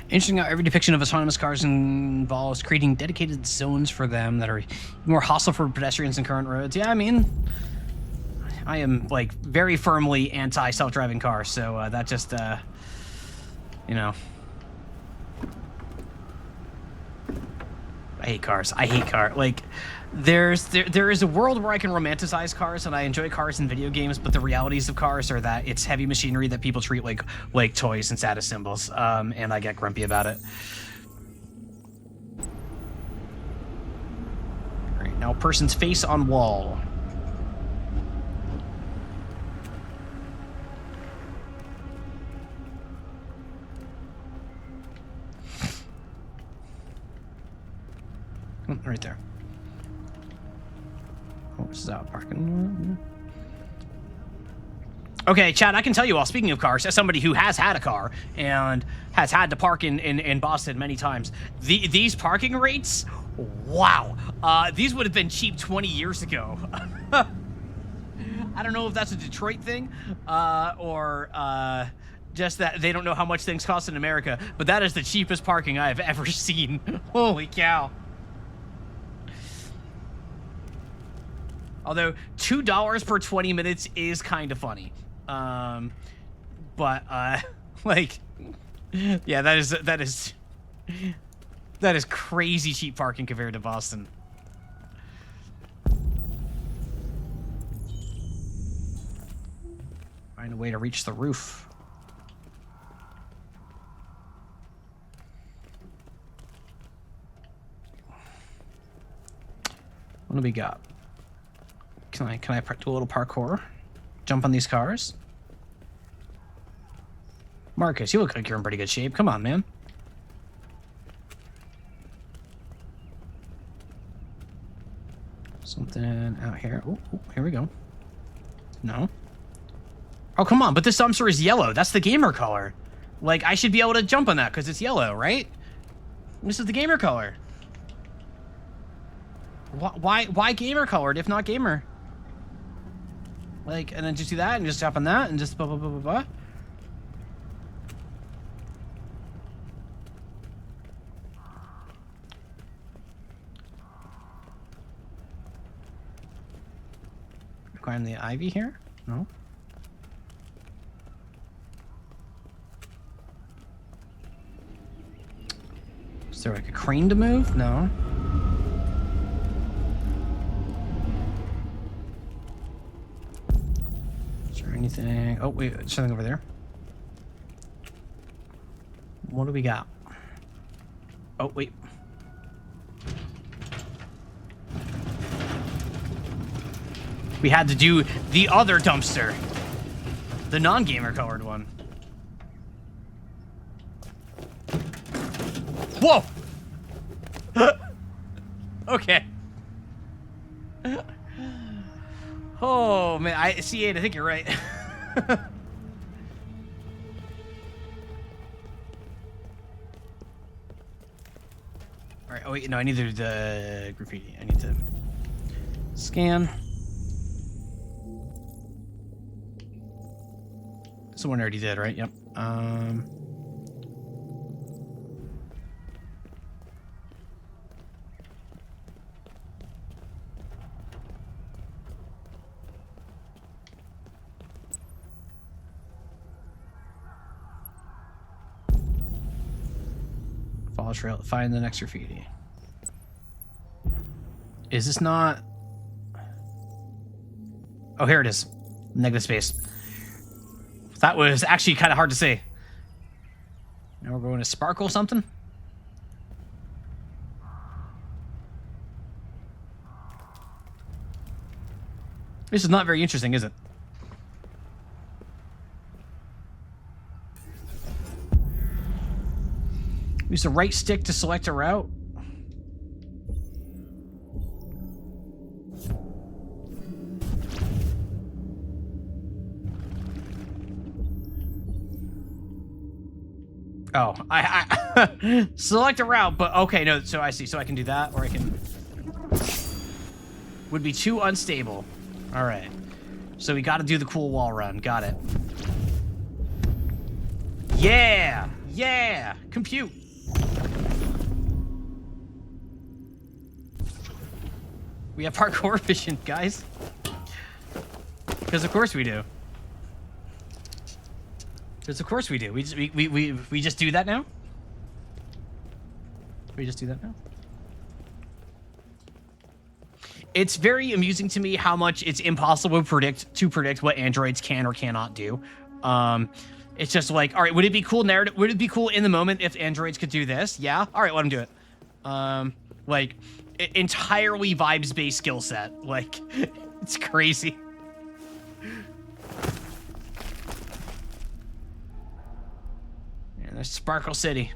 S1: Interesting how every depiction of autonomous cars involves creating dedicated zones for them that are more hostile for pedestrians than current roads. Yeah, I mean, I am, like, very firmly anti-self-driving cars, so that just, you know. I hate cars. I hate cars. Like, there is a world where I can romanticize cars, and I enjoy cars in video games, but the realities of cars are that it's heavy machinery that people treat like toys and status symbols, and I get grumpy about it. All right, now person's face on wall. Oh, right there. Oh, this is out parking. Okay, Chad, I can tell you all, speaking of cars, as somebody who has had a car and has had to park in Boston many times, these parking rates, wow. These would have been cheap 20 years ago. I don't know if that's a Detroit thing or just that they don't know how much things cost in America, but that is the cheapest parking I have ever seen. Holy cow. Although $2 per 20 minutes is kind of funny. But like, yeah, that is crazy cheap parking compared to Boston. Find a way to reach the roof. What do we got? Can I do a little parkour? Jump on these cars? Marcus, you look like you're in pretty good shape. Come on, man. Something out here. Oh, here we go. No. Oh, come on, but this dumpster is yellow. That's the gamer color. Like, I should be able to jump on that because it's yellow, right? This is the gamer color. Why gamer colored if not gamer? Like, and then just do that and just tap on that and just blah, blah, blah, blah, blah. Climb the ivy here? No. Is there like a crane to move? No. Is there anything? Oh, wait, there's something over there. What do we got? Oh, wait. We had to do the other dumpster. The non-gamer colored one. Whoa! Okay. Oh, man. C8, I think you're right. Alright, oh wait, no, I need to do the graffiti. I need to scan. Someone already did, right? Yep. Follow trail. Find the next graffiti. Is this not? Oh, here it is. Negative space. That was actually kind of hard to say. Now we're going to sparkle something. This is not very interesting, is it? Use the right stick to select a route. Oh, I select a route, but okay, no, so I see. So I can do that, or I can... Would be too unstable. All right. So we got to do the cool wall run. Got it. Yeah! Yeah! Compute! We have parkour vision, guys. Because of course we do. Because of course we do. We just do that now? We just do that now? It's very amusing to me how much it's impossible to predict what androids can or cannot do. It's just like, all right, would it be cool narrative? Would it be cool in the moment if androids could do this? Yeah. All right, let them do it. Like entirely vibes-based skill set. Like it's crazy. And there's Sparkle City.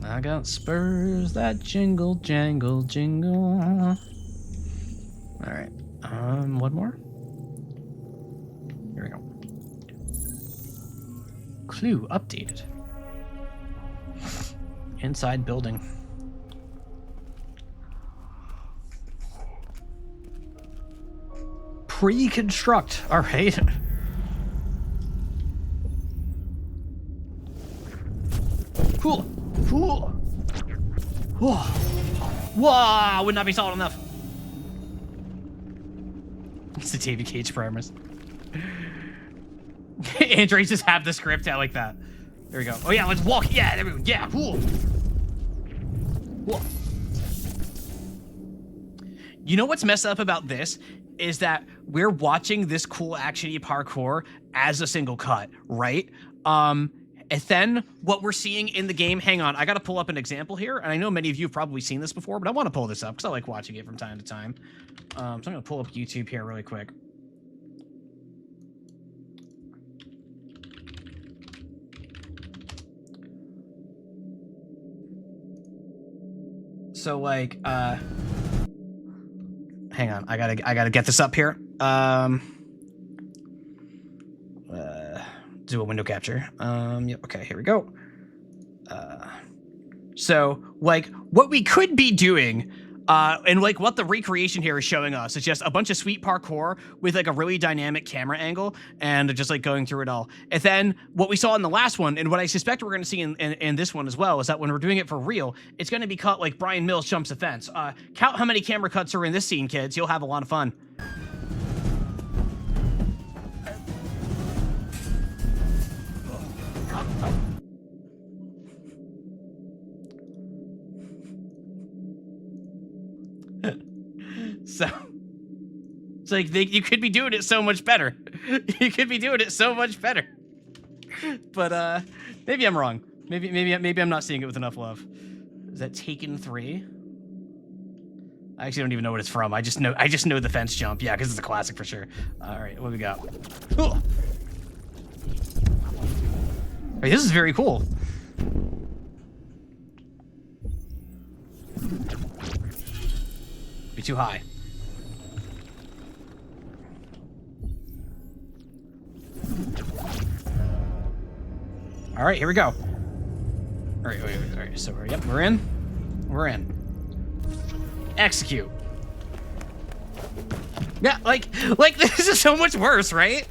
S1: I got spurs that jingle, jangle, jingle. All right. One more. Here we go. Clue updated. Inside building. Pre-construct. All right. Cool. Cool. Whoa. Whoa. Would not be solid enough. It's the David Cage primers. Androids just have the script out like that. There we go. Oh yeah, let's walk. Yeah, there we go. Yeah. Cool. Whoa. You know what's messed up about this is that we're watching this cool actiony parkour as a single cut, right? And then what we're seeing in the game, hang on, I gotta pull up an example here, and I know many of you have probably seen this before, but I wanna pull this up because I like watching it from time to time. So I'm gonna pull up YouTube here really quick. So like, hang on, I gotta get this up here. Do a window capture. Yep, okay, here we go. So, like, what we could be doing, and like what the recreation here is showing us is just a bunch of sweet parkour with like a really dynamic camera angle and just like going through it all. And then what we saw in the last one, and what I suspect we're gonna see in this one as well, is that when we're doing it for real, it's gonna be cut like Brian Mills jumps a fence. Count how many camera cuts are in this scene, kids. You'll have a lot of fun. So, it's like you could be doing it so much better. You could be doing it so much better. But maybe I'm wrong. Maybe I'm not seeing it with enough love. Is that Taken 3? I actually don't even know what it's from. I just know the fence jump. Yeah, because it's a classic for sure. All right, what we got? Cool. Hey, this is very cool. Be too high. All right, here we go. All right, all right. So yep, we're in. We're in. Execute. Yeah, like this is so much worse, right?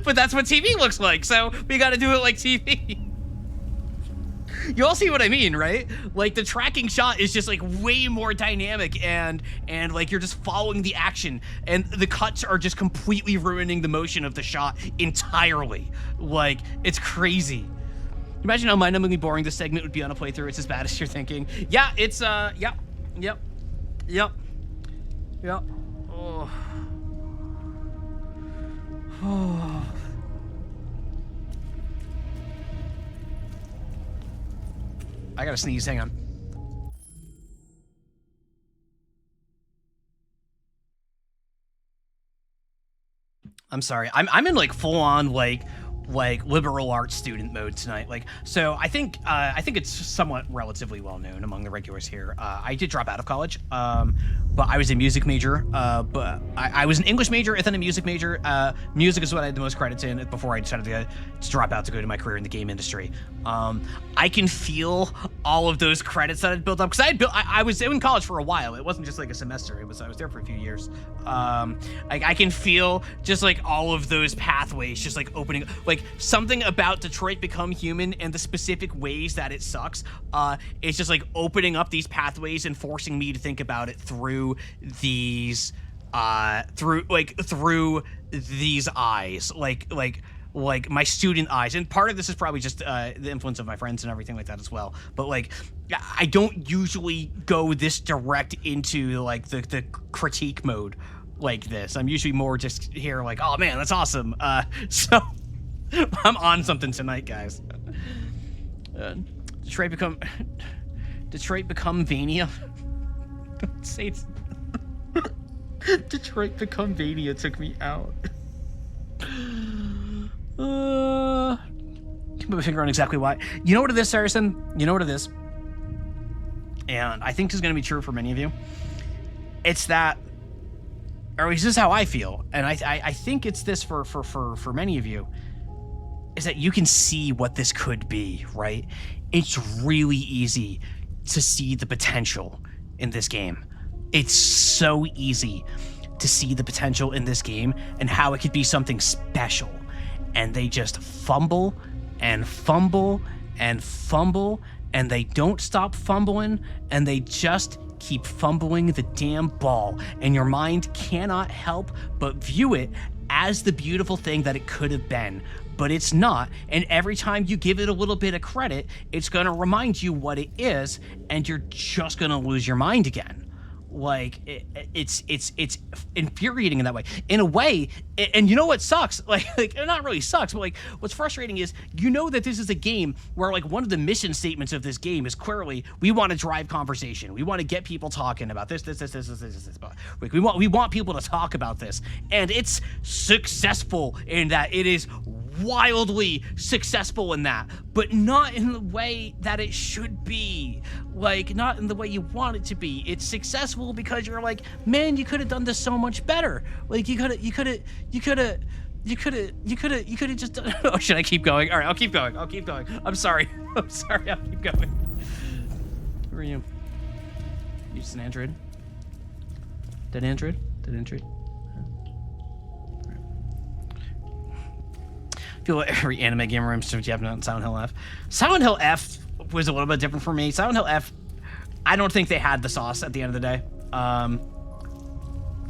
S1: But that's what TV looks like, so we gotta do it like TV. You all see what I mean, right? Like the tracking shot is just like way more dynamic and like you're just following the action, and the cuts are just completely ruining the motion of the shot entirely. Like, it's crazy. Imagine how mind-numbingly boring this segment would be on a playthrough. It's as bad as you're thinking. Yeah, it's yep. Oh. Oh. I gotta sneeze, hang on. I'm sorry. I'm in like full on like liberal arts student mode tonight. Like, so I think it's somewhat relatively well known among the regulars here. I did drop out of college, but I was a music major. But I was an English major and then a music major. Music is what I had the most credits in before I decided to drop out to go to my career in the game industry. I can feel all of those credits that I'd built up, because I was in college for a while. It wasn't just like a semester. I was there for a few years. I can feel just like all of those pathways just like opening, like something about Detroit Become Human and the specific ways that it sucks. It's just like opening up these pathways and forcing me to think about it through these through these eyes, like my student eyes. And part of this is probably just the influence of my friends and everything like that as well. But like, I don't usually go this direct into like the critique mode like this. I'm usually more just here like, oh man, that's awesome. So I'm on something tonight, guys. Detroit Become Vania. Don't say it's Detroit Become Mania took me out. Put my finger on exactly why. You know what it is, Saracen? You know what it is? And I think this is going to be true for many of you. It's that, or at least this is how I feel, and I think it's this for many of you, is that you can see what this could be, right? It's really easy to see the potential in this game. It's so easy to see the potential in this game and how it could be something special. And they just fumble and fumble and fumble, and they don't stop fumbling, and they just keep fumbling the damn ball. And your mind cannot help but view it as the beautiful thing that it could have been. But it's not, and every time you give it a little bit of credit, it's gonna remind you what it is, and you're just gonna lose your mind again. Like, it's infuriating in that way. In a way, and you know what sucks? Like it not really sucks, but like what's frustrating is, you know that this is a game where like one of the mission statements of this game is clearly, we want to drive conversation. We want to get people talking about this. Like we want people to talk about this, and it's successful in that. It is wildly successful in that, but not in the way that it should be. Like, not in the way you want it to be. It's successful because you're like, man, you could have done this so much better. Like, you could have just done. Oh, should I keep going? All right, I'll keep going. I'm sorry. I'll keep going. Where are you? You just an android? Dead android? I feel like every anime gamer I'm still jabbing on Silent Hill F. Silent Hill F was a little bit different for me. Silent Hill F, I don't think they had the sauce at the end of the day.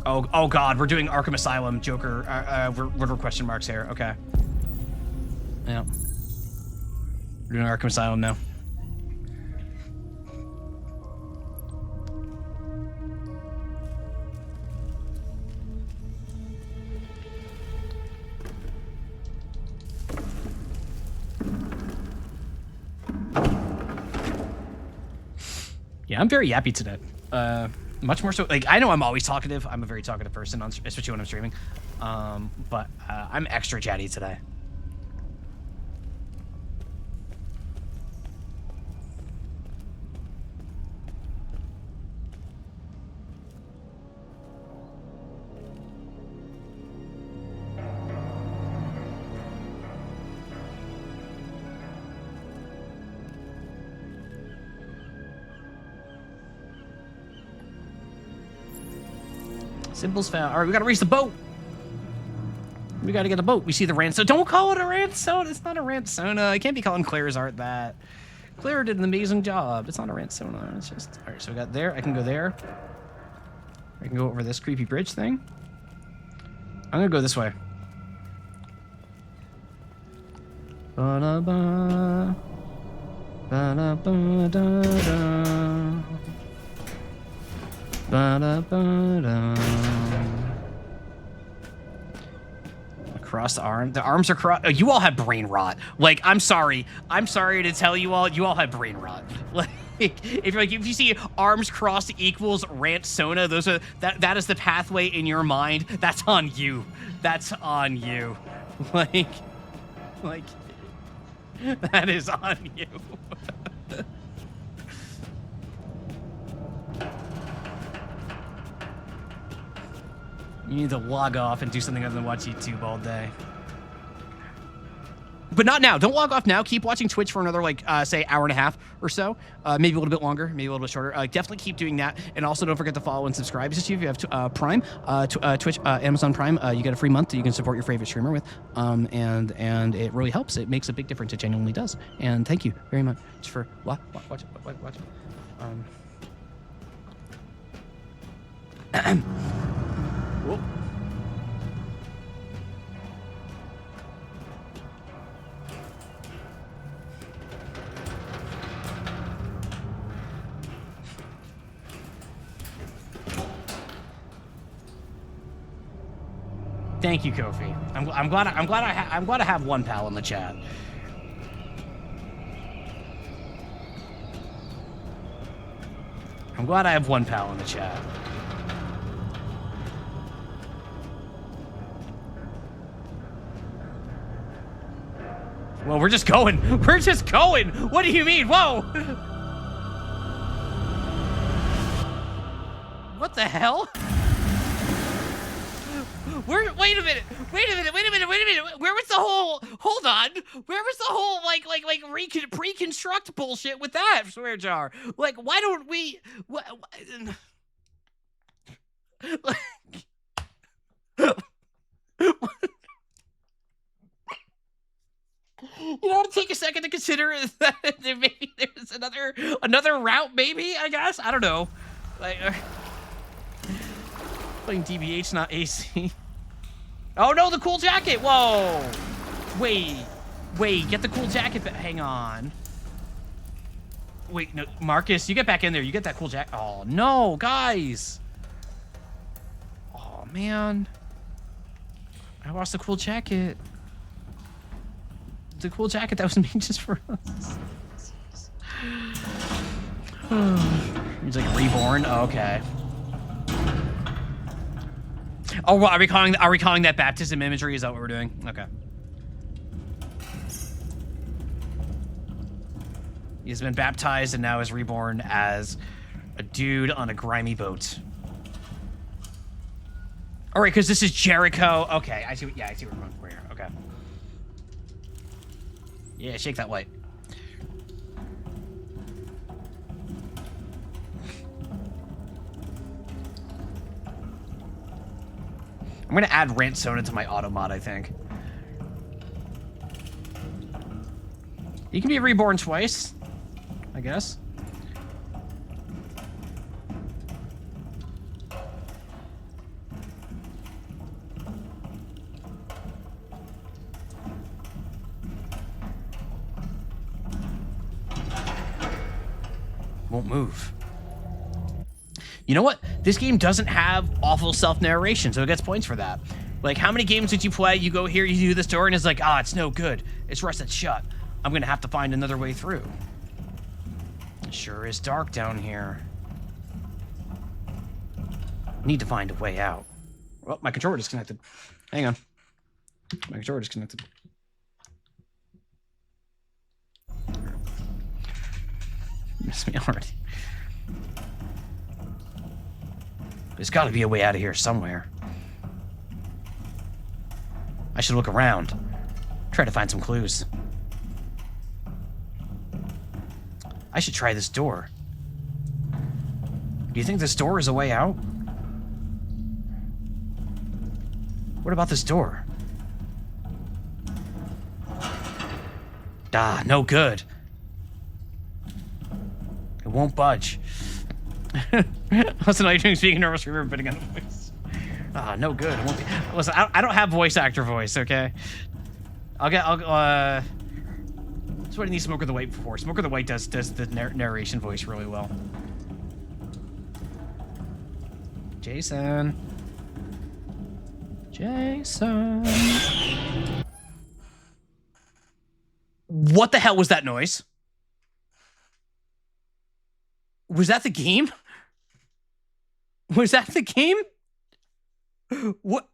S1: Oh God, we're doing Arkham Asylum, Joker, what are question marks here? Okay. Yeah. We're doing Arkham Asylum now. Yeah, I'm very happy today. Much more so, like, I know I'm always talkative. I'm a very talkative person, especially when I'm streaming. But I'm extra chatty today. Symbols found. All right, we gotta reach the boat. We gotta get the boat. We see the Ransona. Don't call it a Ransona. It's not a Ransona. I can't be calling Claire's art that. Claire did an amazing job. It's not a Ransona. It's just... All right, so we got there. I can go there. I can go over this creepy bridge thing. I'm gonna go this way. Ba-da-ba. Ba-da-ba-da-da. Ba-da-ba-da. Across the arm. The arms are crossed. Oh, you all have brain rot. Like, I'm sorry to tell you all had brain rot. Like, if you see arms crossed equals Ransona, that is the pathway in your mind. That's on you. That's on you. Like that is on you. You need to log off and do something other than watch YouTube all day. But not now. Don't log off now. Keep watching Twitch for another, like, say, hour and a half or so. Maybe a little bit longer, maybe a little bit shorter. Definitely keep doing that. And also don't forget to follow and subscribe. Just if you have Prime, Twitch, Amazon Prime, you get a free month that you can support your favorite streamer with. And it really helps. It makes a big difference. It genuinely does. And thank you very much for watching. Whoa. Thank you, Kofi. I'm glad I have one pal in the chat. I'm glad I have one pal in the chat. Well, we're just going. We're just going. What do you mean? Whoa. What the hell? Wait a minute. Where was the whole, hold on. Where was the whole, pre-construct bullshit with that swear jar? Like, why don't we, You know, to take a second to consider that maybe there's another route, maybe, I guess? I don't know. Like, playing DBH, not AC. Oh no, the cool jacket! Whoa! Wait, get the cool jacket, hang on. Wait, no, Marcus, you get back in there, you get that cool jacket. Oh no, guys! Oh man. I lost the cool jacket. The cool jacket that was made just for us. He's like reborn. Oh, okay. Oh, well, are we calling that baptism imagery? Is that what we're doing? Okay. He's been baptized and now is reborn as a dude on a grimy boat. All right, because this is Jericho. Okay, I see. Yeah, I see where we're here. Okay. Yeah, shake that light. I'm gonna add Ransona to my automod, I think. You can be reborn twice, I guess. Won't move. You know what? This game doesn't have awful self-narration, so it gets points for that. Like, how many games did you play? You go here, you do this door, and it's like, it's no good. It's rusted shut. I'm gonna have to find another way through. It sure is dark down here. Need to find a way out. Well, my controller disconnected. Hang on. My controller disconnected. Miss me already. There's got to be a way out of here somewhere. I should look around. Try to find some clues. I should try this door. Do you think this door is a way out? What about this door? No good. It won't budge. Listen, are you doing speaking nervous reverb bidding on a voice? No good. It won't be. Listen, I don't have voice actor voice, okay? That's what I need Smoker the White for. Smoker the White does the narration voice really well. Jason. What the hell was that noise? Was that the game? Was that the game? What?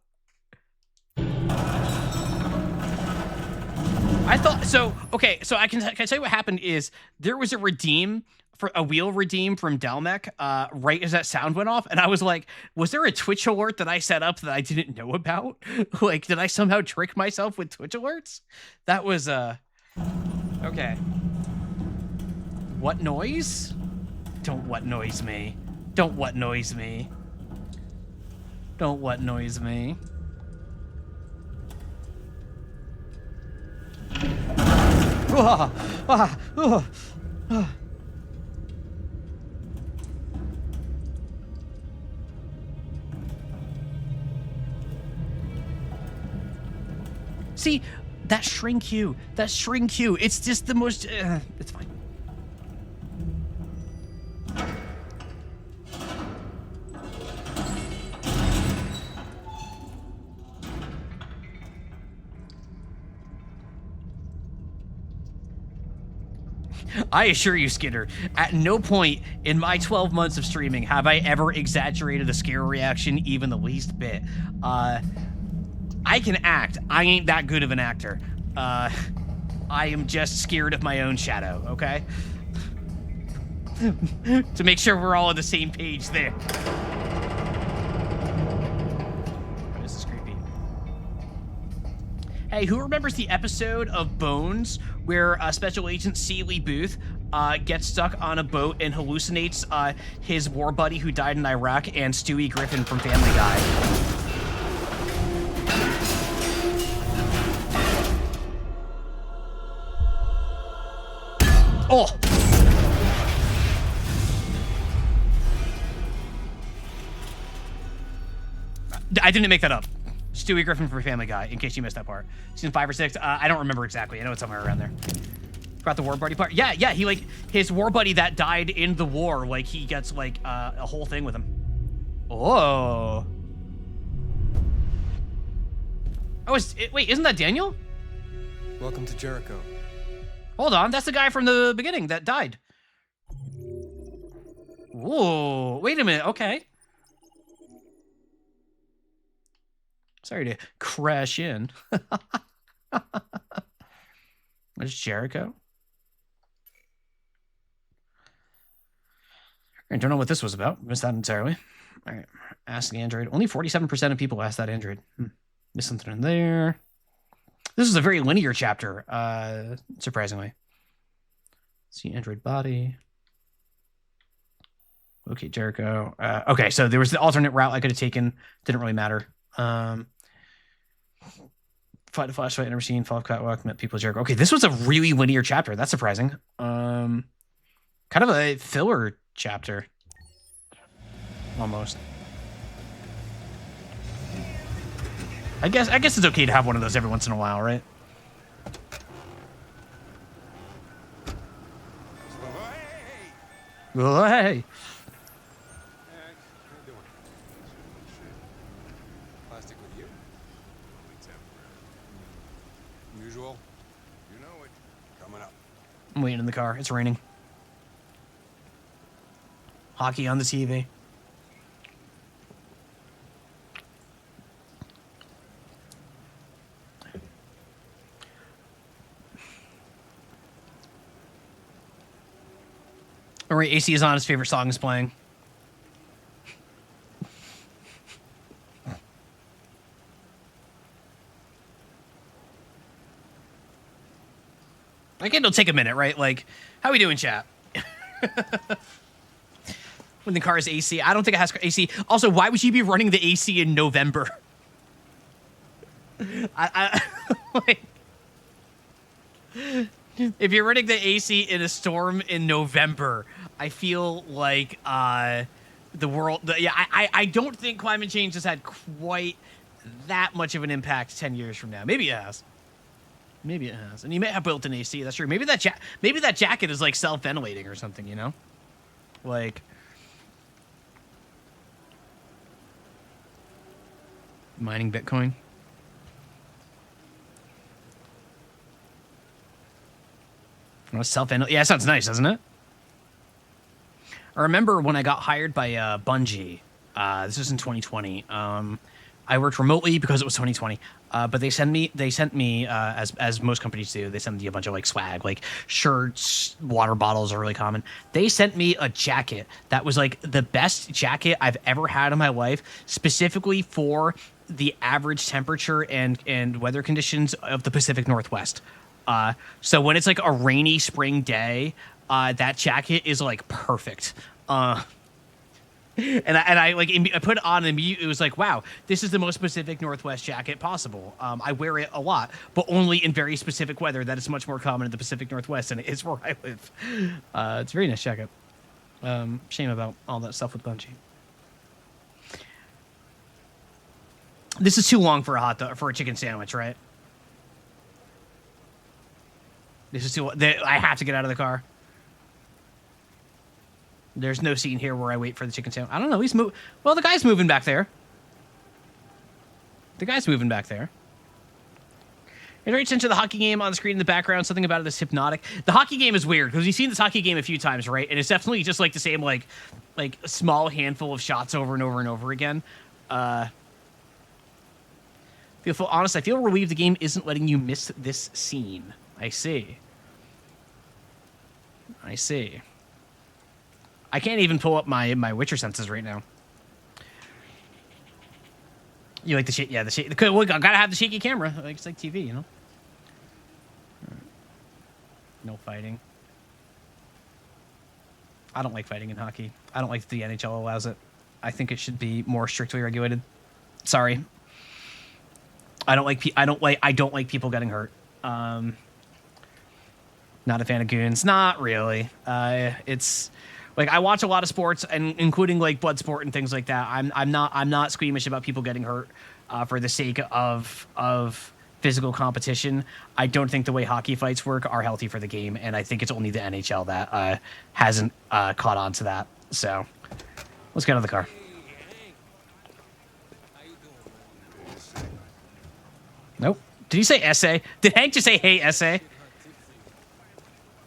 S1: I thought so. Okay, so can I tell you what happened is there was a wheel redeem from Dalmec right as that sound went off, and I was like, was there a Twitch alert that I set up that I didn't know about? Like, did I somehow trick myself with Twitch alerts? That was okay. What noise? Don't what noise me. Don't what noise me. Don't what noise me. See, that shrink you. It's just the most, it's fine. I assure you, Skidder, at no point in my 12 months of streaming have I ever exaggerated a scare reaction even the least bit. I can act. I ain't that good of an actor. I am just scared of my own shadow, okay? To make sure we're all on the same page there. This is creepy. Hey, who remembers the episode of Bones where Special Agent Seeley Booth gets stuck on a boat and hallucinates his war buddy who died in Iraq and Stewie Griffin from Family Guy? Oh! I didn't make that up. Stewie Griffin from Family Guy, in case you missed that part. Season 5 or 6, I don't remember exactly. I know it's somewhere around there. Forgot the war buddy part. Yeah, he like, his war buddy that died in the war, like he gets like a whole thing with him. Oh. Oh, wait, isn't that Daniel?
S20: Welcome to Jericho.
S1: Hold on, that's the guy from the beginning that died. Whoa, wait a minute, okay. Sorry to crash in. Where's Jericho? I don't know what this was about. Missed that entirely. All right, ask the android. Only 47% of people asked that android. Missed something in there. This is a very linear chapter, surprisingly. See android body. Okay, Jericho. Okay, so there was the alternate route I could have taken. Didn't really matter. Fight the flashlight, never seen. Fall of Catwalk, met people at Jericho. Okay, this was a really linear chapter. That's surprising. Kind of a filler chapter. Almost. I guess it's okay to have one of those every once in a while, right? Oh, hey.
S20: Plastic with you? Usual. You know it. Coming up.
S1: I'm waiting in the car. It's raining. Hockey on the TV. All right, AC is on. His favorite song is playing. Again, it'll take a minute, right? Like, how we doing, chat? When the car is AC. I don't think it has AC. Also, why would you be running the AC in November? Like, if you're running the AC in a storm in November, I feel like the world... I don't think climate change has had quite that much of an impact 10 years from now. Maybe it has. Maybe it has. And you may have built an AC, that's true. Maybe that jacket is like self-ventilating or something, you know? Like... Mining Bitcoin. Oh, self-ventilating. Yeah, it sounds nice, doesn't it? I remember when I got hired by Bungie. This was in 2020. I worked remotely because it was 2020. But they sent me as most companies do. They send me a bunch of like swag, like shirts, water bottles are really common. They sent me a jacket that was like the best jacket I've ever had in my life, specifically for the average temperature and weather conditions of the Pacific Northwest. So when it's like a rainy spring day, that jacket is like perfect. And I put it on and it was like, wow, this is the most Pacific Northwest jacket possible. I wear it a lot, but only in very specific weather that is much more common in the Pacific Northwest than it is where I live. It's a very nice jacket. Shame about all that stuff with Bungie. This is too long for a hot dog, for a chicken sandwich, right? This is too. I have to get out of the car. There's no scene here where I wait for the chicken sandwich. I don't know. He's moving. Well, the guy's moving back there. The guy's moving back there. It rates into the hockey game on the screen in the background. Something about it is hypnotic. The hockey game is weird because you've seen this hockey game a few times, right? And it's definitely just like the same, like small handful of shots over and over and over again. Feel honest. I feel relieved the game isn't letting you miss this scene. I see. I see. I can't even pull up my Witcher senses right now. You like the shit? Yeah, the shit. Well, I gotta have the shaky camera. Like, it's like TV, you know. No fighting. I don't like fighting in hockey. I don't like that the NHL allows it. I think it should be more strictly regulated. Sorry. I don't like people getting hurt. Not a fan of goons. Not really. It's like I watch a lot of sports, and including like blood sport and things like that. I'm not squeamish about people getting hurt for the sake of physical competition. I don't think the way hockey fights work are healthy for the game, and I think it's only the NHL that hasn't caught on to that. So let's get out of the car. Nope. Did you say essay? Did Hank just say, hey, essay?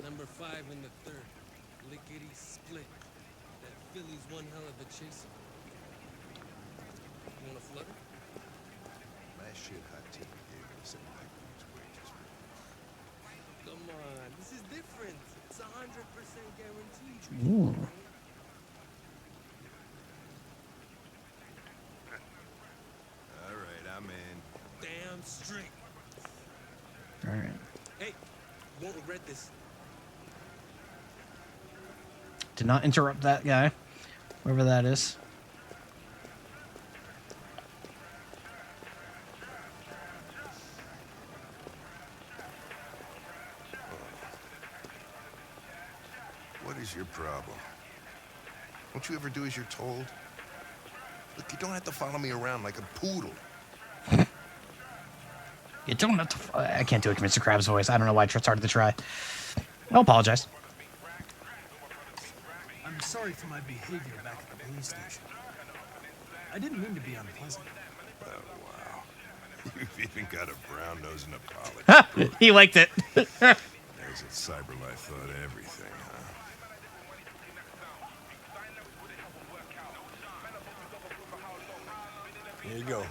S18: Number 5 in the third. Lickety split. That Philly's one hell of a chaser. You want a flutter?
S11: Last shit hot tea gave me $7 wages.
S18: Come on, this is different. It's 100% guaranteed.
S1: Ooh.
S11: All right, I'm in.
S18: Damn straight.
S1: All right.
S18: Hey, you won't regret this.
S1: Did not interrupt that guy, whoever that is.
S11: What is your problem? Don't you ever do as you're told? Look, you don't have to follow me around like a poodle.
S1: You don't have to. I can't do it, Mr. Krabs' voice. I don't know why I started to try. I'll apologize.
S6: I'm sorry for my behavior back at the police station. I didn't mean to be unpleasant.
S11: Oh, wow. You've even got a brown nose and apology.
S1: He liked it.
S11: There's that CyberLife thought everything, huh? Here you go.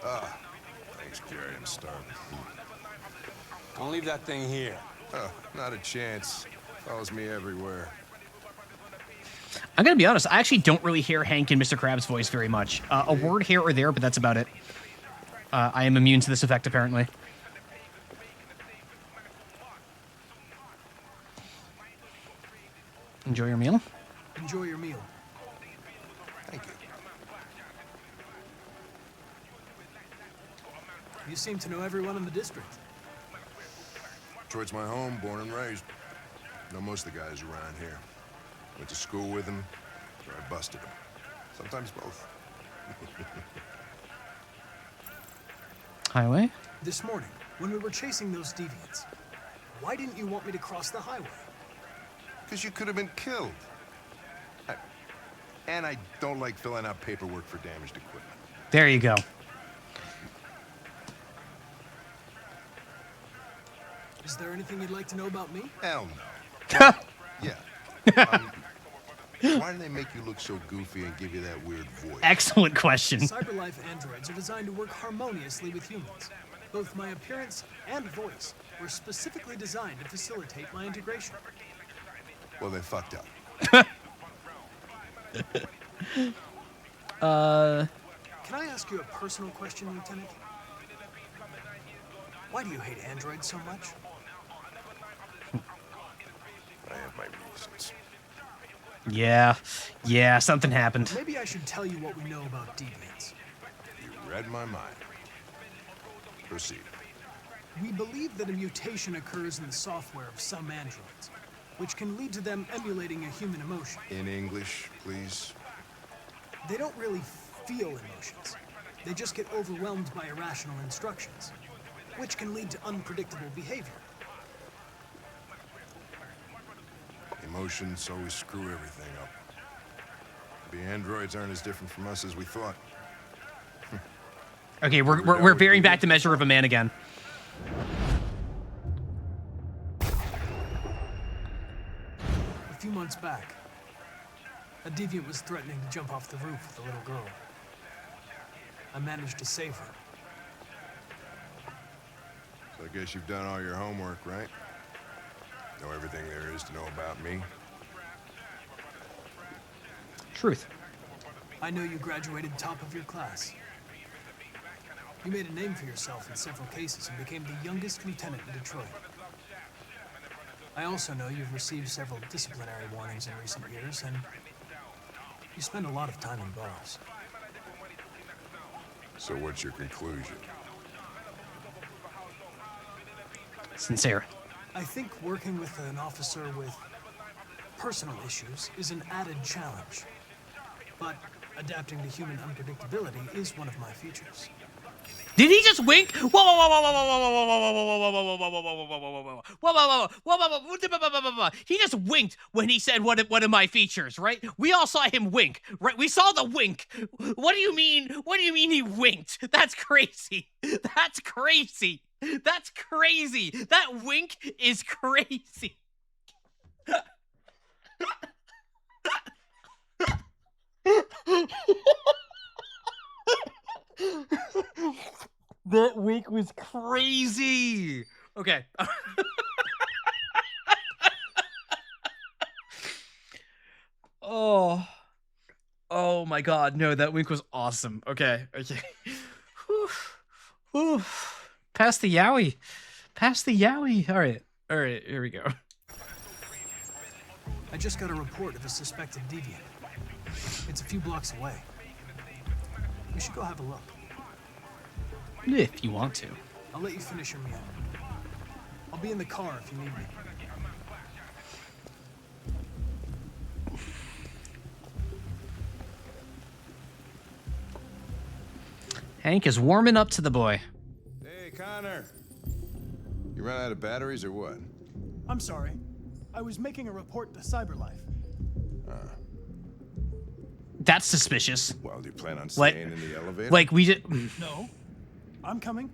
S11: Ah, thanks, Jerry. I'm starving.
S20: Don't leave that thing here.
S11: Oh, not a chance. Follows me everywhere.
S1: I'm gonna be honest. I actually don't really hear Hank and Mr. Krabs' voice very much. A word here or there, but that's about it. I am immune to this effect, apparently. Enjoy your meal.
S6: Enjoy your meal.
S11: Thank you.
S6: You seem to know everyone in the district.
S11: Detroit's my home, born and raised. Know most of the guys around here. Went to school with them, or I busted them. Sometimes both.
S1: Highway?
S6: This morning, when we were chasing those deviants, why didn't you want me to cross the highway?
S11: Because you could have been killed. And I don't like filling out paperwork for damaged equipment.
S1: There you go.
S6: Is there anything you'd like to know about me?
S11: Hell no. Yeah. Why do they make you look so goofy and give you that weird voice?
S1: Excellent question.
S6: CyberLife androids are designed to work harmoniously with humans. Both my appearance and voice were specifically designed to facilitate my integration.
S11: Well, they fucked up.
S6: Can I ask you a personal question, Lieutenant? Why do you hate androids so much?
S11: I have my reasons.
S1: Yeah, something happened.
S6: Maybe I should tell you what we know about deviants.
S11: You read my mind. Proceed.
S6: We believe that a mutation occurs in the software of some androids, which can lead to them emulating a human emotion.
S11: In English, please.
S6: They don't really feel emotions. They just get overwhelmed by irrational instructions, which can lead to unpredictable behavior.
S11: Emotions always screw everything up. The androids aren't as different from us as we thought.
S1: Okay, we're veering back to Measure of a Man again.
S6: A few months back, a deviant was threatening to jump off the roof with a little girl. I managed to save her.
S11: So I guess you've done all your homework, right? Know everything there is to know about me?
S1: Truth.
S6: I know you graduated top of your class. You made a name for yourself in several cases and became the youngest lieutenant in Detroit. I also know you've received several disciplinary warnings in recent years, and you spend a lot of time in bars.
S11: So what's your conclusion?
S1: Sincere.
S6: I think working with an officer with personal issues is an added challenge. But adapting to human unpredictability is one of my features.
S1: Did he just wink? Whoa, whoa, whoa, whoa, whoa, whoa, whoa, whoa, whoa, whoa, whoa, whoa, whoa, whoa. He just winked when he said one of my features, right? We all saw him wink, right? We saw the wink. What do you mean? What do you mean he winked? That's crazy. That's crazy. That's crazy. That wink is crazy. That wink was crazy. Okay. Oh my God. No, that wink was awesome. Okay. Whew. Whew. Pass the yowie. Pass the yowie. All right. Here we go.
S6: I just got a report of a suspected deviant. It's a few blocks away. We should go have a look.
S1: If you want to.
S6: I'll let you finish your meal. I'll be in the car if you need me.
S1: Hank is warming up to the boy.
S11: Hey, Connor. You run out of batteries or what?
S6: I'm sorry. I was making a report to CyberLife.
S1: That's suspicious.
S11: Well, do you plan on staying in the elevator?
S1: Like we just...
S6: No. I'm coming.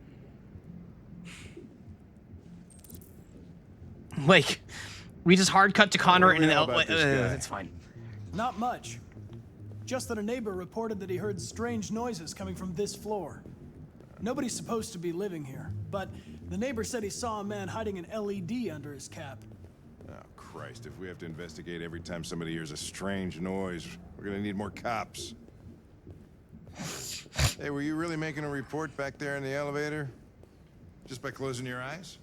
S1: Like, we just hard cut to Connor in an elevator. It's fine.
S6: Not much. Just that a neighbor reported that he heard strange noises coming from this floor. Nobody's supposed to be living here, but the neighbor said he saw a man hiding an LED under his cap.
S11: Oh, Christ. If we have to investigate every time somebody hears a strange noise, we're gonna need more cops. Hey, were you really making a report back there in the elevator? Just by closing your eyes?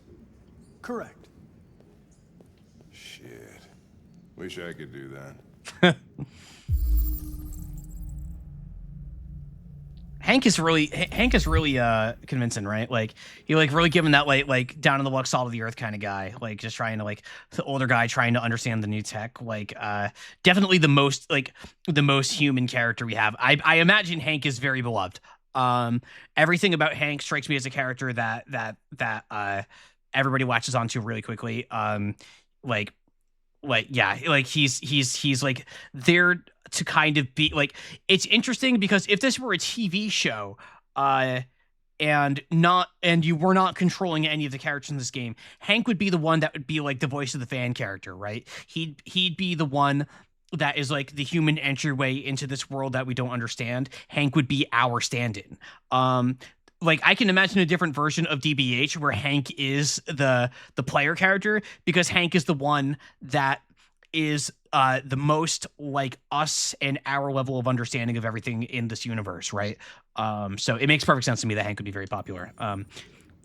S6: Correct.
S11: Shit. Wish I could do that.
S1: Hank is really convincing, right? Like he really giving that like down in the luck, salt of the earth kind of guy, like just trying to the older guy trying to understand the new tech. Like definitely the most human character we have. I imagine Hank is very beloved. Everything about Hank strikes me as a character that everybody latches onto really quickly. He's like there to kind of be like, it's interesting because if this were a TV show and you were not controlling any of the characters in this game, Hank would be the one that would be like the voice of the fan character, right? He'd be the one that is like the human entryway into this world that we don't understand. Hank would be our stand-in. Like I can imagine a different version of DBH where Hank is the player character, because Hank is the one that is the most like us and our level of understanding of everything in this universe, right? So it makes perfect sense to me that Hank would be very popular.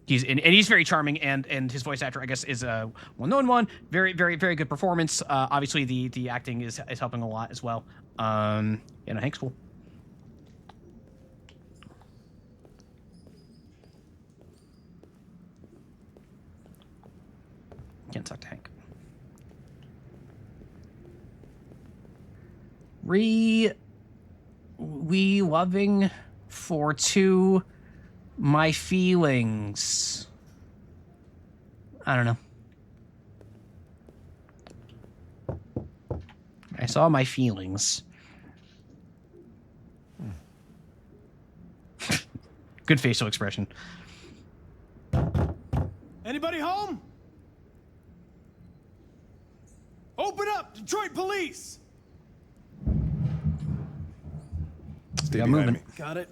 S1: He's very charming, and his voice actor, I guess, is a well-known one. Very, very, very good performance. Obviously, the acting is helping a lot as well. Hank's cool. Can't talk to Hank. We loving for two my feelings. I don't know. I saw my feelings. Good facial expression.
S6: Anybody home? Open up, Detroit police!
S1: Stay moving.
S6: Got it.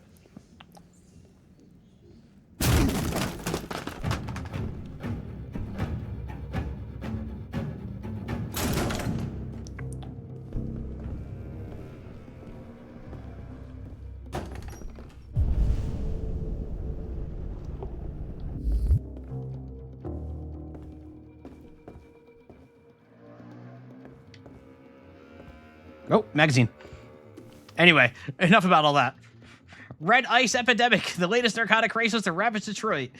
S1: Oh, magazine. Anyway, enough about all that. Red ice epidemic. The latest narcotic crisis that ravaged Detroit.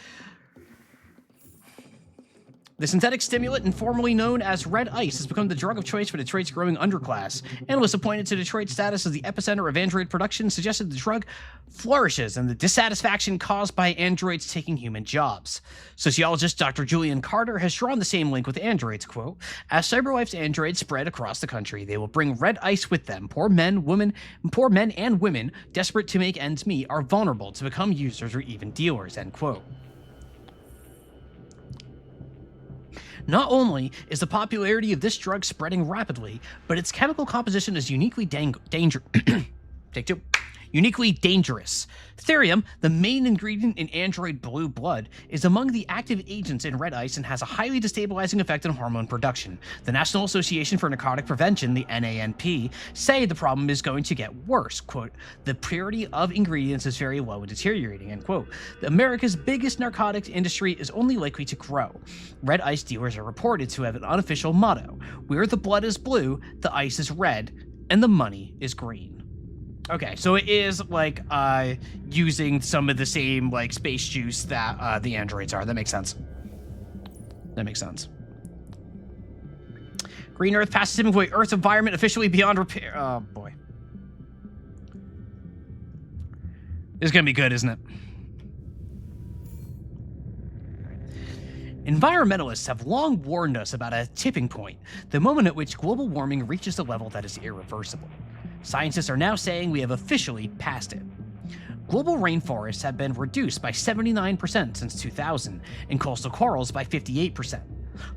S1: The synthetic stimulant, formerly known as red ice, has become the drug of choice for Detroit's growing underclass. Analysts appointed to Detroit's status as the epicenter of android production suggested the drug flourishes and the dissatisfaction caused by androids taking human jobs. Sociologist Dr. Julian Carter has drawn the same link with androids, quote, as CyberLife's androids spread across the country, they will bring red ice with them. Poor men and women, desperate to make ends meet, are vulnerable to become users or even dealers, end quote. Not only is the popularity of this drug spreading rapidly, but its chemical composition is uniquely uniquely dangerous. Therium, the main ingredient in android blue blood, is among the active agents in red ice and has a highly destabilizing effect on hormone production. The National Association for Narcotic Prevention, the NANP, say the problem is going to get worse. Quote, the purity of ingredients is very low and deteriorating, end quote. America's biggest narcotics industry is only likely to grow. Red ice dealers are reported to have an unofficial motto: where the blood is blue, the ice is red, and the money is green. Okay, so it is like using some of the same like space juice that the androids are. That makes sense. That makes sense. Green Earth passes tipping point. Earth's environment officially beyond repair. Oh boy, this is gonna be good, isn't it? Environmentalists have long warned us about a tipping point, the moment at which global warming reaches a level that is irreversible. Scientists are now saying we have officially passed it. Global rainforests have been reduced by 79% since 2000, and coastal corals by 58%.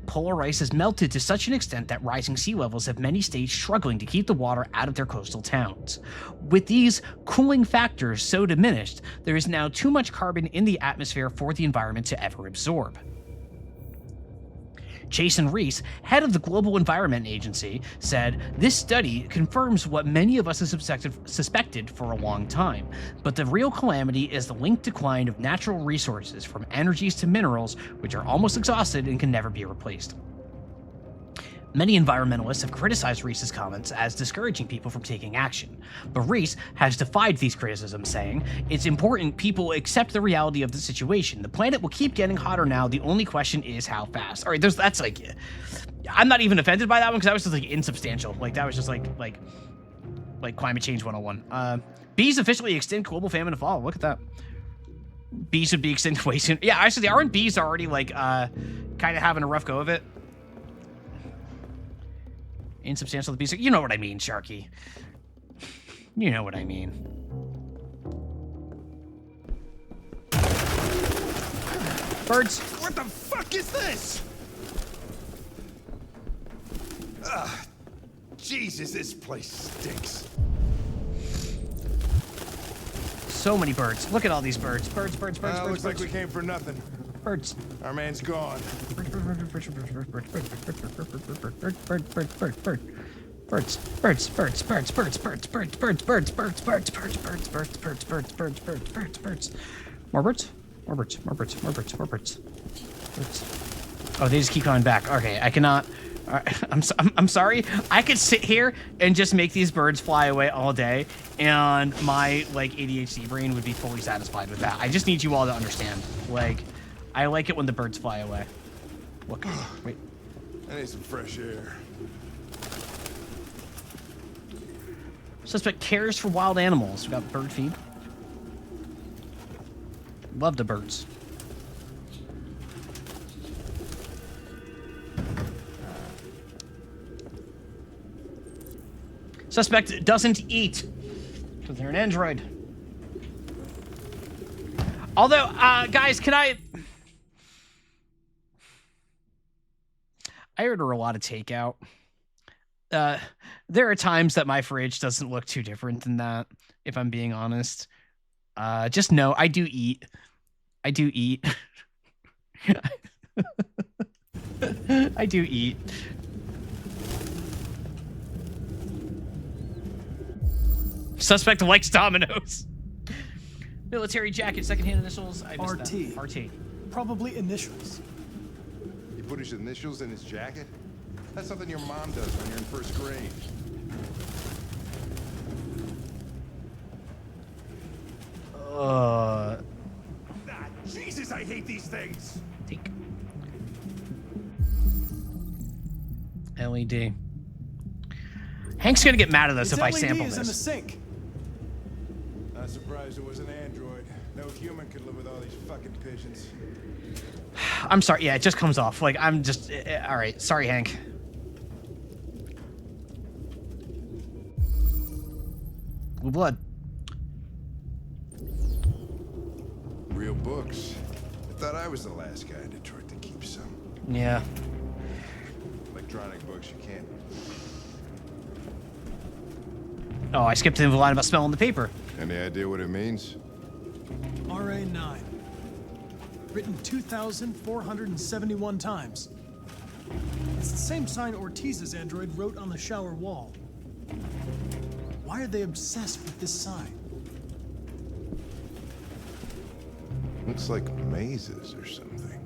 S1: Polar ice has melted to such an extent that rising sea levels have many states struggling to keep the water out of their coastal towns. With these cooling factors so diminished, there is now too much carbon in the atmosphere for the environment to ever absorb. Jason Reese, head of the Global Environment Agency, said, "This study confirms what many of us have suspected for a long time, but the real calamity is the linked decline of natural resources, from energies to minerals, which are almost exhausted and can never be replaced." Many environmentalists have criticized Reese's comments as discouraging people from taking action, but Reese has defied these criticisms, saying, "It's important people accept the reality of the situation. The planet will keep getting hotter now. The only question is how fast." All right, that's like, I'm not even offended by that one because that was just like insubstantial. Like that was just like climate change 101. Bees officially extinct, global famine to fall. Look at that. Bees would be extinct way soon. Yeah, actually, aren't bees already like kind of having a rough go of it? Insubstantial the bees. You know what I mean, Sharky. You know what I mean. Birds.
S12: What the fuck is this? Jesus, this place stinks.
S1: So many birds. Look at all these birds. Birds.
S12: Looks like we came for nothing.
S1: Birds.
S12: Our man's gone.
S1: More birds. Oh, they just keep coming back. Okay, I cannot. I'm sorry. I could sit here and just make these birds fly away all day, and my like ADHD brain would be fully satisfied with that. I just need you all to understand. Like, I like it when the birds fly away. Look, wait.
S12: I need some fresh air.
S1: Suspect cares for wild animals. We got bird feed. Love the birds. Suspect doesn't eat because they're an android. Although, guys, can I order a lot of takeout. There are times that my fridge doesn't look too different than that, if I'm being honest. Just know I do eat. I do eat. I do eat. Suspect likes Domino's. Military jacket, secondhand initials. I missed
S6: RT.
S1: that. RT.
S6: Probably initials.
S11: You put his initials in his jacket? That's something your mom does when you're in first grade.
S12: Jesus, I hate these things.
S1: Take. LED. Hank's gonna get mad at us if I sample
S6: is in the
S1: this.
S6: sink.
S12: Not surprised it was an android. No human could live with all these fucking pigeons.
S1: I'm sorry. Yeah, it just comes off. Like, I'm just... all right. Sorry, Hank. Blue blood.
S11: Real books. I thought I was the last guy in Detroit to keep some.
S1: Yeah.
S11: Electronic books, you can't.
S1: Oh, I skipped the line about smelling the paper.
S11: Any idea what it means?
S6: RA9. Written 2,471 times. It's the same sign Ortiz's android wrote on the shower wall. Why are they obsessed with this sign?
S11: Looks like mazes or something.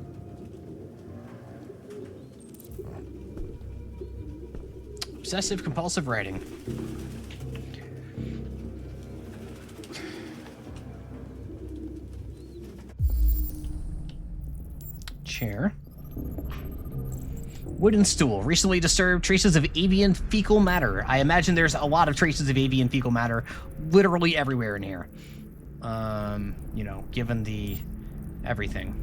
S1: Obsessive compulsive writing. Chair. Wooden stool. Recently disturbed. Traces of avian fecal matter. I imagine there's a lot of traces of avian fecal matter literally everywhere in here. You know, given the everything.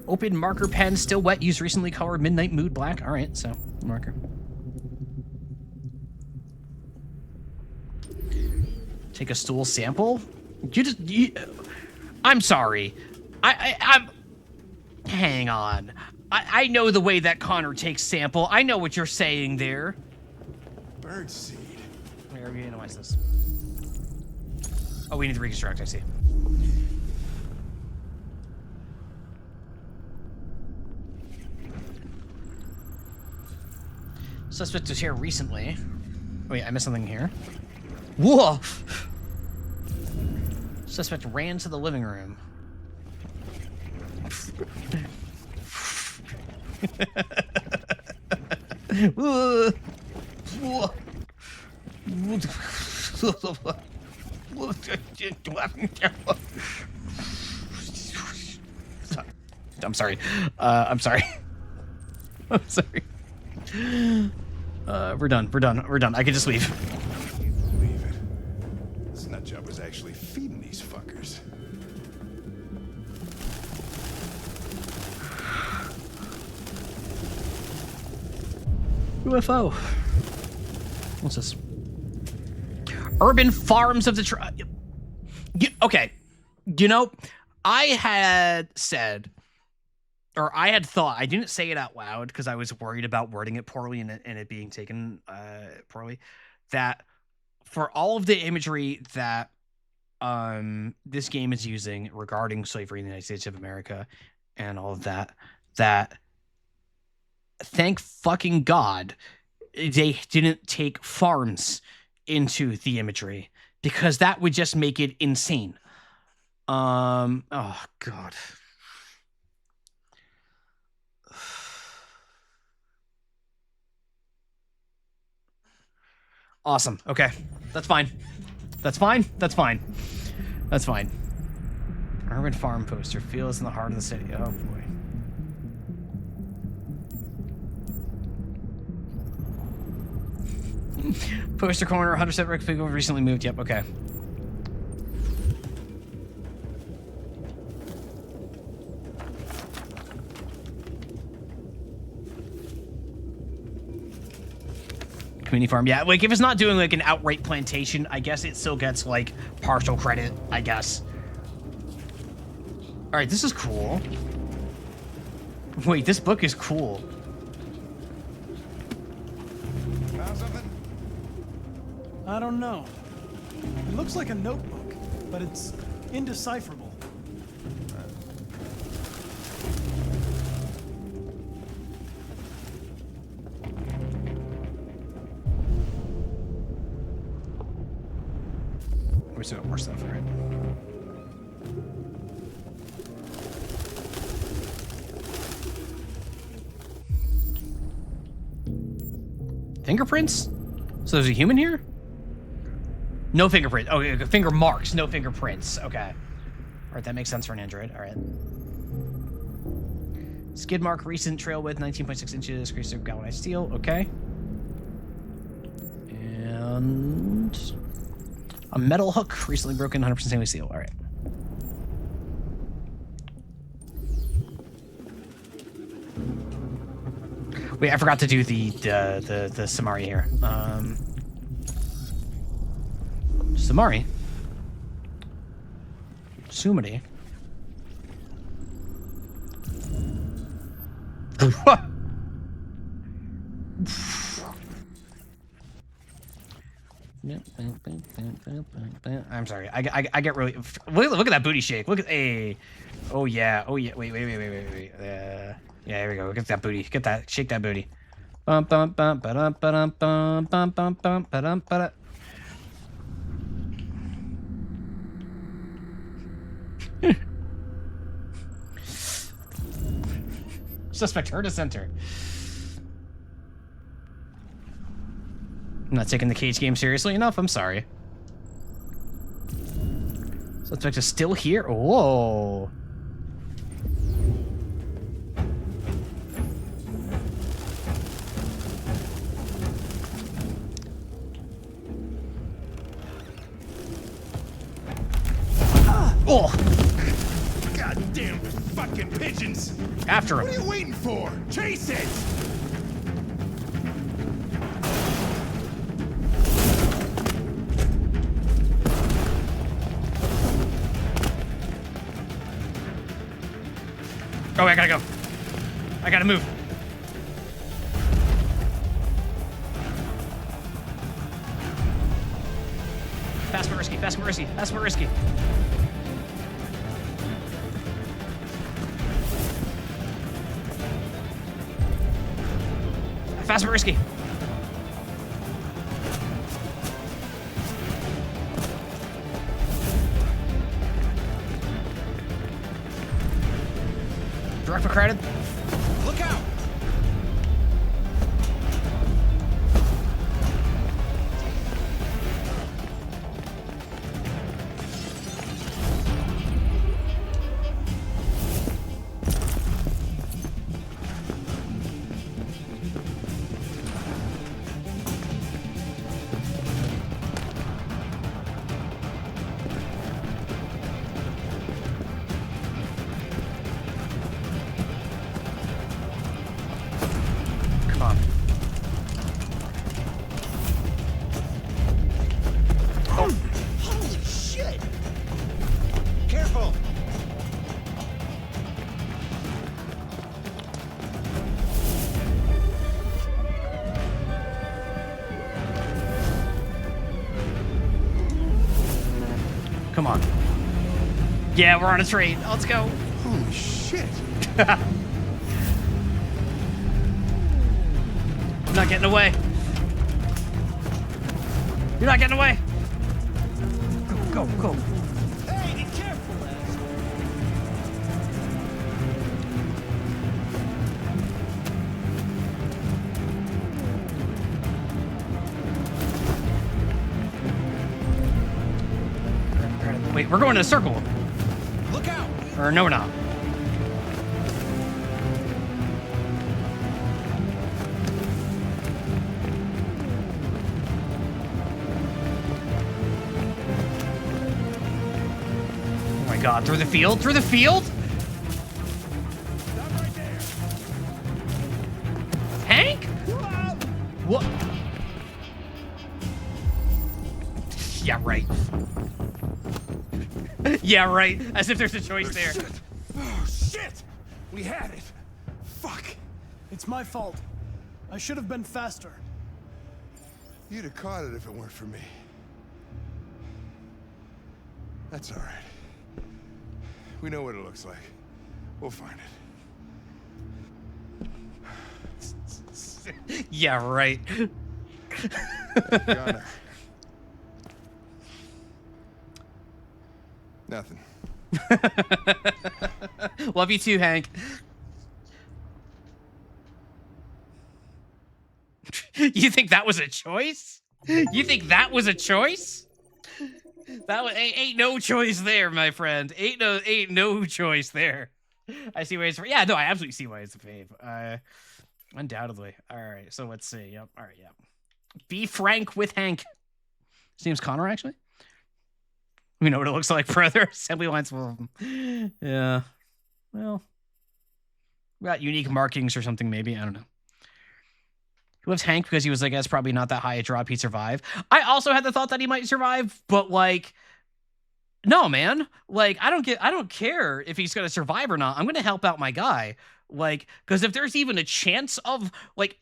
S1: Open marker pen, still wet, used recently colored midnight mood black. All right, so marker. Take a stool sample. I'm sorry. I'm. Hang on. I know the way that Connor takes sample. I know what you're saying there.
S12: Birdseed.
S1: Where are we analyze this? Oh, we need to reconstruct. I see. Suspect was here recently. Wait, I missed something here. Whoa! Suspect ran to the living room. I'm sorry. I'm sorry. I'm sorry. We're done. We're done. We're done. I can just leave.
S12: I can't believe it. This nutjob was actually feeding these fuckers.
S1: UFO. What's this? Urban Farms of the... Okay. You know, I had said... Or I had thought, I didn't say it out loud because I was worried about wording it poorly and it being taken poorly, that for all of the imagery that this game is using regarding slavery in the United States of America and all of that, that thank fucking God they didn't take farms into the imagery because that would just make it insane. Oh, God. Awesome. Okay. That's fine. That's fine. That's fine. That's fine. Urban farm poster. Fields in the heart of the city. Oh, boy. Poster corner. 100% Rick Figo recently moved. Yep. Okay. Community farm, yeah. Like, if it's not doing, like, an outright plantation, I guess it still gets, like, partial credit, I guess. Alright, this is cool. Wait, this book is cool.
S12: Found something?
S6: I don't know. It looks like a notebook, but it's indecipherable.
S1: We still got more stuff, right? Fingerprints? So there's a human here? No fingerprint. Okay, finger marks, no fingerprints. Okay. All right, that makes sense for an android. All right. Skid mark, recent trail width, 19.6 inches, grease of galvanized steel. Okay. And a metal hook, recently broken, 100% stainless steel. All right. Wait, I forgot to do the Samari here. Samari. Sumari. I'm sorry. I get really. Look at that booty shake. Look at a. Oh yeah. Oh yeah. Wait. Yeah, here we go. Get that booty. Get that. Shake that booty. Bum bum bum ba-dum ba-dum bum bum bum bum ba-dum ba-dum. Suspect her to center. I'm not taking the cage game seriously enough. I'm sorry. Suspect is still here. Whoa. Oh!
S12: Goddamn fucking pigeons!
S1: After him.
S12: What are you waiting for? Chase it!
S1: Oh, I gotta go. I gotta move. Fast but risky, fast but risky, fast but risky. Fast but risky. Direct for crowded.
S12: Look out!
S1: Come on. Yeah, we're on a train. Let's go.
S12: Holy shit.
S1: I'm not getting away. You're not getting away. Go, go, go.
S12: Hey, be careful, lads.
S1: Wait, we're going in a circle.
S12: Look out!
S1: Or no, we're not. Oh my god, through the field? Through the field?
S12: Right there.
S1: Hank? What? Yeah, right. Yeah, right. As if there's a choice there.
S12: Shit. Oh, shit! We had it. Fuck.
S15: It's my fault. I should have been faster.
S20: You'd have caught it if it weren't for me. That's all right. We know what it looks like. We'll find it.
S1: Yeah, right.
S20: Gunner. Nothing.
S1: Love you too, Hank. You think that was a choice? You think that was a choice? That was, ain't no choice there, my friend. Ain't no choice there. I see why it's yeah, no, I absolutely see why it's a fave. Undoubtedly. All right, so let's see. Yep. All right, yep. Be frank with Hank. His name's Connor, actually. We know what it looks like, brother. Assembly lines. Yeah. Well, we got unique markings or something, maybe. I don't know. He loves Hank because he was, I guess, probably not that high a drop. He'd survive. I also had the thought that he might survive, but like, no, man. Like, I don't care if he's gonna survive or not. I'm gonna help out my guy. Like, because if there's even a chance of like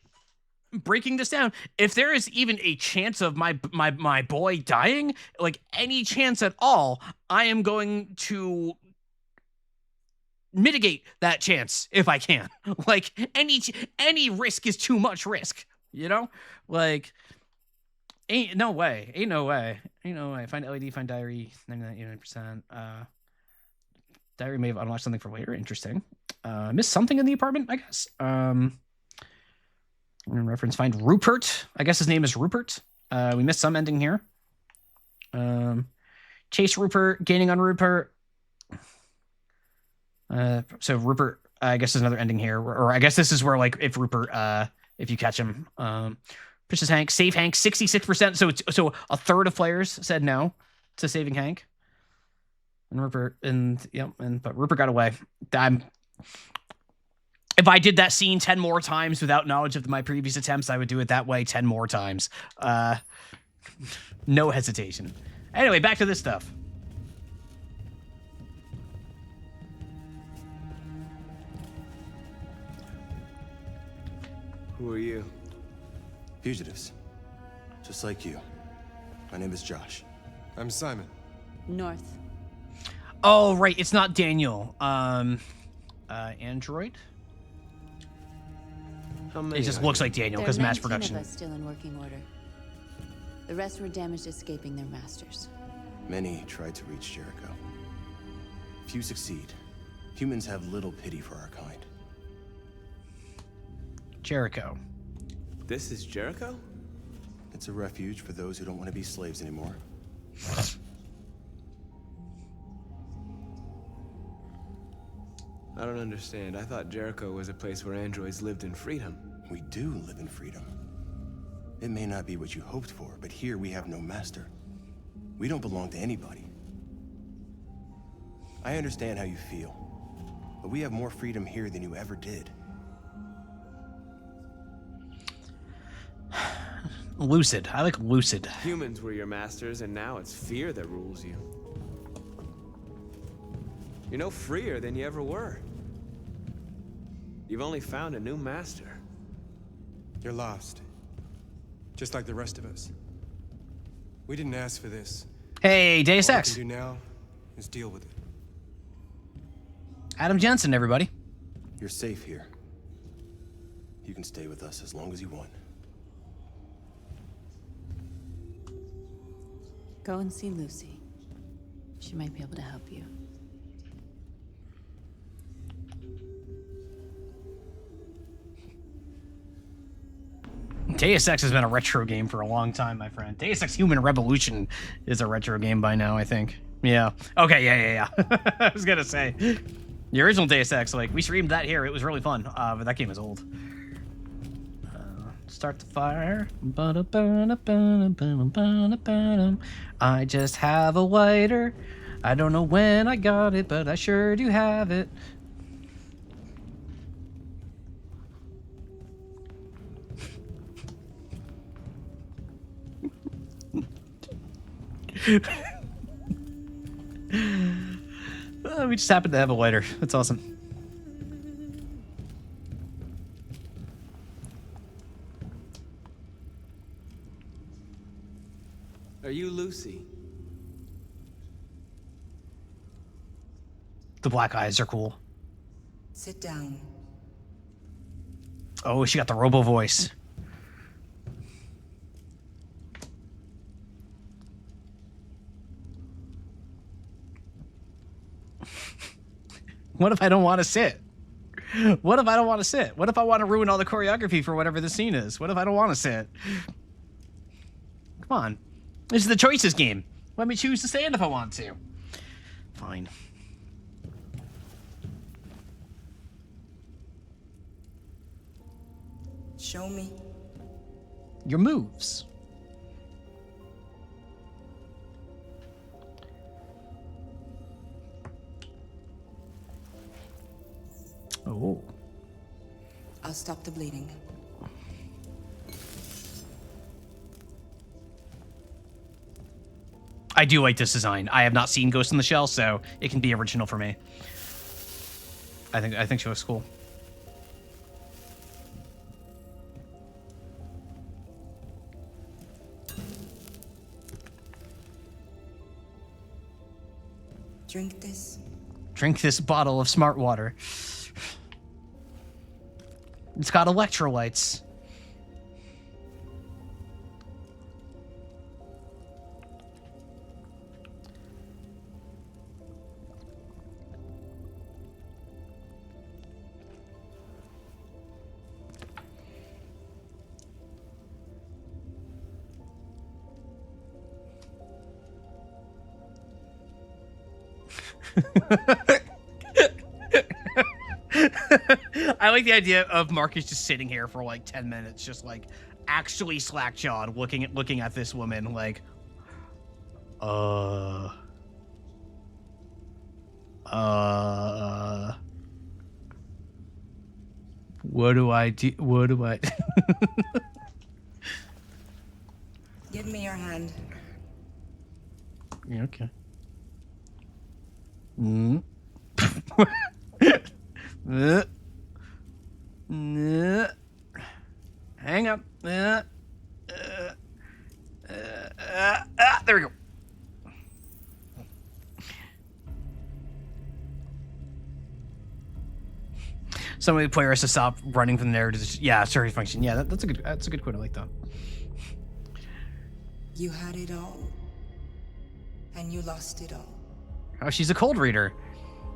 S1: breaking this down, if there is even a chance of my boy dying, like any chance at all, I am going to mitigate that chance if I can. Like any risk is too much risk, you know? Like ain't no way. Find LED, find diary, 99%. Diary may have unlocked something for later. Interesting. Missed something in the apartment, I guess. Reference, find Rupert. I guess his name is Rupert. We missed some ending here. Chase Rupert, gaining on Rupert. So Rupert, I guess there's another ending here, or I guess this is where like if Rupert, if you catch him, pushes Hank, save Hank, 66%. So a third of players said no to saving Hank. And Rupert, but Rupert got away. If I did that scene 10 more times without knowledge of my previous attempts, I would do it that way 10 more times. No hesitation. Anyway, back to this stuff.
S21: Who are you? Fugitives. Just like you. My name is Josh.
S20: I'm Simon.
S5: North.
S1: Oh, right. It's not Daniel. Android? It just looks like Daniel because mass production.
S22: There are 19 of us still in working order. The rest were damaged escaping their masters.
S21: Many tried to reach Jericho. Few succeed. Humans have little pity for our kind.
S1: Jericho.
S21: This is Jericho? It's a refuge for those who don't want to be slaves anymore.
S23: I don't understand. I thought Jericho was a place where androids lived in freedom.
S21: We do live in freedom. It may not be what you hoped for, but here we have no master. We don't belong to anybody. I understand how you feel, but we have more freedom here than you ever did.
S1: Lucid. I like lucid.
S23: Humans were your masters, and now it's fear that rules you. You're no freer than you ever were. You've only found a new master.
S24: You're lost. Just like the rest of us. We didn't ask for this.
S1: Hey, Deus
S24: All
S1: Ex.
S24: we can do now is deal with it.
S1: Adam Jensen, everybody.
S21: You're safe here. You can stay with us as long as you want.
S22: Go and see Lucy. She might be able to help you.
S1: Deus Ex has been a retro game for a long time, my friend. Deus Ex Human Revolution is a retro game by now, I think. Yeah. Okay, yeah. I was gonna say. The original Deus Ex, like, we streamed that here. It was really fun, but that game is old. Start the fire. I just have a lighter. I don't know when I got it, but I sure do have it. We just happened to have a lighter. That's awesome.
S23: Are you Lucy?
S1: The black eyes are cool.
S25: Sit down.
S1: Oh, she got the robo voice. What if I don't want to sit? What if I don't want to sit? What if I want to ruin all the choreography for whatever the scene is? What if I don't want to sit? Come on. This is the choices game. Let me choose to stand if I want to. Fine.
S25: Show me.
S1: Your moves. Oh.
S25: I'll stop the bleeding.
S1: I do like this design. I have not seen Ghost in the Shell, so it can be original for me. I think she looks cool.
S25: Drink this.
S1: Drink this bottle of smart water. It's got electrolytes. I like the idea of Marcus just sitting here for like 10 minutes, just like actually slack-jawed, looking at this woman like, what do I do? What do I?
S25: Give me your hand.
S1: Yeah, okay. Hang up. There we go. Some of the players to stop running from there. Yeah, sorry function. Yeah, that's a good quote. I like that.
S25: You had it all, and you lost it all.
S1: Oh, she's a cold reader.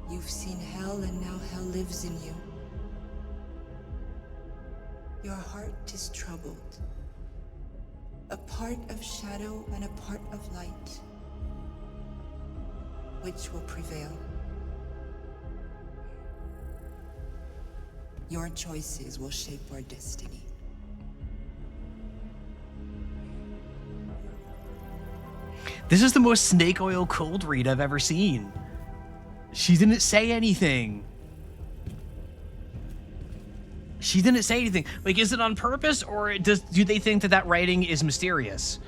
S25: You've seen hell, and now hell lives in you. Your heart is troubled. A part of shadow and a part of light. Which will prevail? Your choices will shape our destiny.
S1: This is the most snake oil cold read I've ever seen. She didn't say anything. She didn't say anything. Like, is it on purpose, or do they think that writing is mysterious?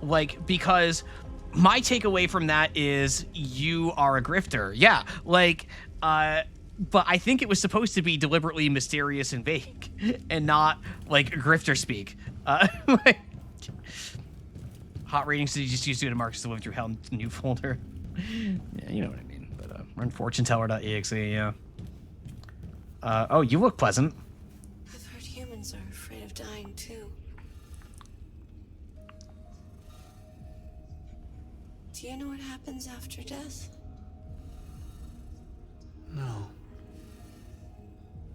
S1: Like, because my takeaway from that is you are a grifter. Yeah, like, but I think it was supposed to be deliberately mysterious and vague, and not like grifter speak. Like, hot ratings, so you just use it to Marcus to live through hell new folder. Yeah, you know what I mean. But we're in fortuneteller.exe, yeah. Oh, you look pleasant.
S9: I've heard humans are afraid of dying too. Do you know what happens after death?
S23: No.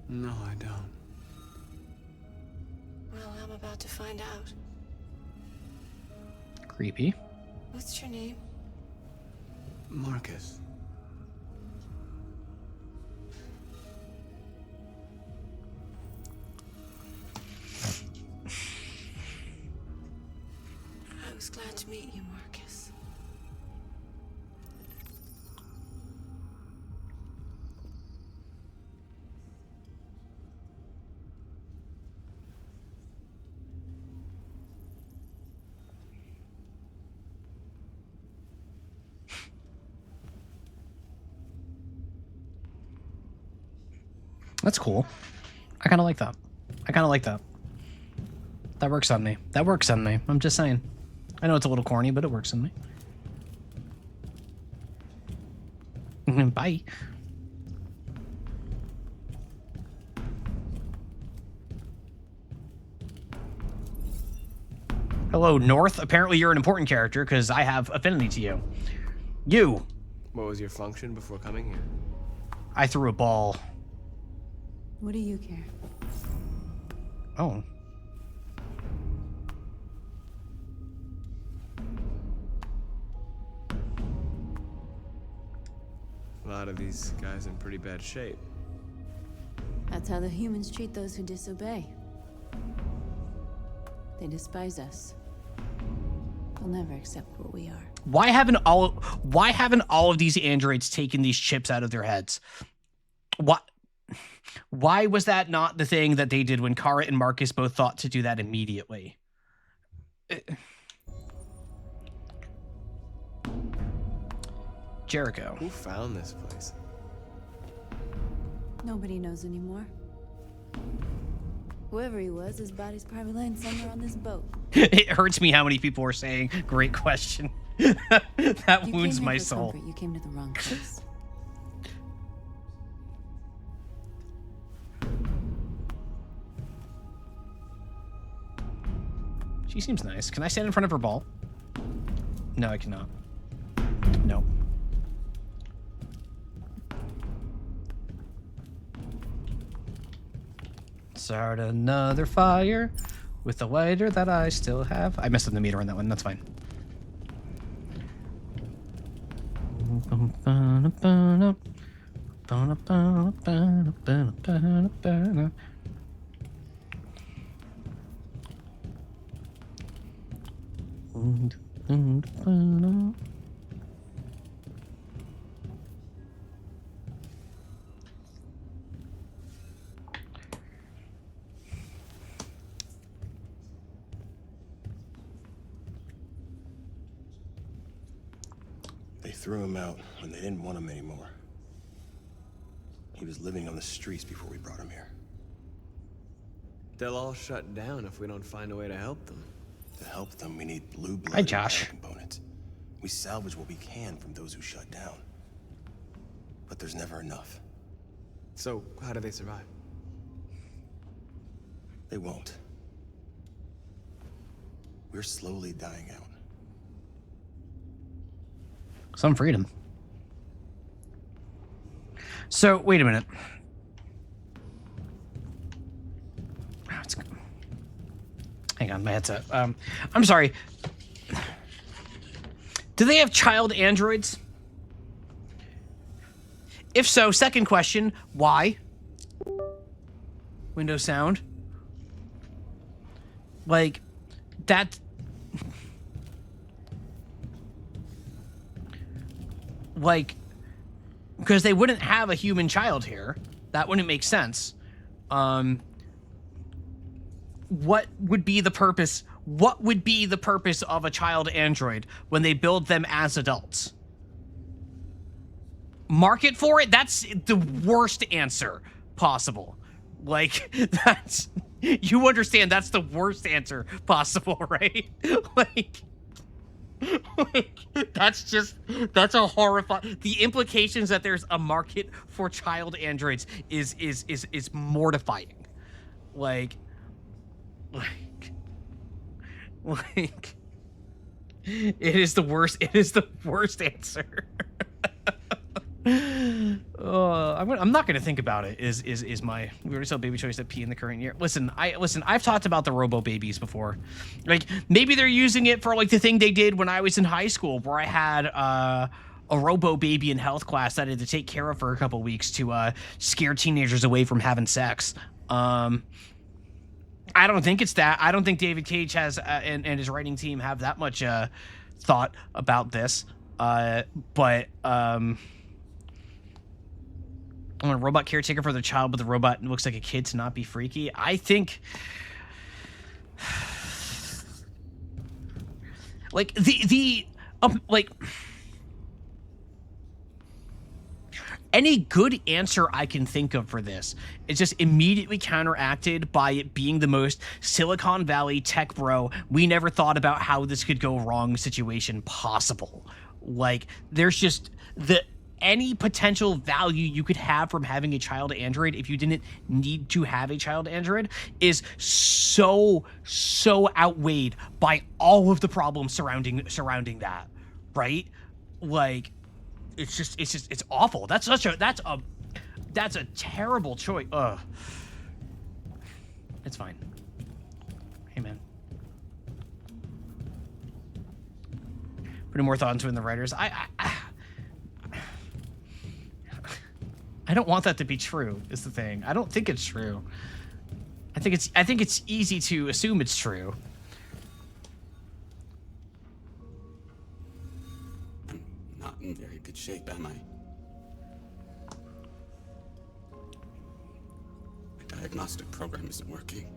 S23: No, I don't.
S9: Well, I'm about to find out.
S1: Creepy.
S9: What's your name?
S23: Marcus.
S9: I was glad to meet you, Marcus.
S1: That's cool. I kind of like that. I kind of like that. That works on me. That works on me. I'm just saying. I know it's a little corny, but it works on me. Bye. Hello, North. Apparently you're an important character because I have affinity to you. You.
S23: What was your function before coming here?
S1: I threw a ball.
S22: What do you care?
S1: Oh.
S23: A lot of these guys in pretty bad shape.
S22: That's how the humans treat those who disobey. They despise us. They'll never accept what we are.
S1: Why haven't all of these androids taken these chips out of their heads? Why was that not the thing that they did when Kara and Marcus both thought to do that immediately? Jericho.
S23: Who found this place?
S22: Nobody knows anymore. Whoever he was, his body's probably laying somewhere on this boat.
S1: It hurts me how many people are saying, great question. That wounds my soul.
S22: Comfort. You came to the wrong place.
S1: She seems nice. Can I stand in front of her ball? No, I cannot. No. Start another fire with the lighter that I still have. I messed up the meter on that one. That's fine.
S21: They threw him out when they didn't want him anymore. He was living on the streets before we brought him here.
S23: They'll all shut down if we don't find a way to help them.
S21: To help them, we need blue blood.
S1: Hi, Josh.
S21: Components. We salvage what we can from those who shut down. But there's never enough.
S23: So, how do they survive?
S21: They won't. We're slowly dying out.
S1: Some freedom. So, wait a minute. Hang on, my headset. I'm sorry. Do they have child androids? If so, second question, why? Windows sound. Like, that... Like, because they wouldn't have a human child here. That wouldn't make sense. What would be the purpose? What would be the purpose of a child android when they build them as adults? Market for it? That's the worst answer possible. Like, that's... You understand that's the worst answer possible, right? Like, that's a horrifying... The implications that there's a market for child androids is mortifying. Like, it is the worst answer. I'm not gonna think about it. Is my we already saw baby choice that pee in the current year. Listen, I've talked about the robo babies before. Like, maybe they're using it for like the thing they did when I was in high school, where I had a robo baby in health class that I had to take care of for a couple weeks to scare teenagers away from having sex. I don't think it's that. I don't think David Cage has and his writing team have that much thought about this. But I want a robot caretaker for the child, but the robot looks like a kid to not be freaky. I think, like like any good answer I can think of for this is just immediately counteracted by it being the most Silicon Valley tech bro, we never thought about how this could go wrong situation possible. Like, there's just any potential value you could have from having a child android if you didn't need to have a child android is so outweighed by all of the problems surrounding that, right? Like, it's awful. That's a terrible choice. Ugh. It's fine. Hey, man. Putting more thought into it in the writers. I don't want that to be true, is the thing. I don't think it's true. I think it's easy to assume it's true.
S2: I'm not in very good shape, am I? My diagnostic program isn't working.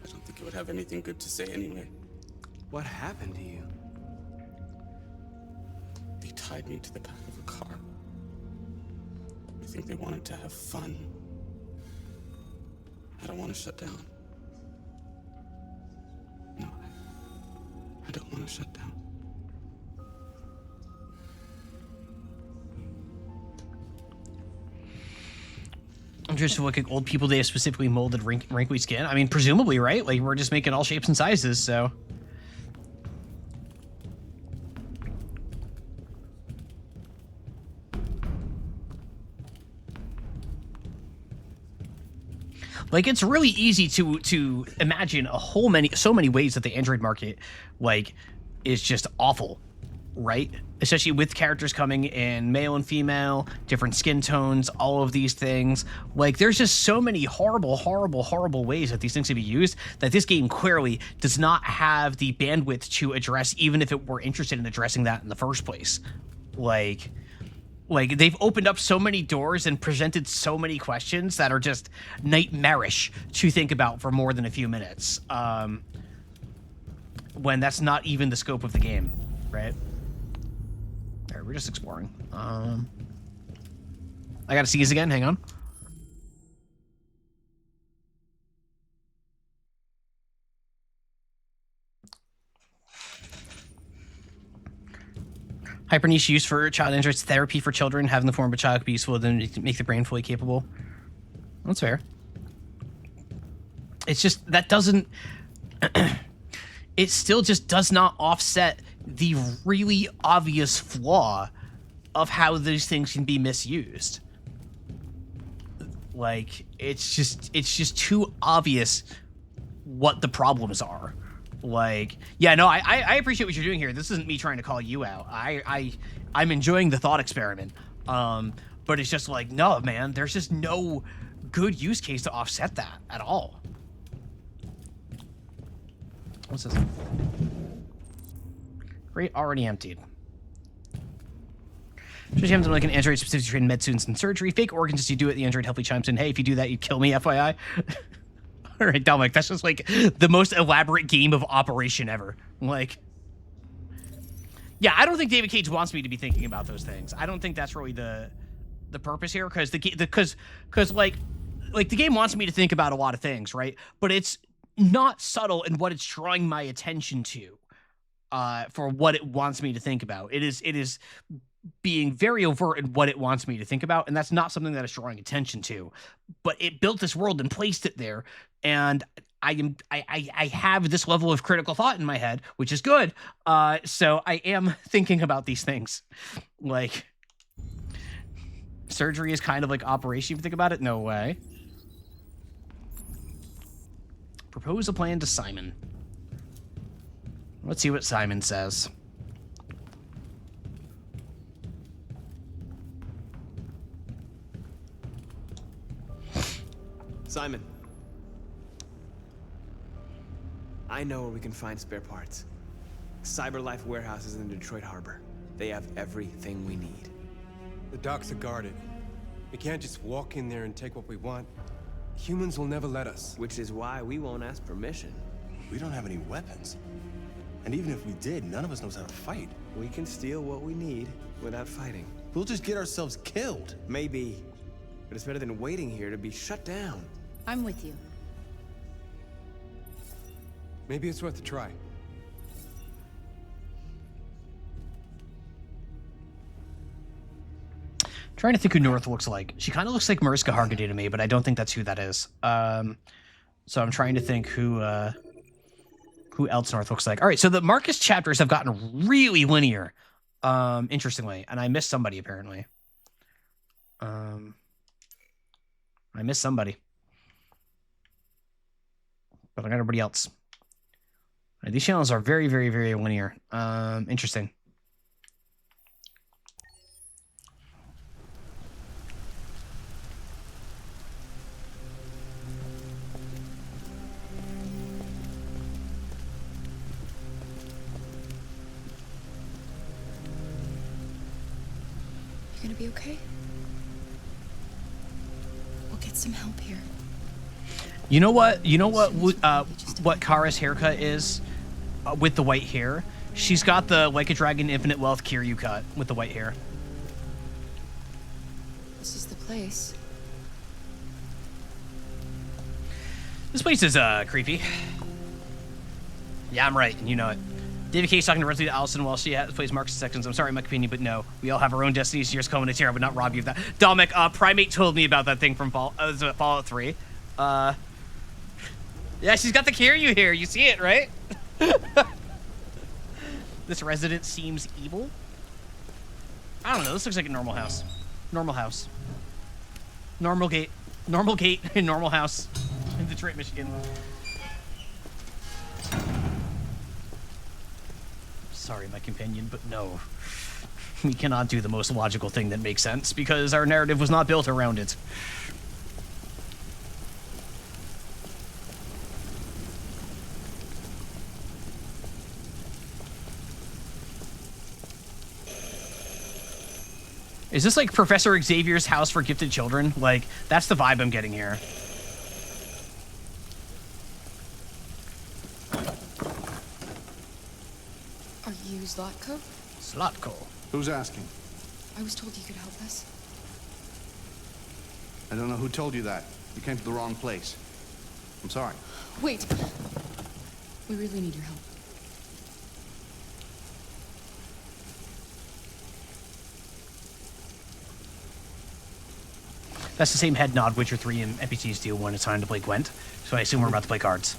S2: I don't think it would have anything good to say anyway.
S23: What happened to you?
S2: They tied me to the back of a car. I think they wanted to have fun. I don't want to shut down. No, I don't want to shut down.
S1: I'm just looking old people. They have specifically molded wrinkly skin. I mean, presumably, right? Like, we're just making all shapes and sizes, so. Like, it's really easy to imagine so many ways that the Android market, like, is just awful, right? Especially with characters coming in male and female, different skin tones, all of these things. Like, there's just so many horrible, horrible, horrible ways that these things can be used that this game clearly does not have the bandwidth to address, even if it were interested in addressing that in the first place. Like they've opened up so many doors and presented so many questions that are just nightmarish to think about for more than a few minutes. When that's not even the scope of the game, right? All right, we're just exploring. I gotta seize again, hang on. Hyperniche used for child androids, therapy for children, having the form of a child could be useful, then make the brain fully capable. That's fair. It's just, that doesn't, it still just does not offset the really obvious flaw of how these things can be misused. Like, it's just too obvious what the problems are. Like, yeah, no, I appreciate what you're doing here. This isn't me trying to call you out. I'm enjoying the thought experiment. But it's just like, no, man, there's just no good use case to offset that at all. What's this? Crate already emptied. Especially having like an Android specifically trained med students in surgery. Fake organs as you do it. The Android helpfully chimes in, hey, if you do that, you kill me, FYI. All right, Dominic, that's just like the most elaborate game of operation ever. Like, yeah, I don't think David Cage wants me to be thinking about those things. I don't think that's really the purpose here, because like the game wants me to think about a lot of things, right? But it's not subtle in what it's drawing my attention to, for what it wants me to think about. It is being very overt in what it wants me to think about, and that's not something that it's drawing attention to. But it built this world and placed it there, and I have this level of critical thought in my head, which is good. So I am thinking about these things. Like, surgery is kind of like operation, if you think about it. No way. Propose a plan to Simon. Let's see what Simon says.
S23: Simon. I know where we can find spare parts. CyberLife warehouses in the Detroit Harbor. They have everything we need.
S24: The docks are guarded. We can't just walk in there and take what we want. Humans will never let us.
S23: Which is why we won't ask permission.
S21: We don't have any weapons. And even if we did, none of us knows how to fight.
S23: We can steal what we need without fighting.
S21: We'll just get ourselves killed.
S23: Maybe. But it's better than waiting here to be shut down.
S22: I'm with you.
S24: Maybe it's worth a try.
S1: Trying to think who North looks like. She kind of looks like Mariska Hargitay to me, but I don't think that's who that is. So I'm trying to think who else North looks like. All right, so the Marcus chapters have gotten really linear, interestingly, and I missed somebody apparently. I missed somebody, but I got everybody else. All right, these channels are very, very, very linear. Interesting.
S4: You gonna be okay? We'll get some help here.
S1: You know what? What Kara's haircut is with the white hair? She's got the Like a Dragon Infinite Wealth Kiryu cut with the white hair.
S4: This is the place.
S1: This place is creepy. Yeah, I'm right, and you know it. David Case talking directly to Allison while she plays Marcus Seconds. I'm sorry, my opinion, but no. We all have our own destinies. Yours coming to tear, but not rob you of that. Dominic, Primate told me about that thing from Fallout 3. Yeah, she's got the Kiryu here. You see it, right? This resident seems evil. I don't know. This looks like a normal house. Normal house. Normal gate. Normal gate in normal house in Detroit, Michigan. Sorry, my companion, but no. We cannot do the most logical thing that makes sense because our narrative was not built around it. Is this like Professor Xavier's house for gifted children? Like, that's the vibe I'm getting here.
S4: Are you Zlatko?
S1: Zlatko.
S3: Who's asking?
S4: I was told you could help us.
S3: I don't know who told you that. You came to the wrong place. I'm sorry.
S4: Wait. We really need your help.
S1: That's the same head nod Witcher 3 and NPCs do when it's time to play Gwent. So I assume we're about to play cards.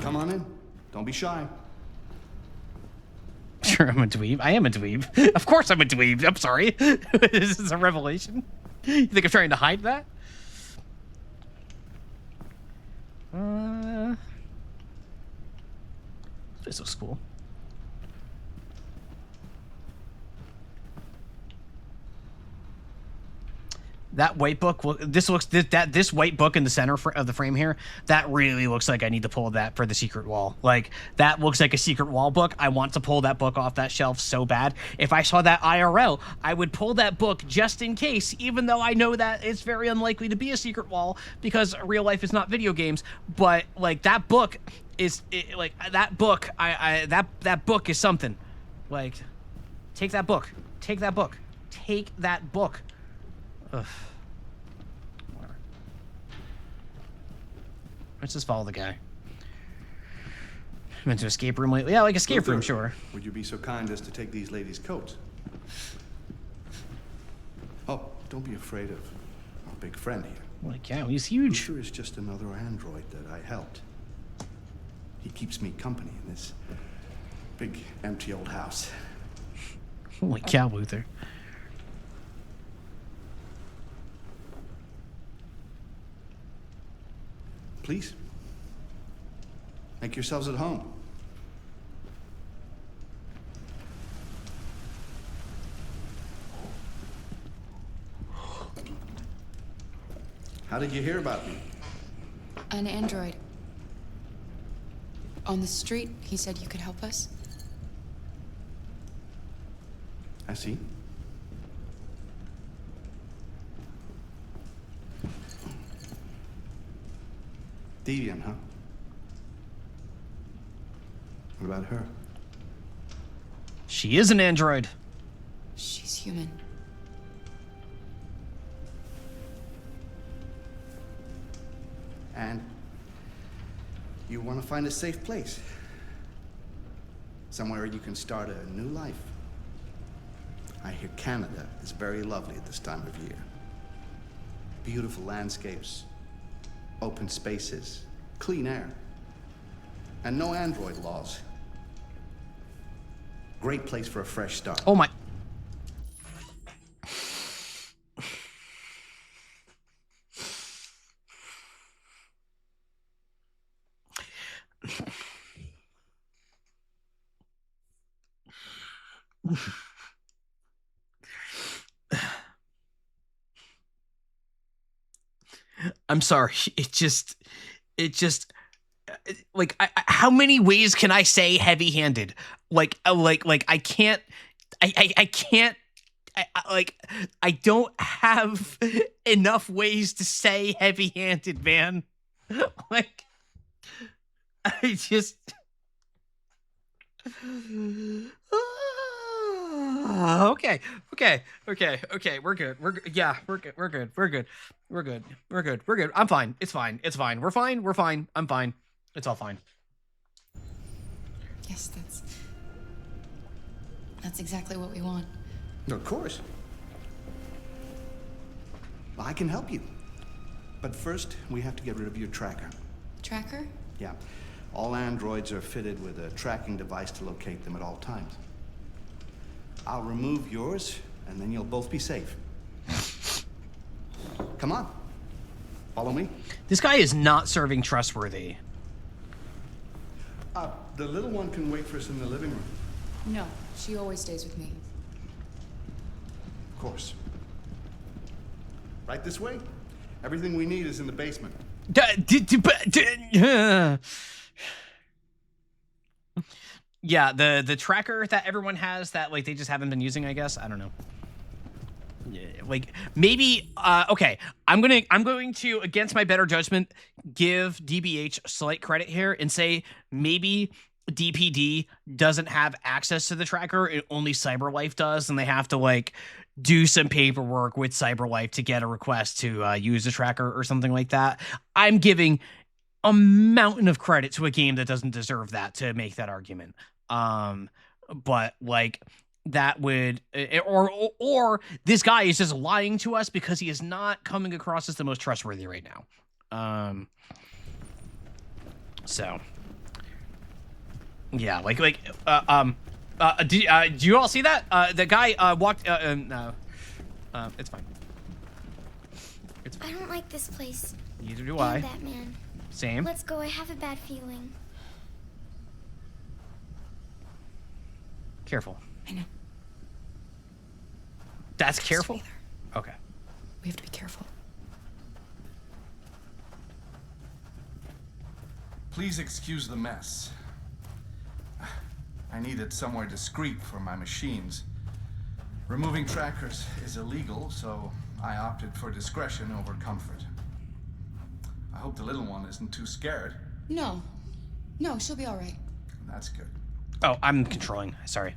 S3: Come on in. Don't be shy.
S1: Sure, I'm a dweeb. I am a dweeb. Of course I'm a dweeb. I'm sorry. This is a revelation. You think I'm trying to hide that? This looks cool. That white book. This white book in the center of the frame here. That really looks like I need to pull that for the secret wall. Like that looks like a secret wall book. I want to pull that book off that shelf so bad. If I saw that IRL, I would pull that book just in case. Even though I know that it's very unlikely to be a secret wall because real life is not video games. But like that book is that book. That book is something. Like, take that book. Take that book. Take that book. Ugh. Whatever. Let's just follow the guy. Been to escape room lately? Yeah, like escape room, sure.
S3: Would you be so kind as to take these ladies' coats? Oh, don't be afraid of our big friend here.
S1: Holy cow, he's huge.
S3: Luther is just another android that I helped. He keeps me company in this big, empty old house.
S1: Holy cow, Luther.
S3: Please, make yourselves at home. How did you hear about me?
S4: An android. On the street, he said you could help us.
S3: I see. Deviant, huh? What about her?
S1: She is an android.
S4: She's human.
S3: And you want to find a safe place. Somewhere you can start a new life. I hear Canada is very lovely at this time of year. Beautiful landscapes, open spaces, clean air, and no android laws. Great place for a fresh start.
S1: Oh my. I'm sorry. It just, like, how many ways can I say heavy-handed? Like I can't, I can't, I don't have enough ways to say heavy-handed, man. Like, I just. Okay. We're good. We're good. I'm fine. It's fine. We're fine. I'm fine. It's all fine.
S4: Yes, that's exactly what we want.
S3: Of course. I can help you. But first, we have to get rid of your tracker.
S4: Tracker?
S3: Yeah. All androids are fitted with a tracking device to locate them at all times. I'll remove yours, and then you'll both be safe. Come on. Follow me.
S1: This guy is not serving trustworthy.
S3: The little one can wait for us in the living room.
S4: No, she always stays with me.
S3: Of course. Right this way. Everything we need is in the basement.
S1: Yeah, the tracker that everyone has that like they just haven't been using, I guess. I don't know. Yeah, like maybe okay, I'm going to, against my better judgment, give DBH slight credit here and say maybe DPD doesn't have access to the tracker, only CyberLife does, and they have to like do some paperwork with CyberLife to get a request to use the tracker or something like that. I'm giving a mountain of credit to a game that doesn't deserve that to make that argument. But like that would, or this guy is just lying to us because he is not coming across as the most trustworthy right now. So yeah, do you all see that? The guy walked. It's fine. It's fine.
S7: I don't like this place.
S1: Neither do I.
S7: That man.
S1: Same.
S7: Let's go. I have a bad feeling.
S1: Careful.
S4: I know.
S1: That's careful? Okay.
S4: We have to be careful.
S10: Please excuse the mess. I needed somewhere discreet for my machines. Removing trackers is illegal, so I opted for discretion over comfort. I hope the little one isn't too scared.
S4: No, she'll be all right.
S10: That's good.
S1: Oh, I'm controlling. Sorry.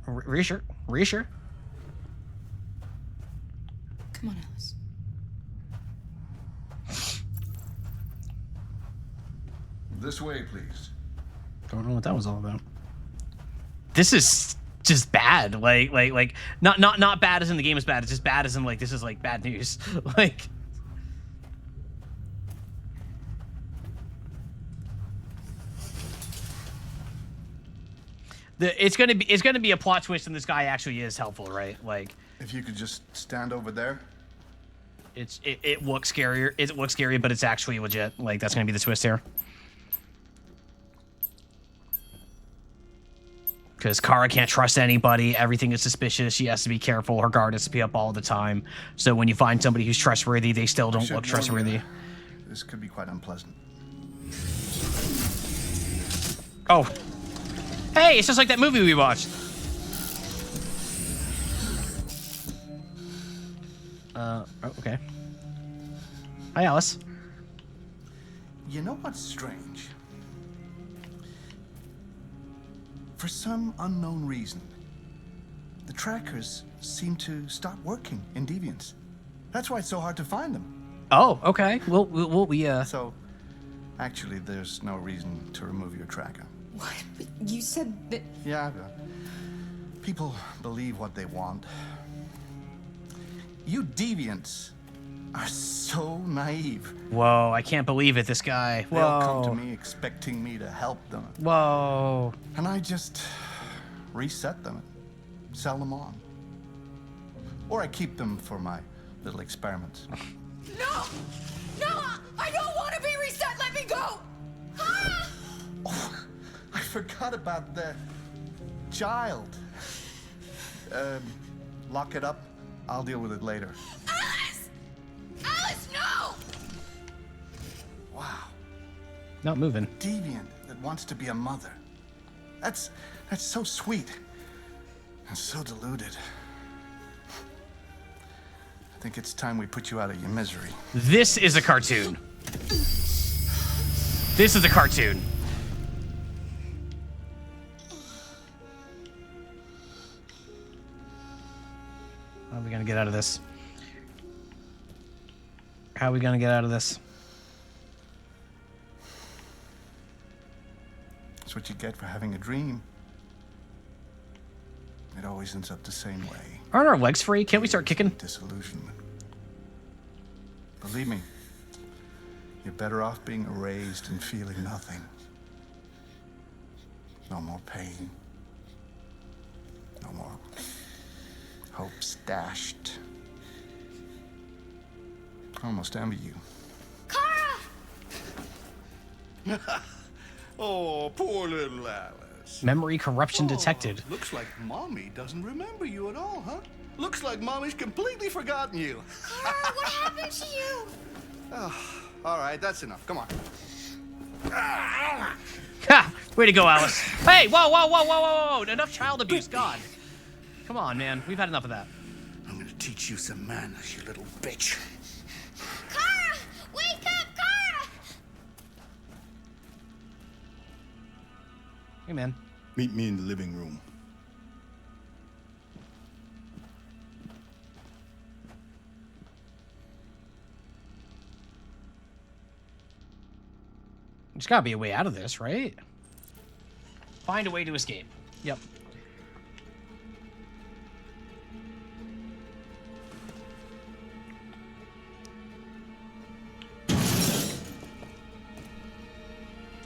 S1: Reassure.
S4: Come on, Alice.
S10: This way, please.
S1: Don't know what that was all about. This is just bad. Like not bad as in the game is bad. It's just bad as in like this is like bad news. Like. It's gonna be a plot twist, and this guy actually is helpful, right? Like,
S10: if you could just stand over there.
S1: It looks scarier. It looks scary, but it's actually legit. Like, that's gonna be the twist here. Because Kara can't trust anybody. Everything is suspicious. She has to be careful. Her guard has to be up all the time. So when you find somebody who's trustworthy, they still don't look trustworthy.
S10: This could be quite unpleasant.
S1: Oh. Hey, it's just like that movie we watched. Oh, okay. Hi, Alice.
S10: You know what's strange? For some unknown reason, the trackers seem to stop working in Deviants. That's why it's so hard to find them.
S1: Oh, okay. Well,
S10: So, actually, there's no reason to remove your tracker.
S4: What? But you said that...
S10: Yeah, people believe what they want. You Deviants are so naive.
S1: Whoa, I can't believe it, this guy. Whoa.
S10: They'll come to me expecting me to help them.
S1: Whoa.
S10: And I just reset them, sell them on. Or I keep them for my little experiments.
S13: No! No! I don't want to be reset! Let me go! Ah!
S10: Oh, I forgot about the child. Lock it up. I'll deal with it later.
S13: Alice!
S1: Not moving.
S10: Deviant that wants to be a mother. That's so sweet. And so deluded. I think it's time we put you out of your misery.
S1: This is a cartoon. This is a cartoon. How are we gonna get out of this? How are we gonna get out of this?
S10: That's what you get for having a dream. It always ends up the same way.
S1: Aren't our legs free? Can't we start kicking?
S10: Disillusionment. Believe me, you're better off being erased and feeling nothing. No more pain. No more hopes dashed. I almost envy you.
S3: Kara! Oh, poor little Alice.
S1: Memory corruption detected.
S3: Looks like Mommy doesn't remember you at all, huh? Looks like Mommy's completely forgotten you.
S13: Kara, what happened to you?
S3: Oh, all right, that's enough. Come on.
S1: Ha! Way to go, Alice. Hey, whoa. Enough child abuse, God. Come on, man. We've had enough of that.
S3: I'm gonna teach you some manners, you little bitch.
S13: Kara! Wake up, Kara!
S1: Hey, man.
S3: Meet me in the living room.
S1: There's gotta be a way out of this, right? Find a way to escape. Yep.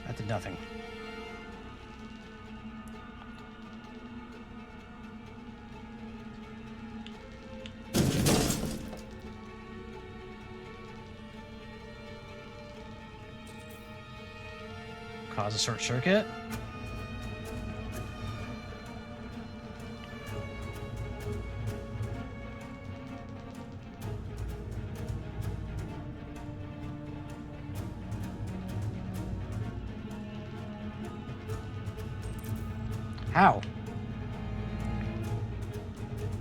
S1: That did nothing. Cause a short circuit. How?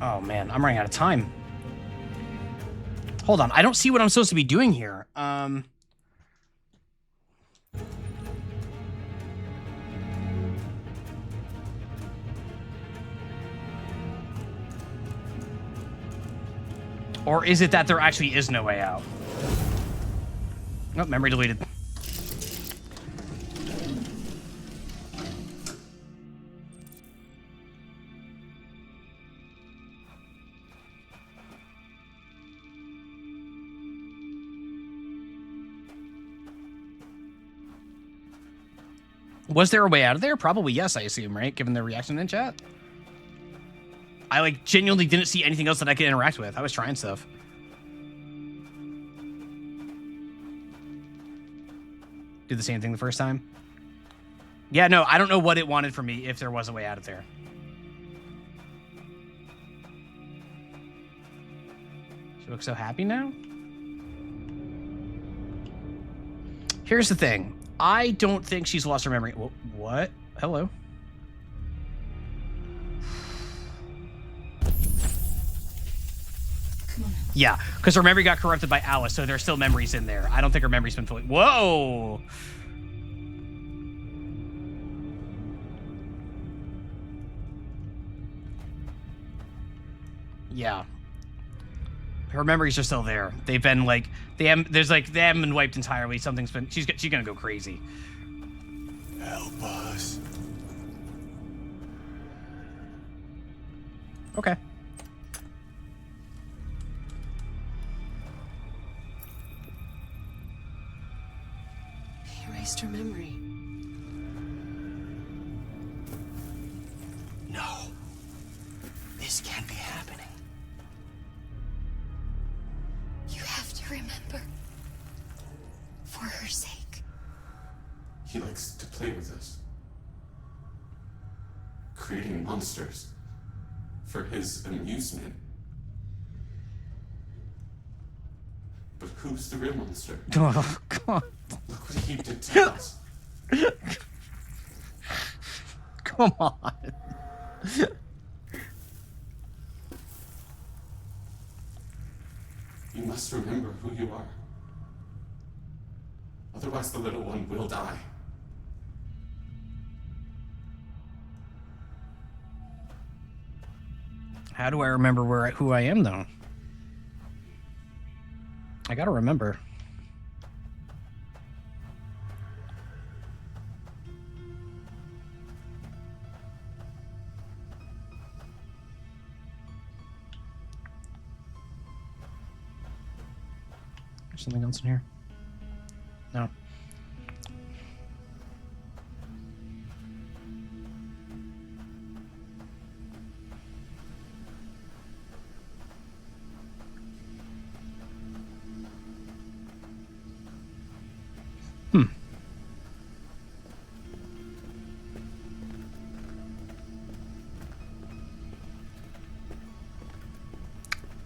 S1: Oh man, I'm running out of time. Hold on, I don't see what I'm supposed to be doing here. Or is it that there actually is no way out? Oh, memory deleted. Was there a way out of there? Probably yes, I assume, right? Given the reaction in chat. I, like, genuinely didn't see anything else that I could interact with. I was trying stuff. Do the same thing the first time? Yeah, no, I don't know what it wanted from me if there was a way out of there. She looks so happy now? Here's the thing. I don't think she's lost her memory. What? Hello? Yeah, because her memory got corrupted by Alice, so there's still memories in there. I don't think her memory's been fully... Whoa! Yeah. Her memories are still there. They've been, like... they haven't been wiped entirely. Something's been... She's gonna go crazy.
S3: Help us.
S1: Okay.
S9: Erased her memory.
S3: No. This can't be happening.
S13: You have to remember. For her sake.
S2: He likes to play with us. Creating monsters. For his amusement. But who's the real monster?
S1: Oh, God.
S2: Look what he did to us.
S1: Come on.
S2: You must remember who you are. Otherwise, the little one will die.
S1: How do I remember who I am, though? I gotta remember. There's something else in here? No.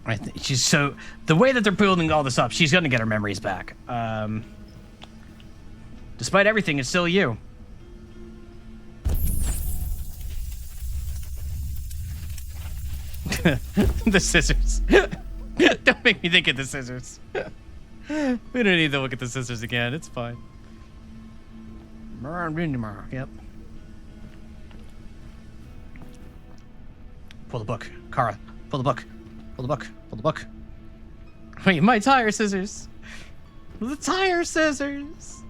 S1: I think she's so the way that they're building all this up, she's gonna get her memories back. Despite everything, it's still you. The scissors. Don't make me think of the scissors. We don't need to look at the scissors again. It's fine. Yep. Pull the book, Kara. Pull the book. Pull the book. Pull the book. Wait, my tire scissors. The tire scissors.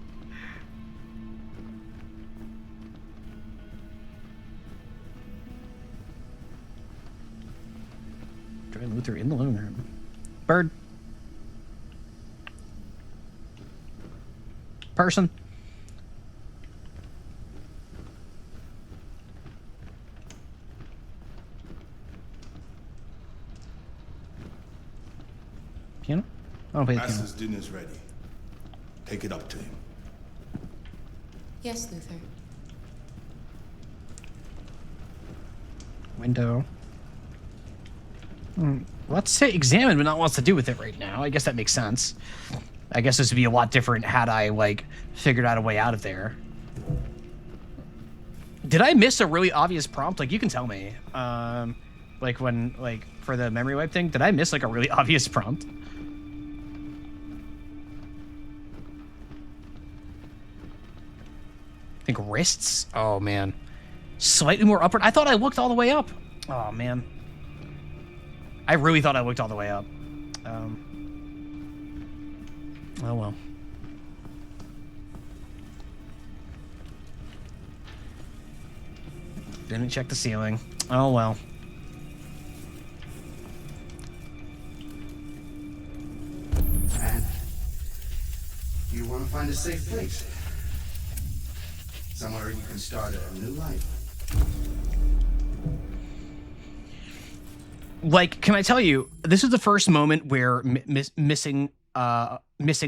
S1: Join Luther in the living room. Bird. Person. Piano? I don't play the piano.
S12: Master's dinner's ready. Take it up to him.
S5: Yes, Luther.
S1: Window. Let's say examine, but not wants to do with it right now. I guess that makes sense. I guess this would be a lot different had I, like, figured out a way out of there. Did I miss a really obvious prompt? Like, you can tell me. Like, when, like, for the memory wipe thing, did I miss, like, a really obvious prompt? I think wrists? Oh, man. Slightly more upward? I thought I looked all the way up. Oh, man. I really thought I looked all the way up. Oh, well. Didn't check the ceiling. Oh, well.
S3: And you want to find a safe place. Somewhere you can start a new life.
S1: Like, can I tell you, this is the first moment where missing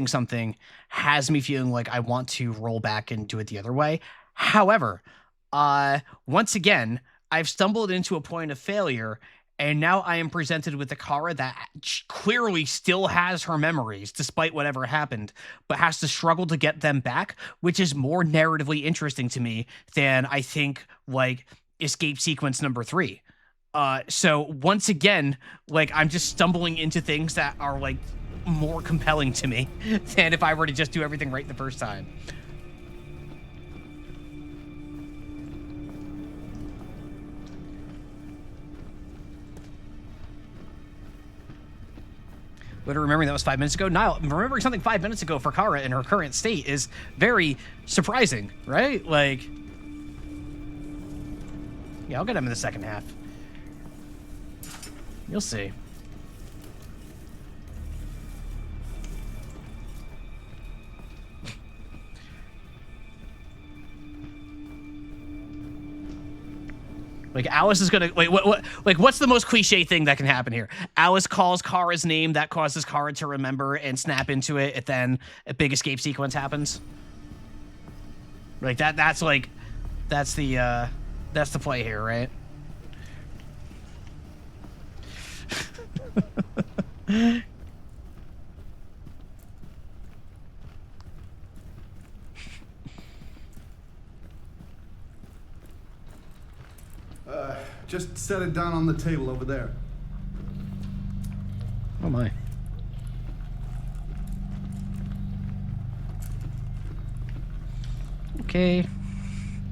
S1: something has me feeling like I want to roll back and do it the other way. However, once again, I've stumbled into a point of failure, and now I am presented with a Kara that clearly still has her memories, despite whatever happened, but has to struggle to get them back, which is more narratively interesting to me than, I think, like, escape sequence number 3. So once again, like, I'm just stumbling into things that are, like, more compelling to me than if I were to just do everything right the first time. But remembering that was 5 minutes ago, Niall, remembering something 5 minutes ago for Kara in her current state is very surprising, right? Like, yeah, I'll get him in the second half. You'll see. Like, Alice is gonna wait. What? Like, what's the most cliche thing that can happen here? Alice calls Kara's name, that causes Kara to remember and snap into it. And then a big escape sequence happens. Like that. That's like, that's the play here, right?
S3: Just set it down on the table over there.
S1: Oh my. Okay.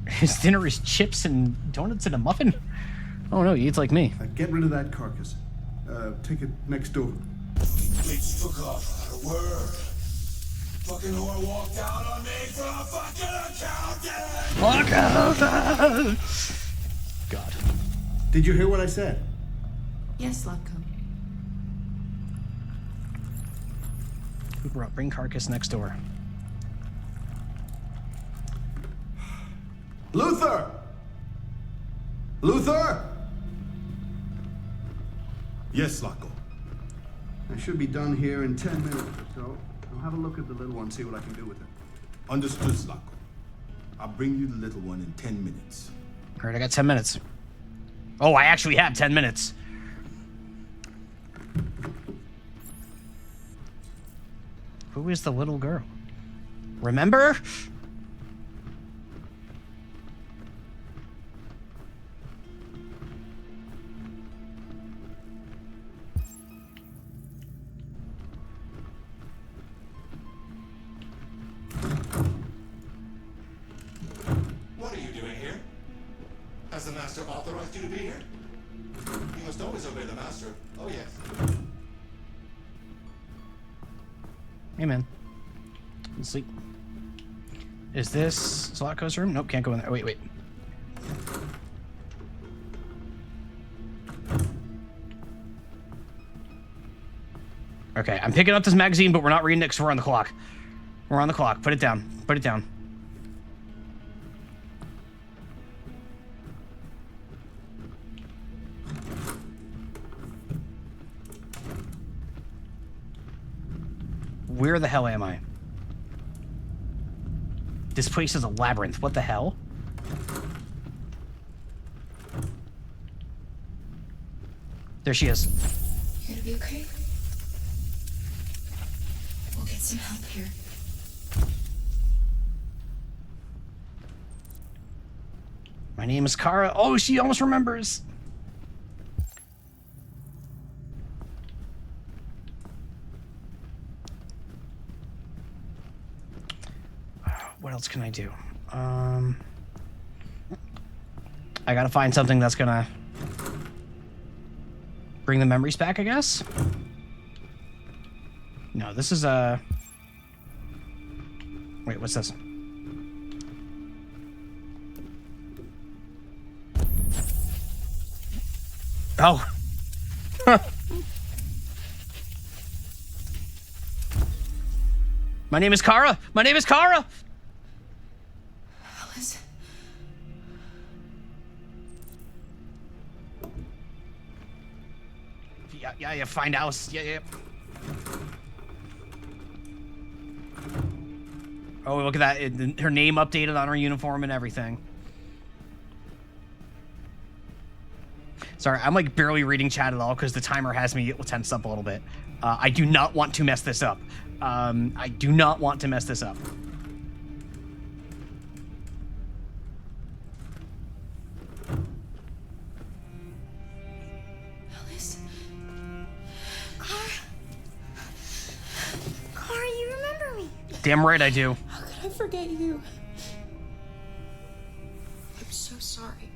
S1: His dinner is chips and donuts and a muffin? Oh no, he eats like me.
S3: Get rid of that carcass. Take it next door.
S12: Bitch took off without a word. Fucking whore walked out on me for a fucking accountant!
S1: God.
S3: Did you hear what I said?
S25: Yes, Latko.
S1: Who bring carcass next door?
S3: Luther! Luther!
S12: Yes, Latko.
S3: I should be done here in 10 minutes or so. I'll have a look at the little one, see what I can do with it.
S12: Understood, Latko. I'll bring you the little one in 10 minutes.
S1: All right, I got 10 minutes. Oh, I actually have 10 minutes. Who is the little girl? Remember?
S8: What are you doing here? Has the Master authorized you to be here? You must always obey the Master. Oh, yes.
S1: Hey, man. Sleep. Is this Zlatko's room? Nope, can't go in there. Wait. Okay, I'm picking up this magazine, but we're not reading it because we're on the clock. We're on the clock. Put it down. Put it down. Where the hell am I? This place is a labyrinth. What the hell? There she is.
S25: You gonna be okay? We'll get some help here.
S1: My name is Kara. Oh, she almost remembers. What else can I do? I gotta find something that's gonna bring the memories back, I guess? No, this is a... Wait, what's this? Oh. My name is Kara. My name is Kara.
S25: Alice.
S1: Yeah, find Alice. Yeah. Oh, look at that. Her name updated on her uniform and everything. Sorry, I'm like barely reading chat at all because the timer has me tensed up a little bit. I do not want to mess this up. I do not want to mess this up.
S25: Alice.
S7: Clara, you remember me.
S1: Damn right I do.
S25: How could I forget you? I'm so sorry.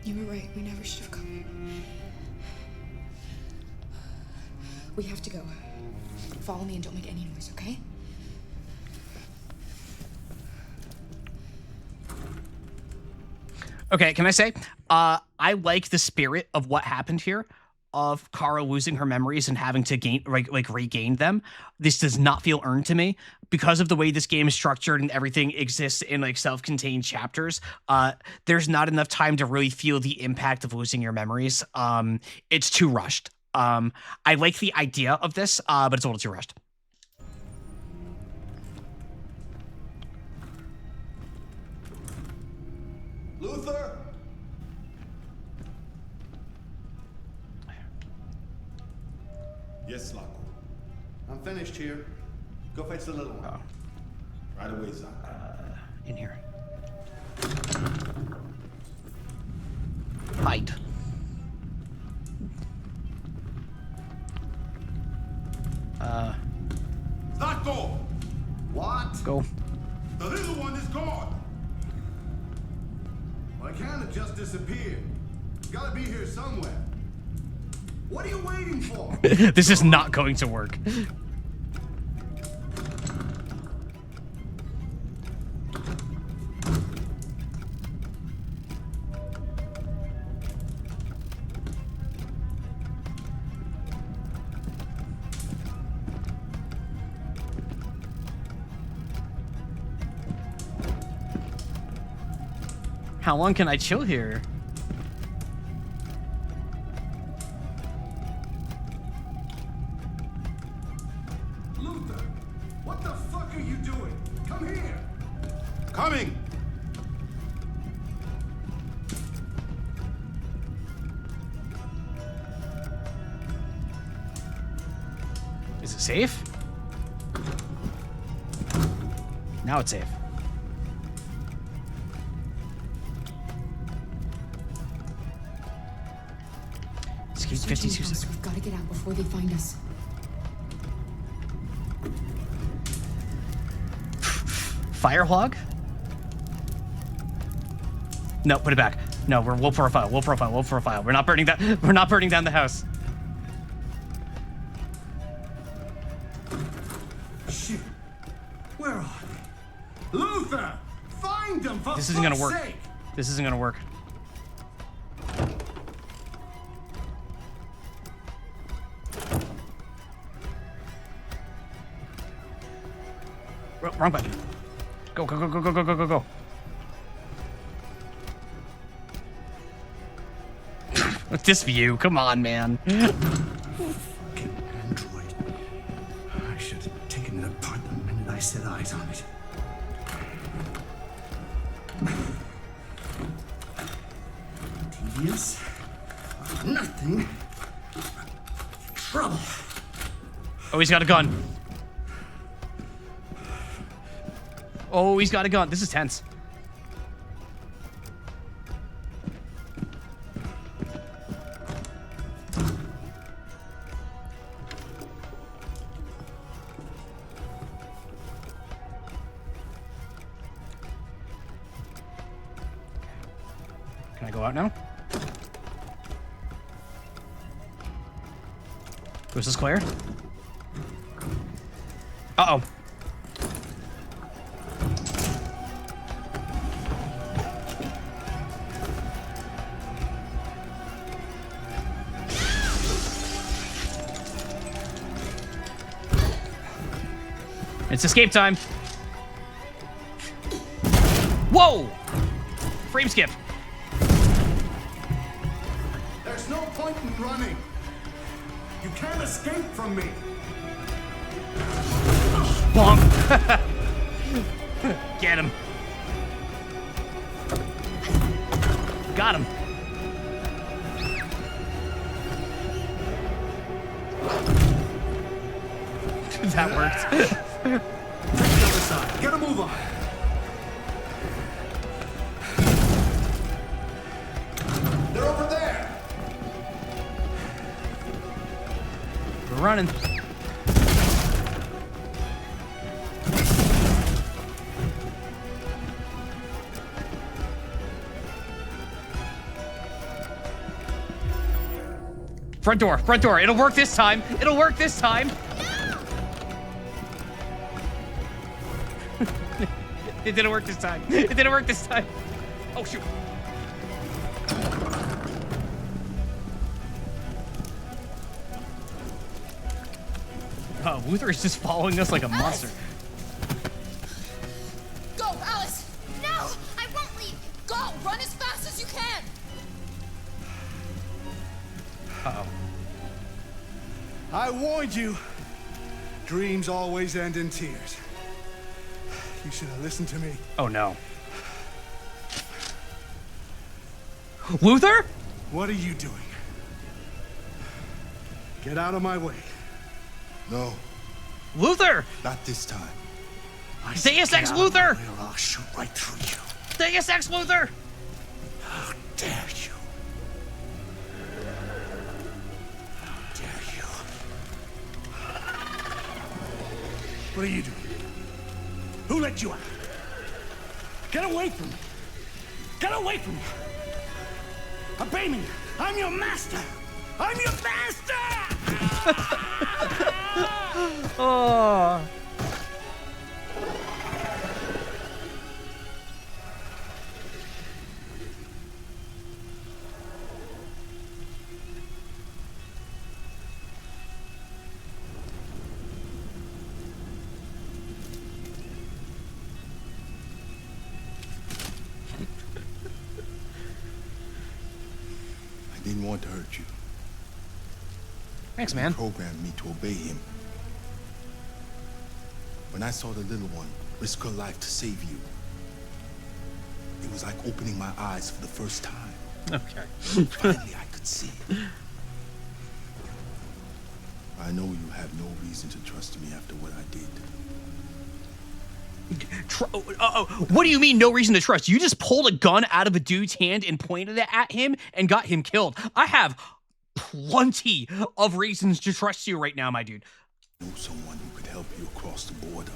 S25: You were right. We never should have come. We have to go. Follow me and don't make any noise, okay?
S1: Okay, can I say, I like the spirit of what happened here, of Kara losing her memories and having to gain, like regain them. This does not feel earned to me because of the way this game is structured and everything exists in like self-contained chapters. There's not enough time to really feel the impact of losing your memories. It's too rushed. I like the idea of this, but it's a little too rushed.
S3: Luther!
S12: Yes, Latko.
S3: I'm finished here. Go fetch the little one.
S1: Oh.
S12: Right away, Zach.
S1: In here. Hide.
S12: Zlatko!
S3: What?
S1: Go.
S12: The little one is gone!
S3: Well, I can't have just disappeared. It's gotta be here somewhere. What are you waiting for?
S1: This is not going to work. How long can I chill here?
S3: Luther, what the fuck are you doing? Come here.
S12: Coming!
S1: Is it safe? Now it's safe. Escape 52 seconds.
S4: We've got to get out before they find us.
S1: Firehog? No, put it back. No, we're low profile. Low profile. Low profile. We're not burning that. We're not burning down the house.
S3: Shit. Where are they? Luther! Find them for
S1: This isn't gonna
S3: fuck's
S1: work.
S3: sake!
S1: This isn't gonna work. Wrong button. Go, go, go, go, go, go, go, go, go. With this view, come on, man.
S3: Fucking android. I should have taken it apart the minute I set eyes on it. Devious. Nothing. Trouble.
S1: Oh, he's got a gun. Oh, he's got a gun. This is tense. Can I go out now? Was this clear? Uh-oh. It's escape time. Whoa! Frame skip.
S3: There's no point in running. You can't escape from me.
S1: Bonk. Get him. Got him. That worked.
S3: Take the other side. Get a move on. They're over there.
S1: We're running. Front door, front door. It'll work this time. It'll work this time. It didn't work this time. It didn't work this time. Oh, shoot. Oh, Luther is just following us like a monster.
S13: Go, Alice! No! I won't leave! Go! Run as fast as you can!
S1: Uh-oh.
S3: I warned you. Dreams always end in tears. You should have listened to me.
S1: Oh, no. Luther?
S3: What are you doing? Get out of my way.
S20: No.
S1: Luther!
S20: Not this time.
S1: Deus Ex Luther!
S3: Or I'll shoot right through you.
S1: Deus Ex Luther!
S3: How dare you?
S12: What are you doing? Who let you out? Get away from me! Get away from me! Obey me! I'm your master! I'm your master!
S1: Oh.
S20: I didn't want to hurt you.
S1: Thanks, man.
S20: He programmed me to obey him. When I saw the little one risk her life to save you, it was like opening my eyes for the first time.
S1: Okay.
S20: Finally, I could see. I know you have no reason to trust me after what I did.
S1: What do you mean, no reason to trust? You just pulled a gun out of a dude's hand and pointed it at him and got him killed. I have plenty of reasons to trust you right now, my dude.
S20: I know someone who could help you across the border.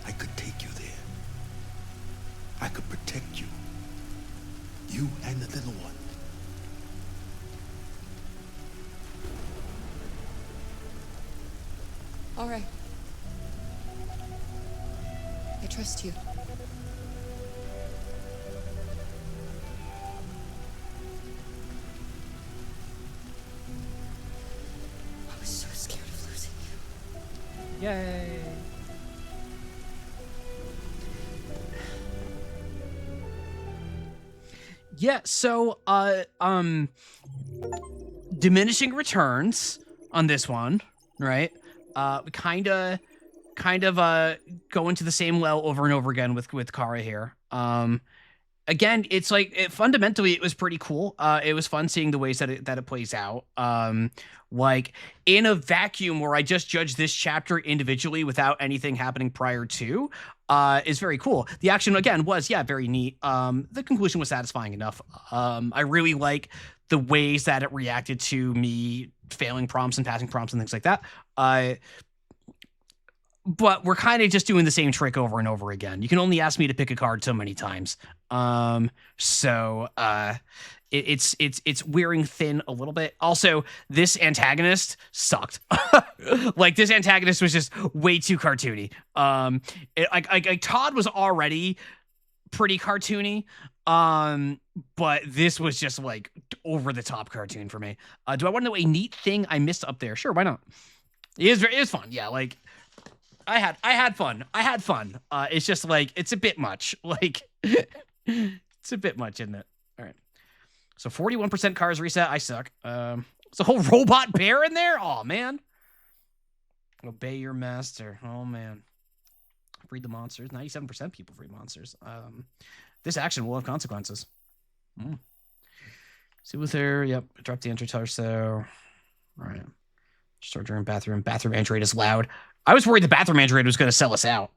S20: I could take you there. I could protect you. You and the little one.
S9: All right. I trust you. I was so scared of losing you.
S1: Yay. Yeah, so diminishing returns on this one, right? Kind of go into the same well over and over again with Kara here. Again, it's like fundamentally it was pretty cool. It was fun seeing the ways that it plays out. Like in a vacuum where I just judge this chapter individually without anything happening prior to, is very cool. The action again was very neat. The conclusion was satisfying enough. I really like the ways that it reacted to me failing prompts and passing prompts and things like that. But we're kind of just doing the same trick over and over again. You can only ask me to pick a card so many times. It's wearing thin a little bit. Also, this antagonist sucked. Like this antagonist was just way too cartoony. Todd was already pretty cartoony. But this was just like over the top cartoon for me. Do I want to know a neat thing I missed up there? Sure, why not? It is fun. Yeah, like I had fun. It's just like it's a bit much. Like it's a bit much, isn't it? All right. So 41% cars reset. I suck. There's a whole robot bear in there. Oh man. Obey your master. Oh man. Freed the monsters. 97% people freed monsters. This action will have consequences. See with her. Yep. Drop the enter torso. All right. Start during bathroom. Bathroom android is loud. I was worried the bathroom android was going to sell us out.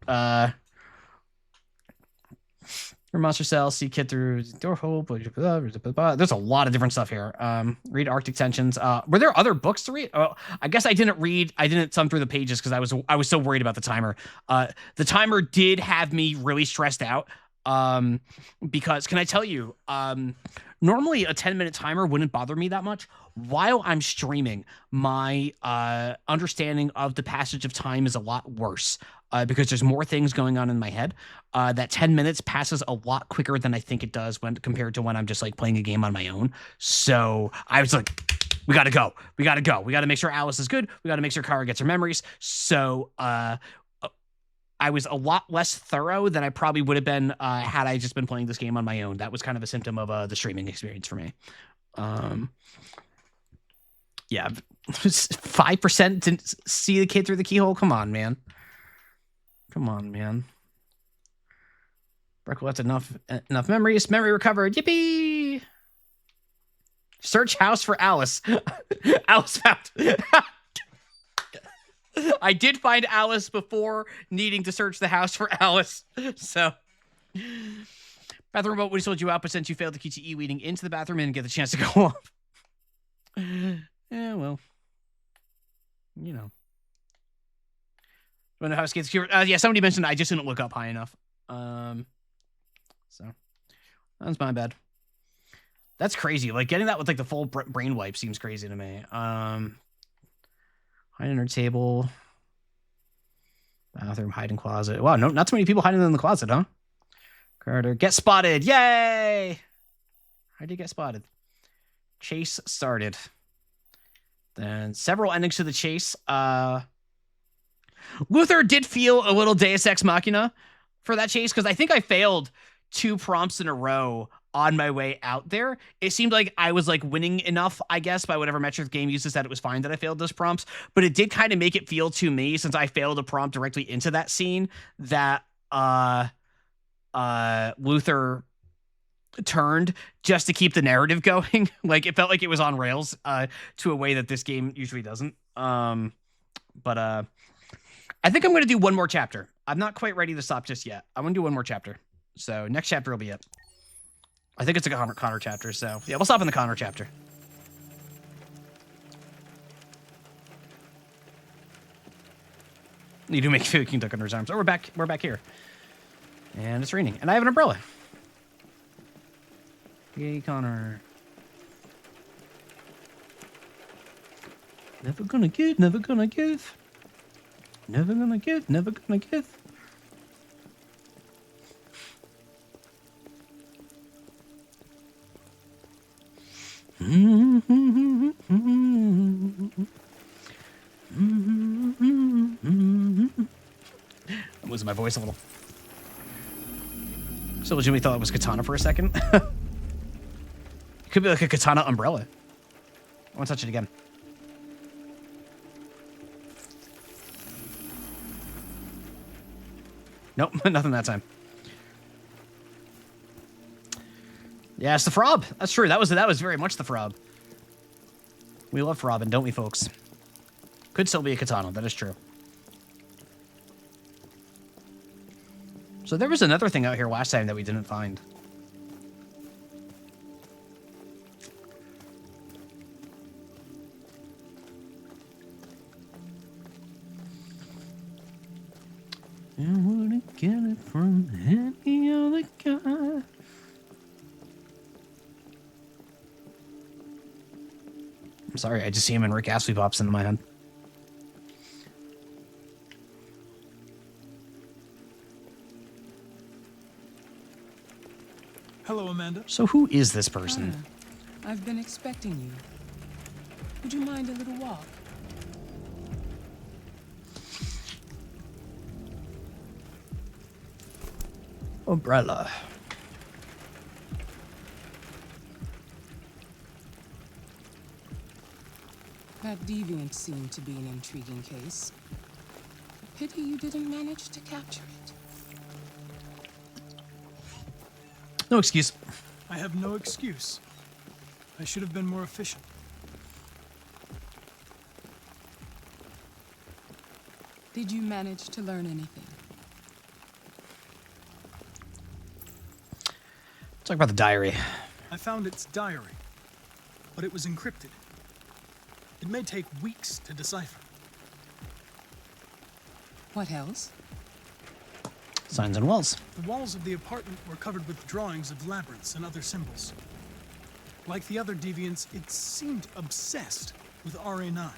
S1: Your monster cell, see kid through door hole. There's a lot of different stuff here. Read Arctic Tensions. Were there other books to read? Oh, I guess I didn't thumb through the pages because I was so worried about the timer. The timer did have me really stressed out. Because can I tell you, normally a 10-minute timer wouldn't bother me that much. While I'm streaming, my understanding of the passage of time is a lot worse because there's more things going on in my head. That 10 minutes passes a lot quicker than I think it does when compared to when I'm just like playing a game on my own. So I was like, we got to go. We got to make sure Alice is good. We got to make sure Kara gets her memories. So I was a lot less thorough than I probably would have been had I just been playing this game on my own. That was kind of a symptom of the streaming experience for me. Yeah, 5% didn't see the kid through the keyhole. Come on, man. Recollect enough memories. Memory recovered. Yippee! Search house for Alice. Alice found. I did find Alice before needing to search the house for Alice. So, bathroom remote would have sold you out, but since you failed the QTE leading into the bathroom and get the chance to go off. Yeah, well, you know. When the house gets cured. Yeah, somebody mentioned I just didn't look up high enough. So that's my bad. That's crazy. Like getting that with like the full brain wipe seems crazy to me. Hide under table. Bathroom, hiding closet. Wow, no, not too many people hiding in the closet, huh? Carter, get spotted. Yay! How did you get spotted? Chase started. Then several endings to the chase. Luther did feel a little Deus Ex Machina for that chase because I think I failed 2 prompts in a row on my way out there. It seemed like I was like winning enough, I guess, by whatever metric the game uses that it was fine that I failed those prompts. But it did kind of make it feel to me, since I failed a prompt directly into that scene, that Luther turned just to keep the narrative going. Like it felt like it was on rails to a way that this game usually doesn't. But I think I'm going to do one more chapter. I'm not quite ready to stop just yet. I'm going to do one more chapter. So next chapter will be it. I think it's a Connor chapter. So yeah, we'll stop in the Connor chapter. You do make King Duck under his arms. Oh, we're back here. And it's raining. And I have an umbrella. Yay, Connor. Never gonna give, never gonna give. Never gonna give, never gonna give. I'm losing my voice a little. So legitimately thought it was katana for a second. It could be like a katana umbrella. I want to touch it again. Nope, nothing that time. Yeah, it's the Frob. That's true. That was very much the Frob. We love Frobin, don't we, folks? Could still be a katana. That is true. So there was another thing out here last time that we didn't find. I wouldn't get it from any other guy. I'm sorry, I just see him and Rick Astley pops into my head.
S6: Hello, Amanda.
S1: So who is this person?
S14: Hi. I've been expecting you. Would you mind a little walk?
S1: Umbrella.
S14: That deviant seemed to be an intriguing case. Pity you didn't manage to capture it.
S1: No excuse.
S6: I have no excuse. I should have been more efficient.
S14: Did you manage to learn anything?
S1: Talk about the diary.
S6: I found its diary, but it was encrypted. It may take weeks to decipher.
S14: What else?
S1: Signs and walls.
S6: The walls of the apartment were covered with drawings of labyrinths and other symbols. Like the other deviants, it seemed obsessed with RA9.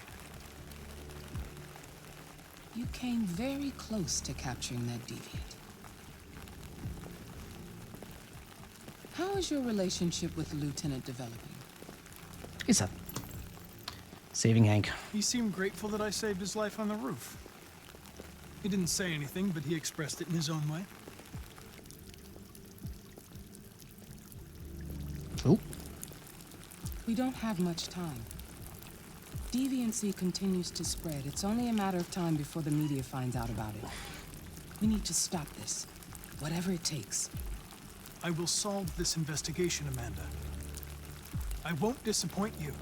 S14: You came very close to capturing that deviant. How is your relationship with the Lieutenant developing?
S1: He's up. Saving Hank.
S6: He seemed grateful that I saved his life on the roof. He didn't say anything, but he expressed it in his own way.
S1: Oh.
S14: We don't have much time. Deviancy continues to spread. It's only a matter of time before the media finds out about it. We need to stop this, whatever it takes.
S6: I will solve this investigation, Amanda. I won't disappoint you.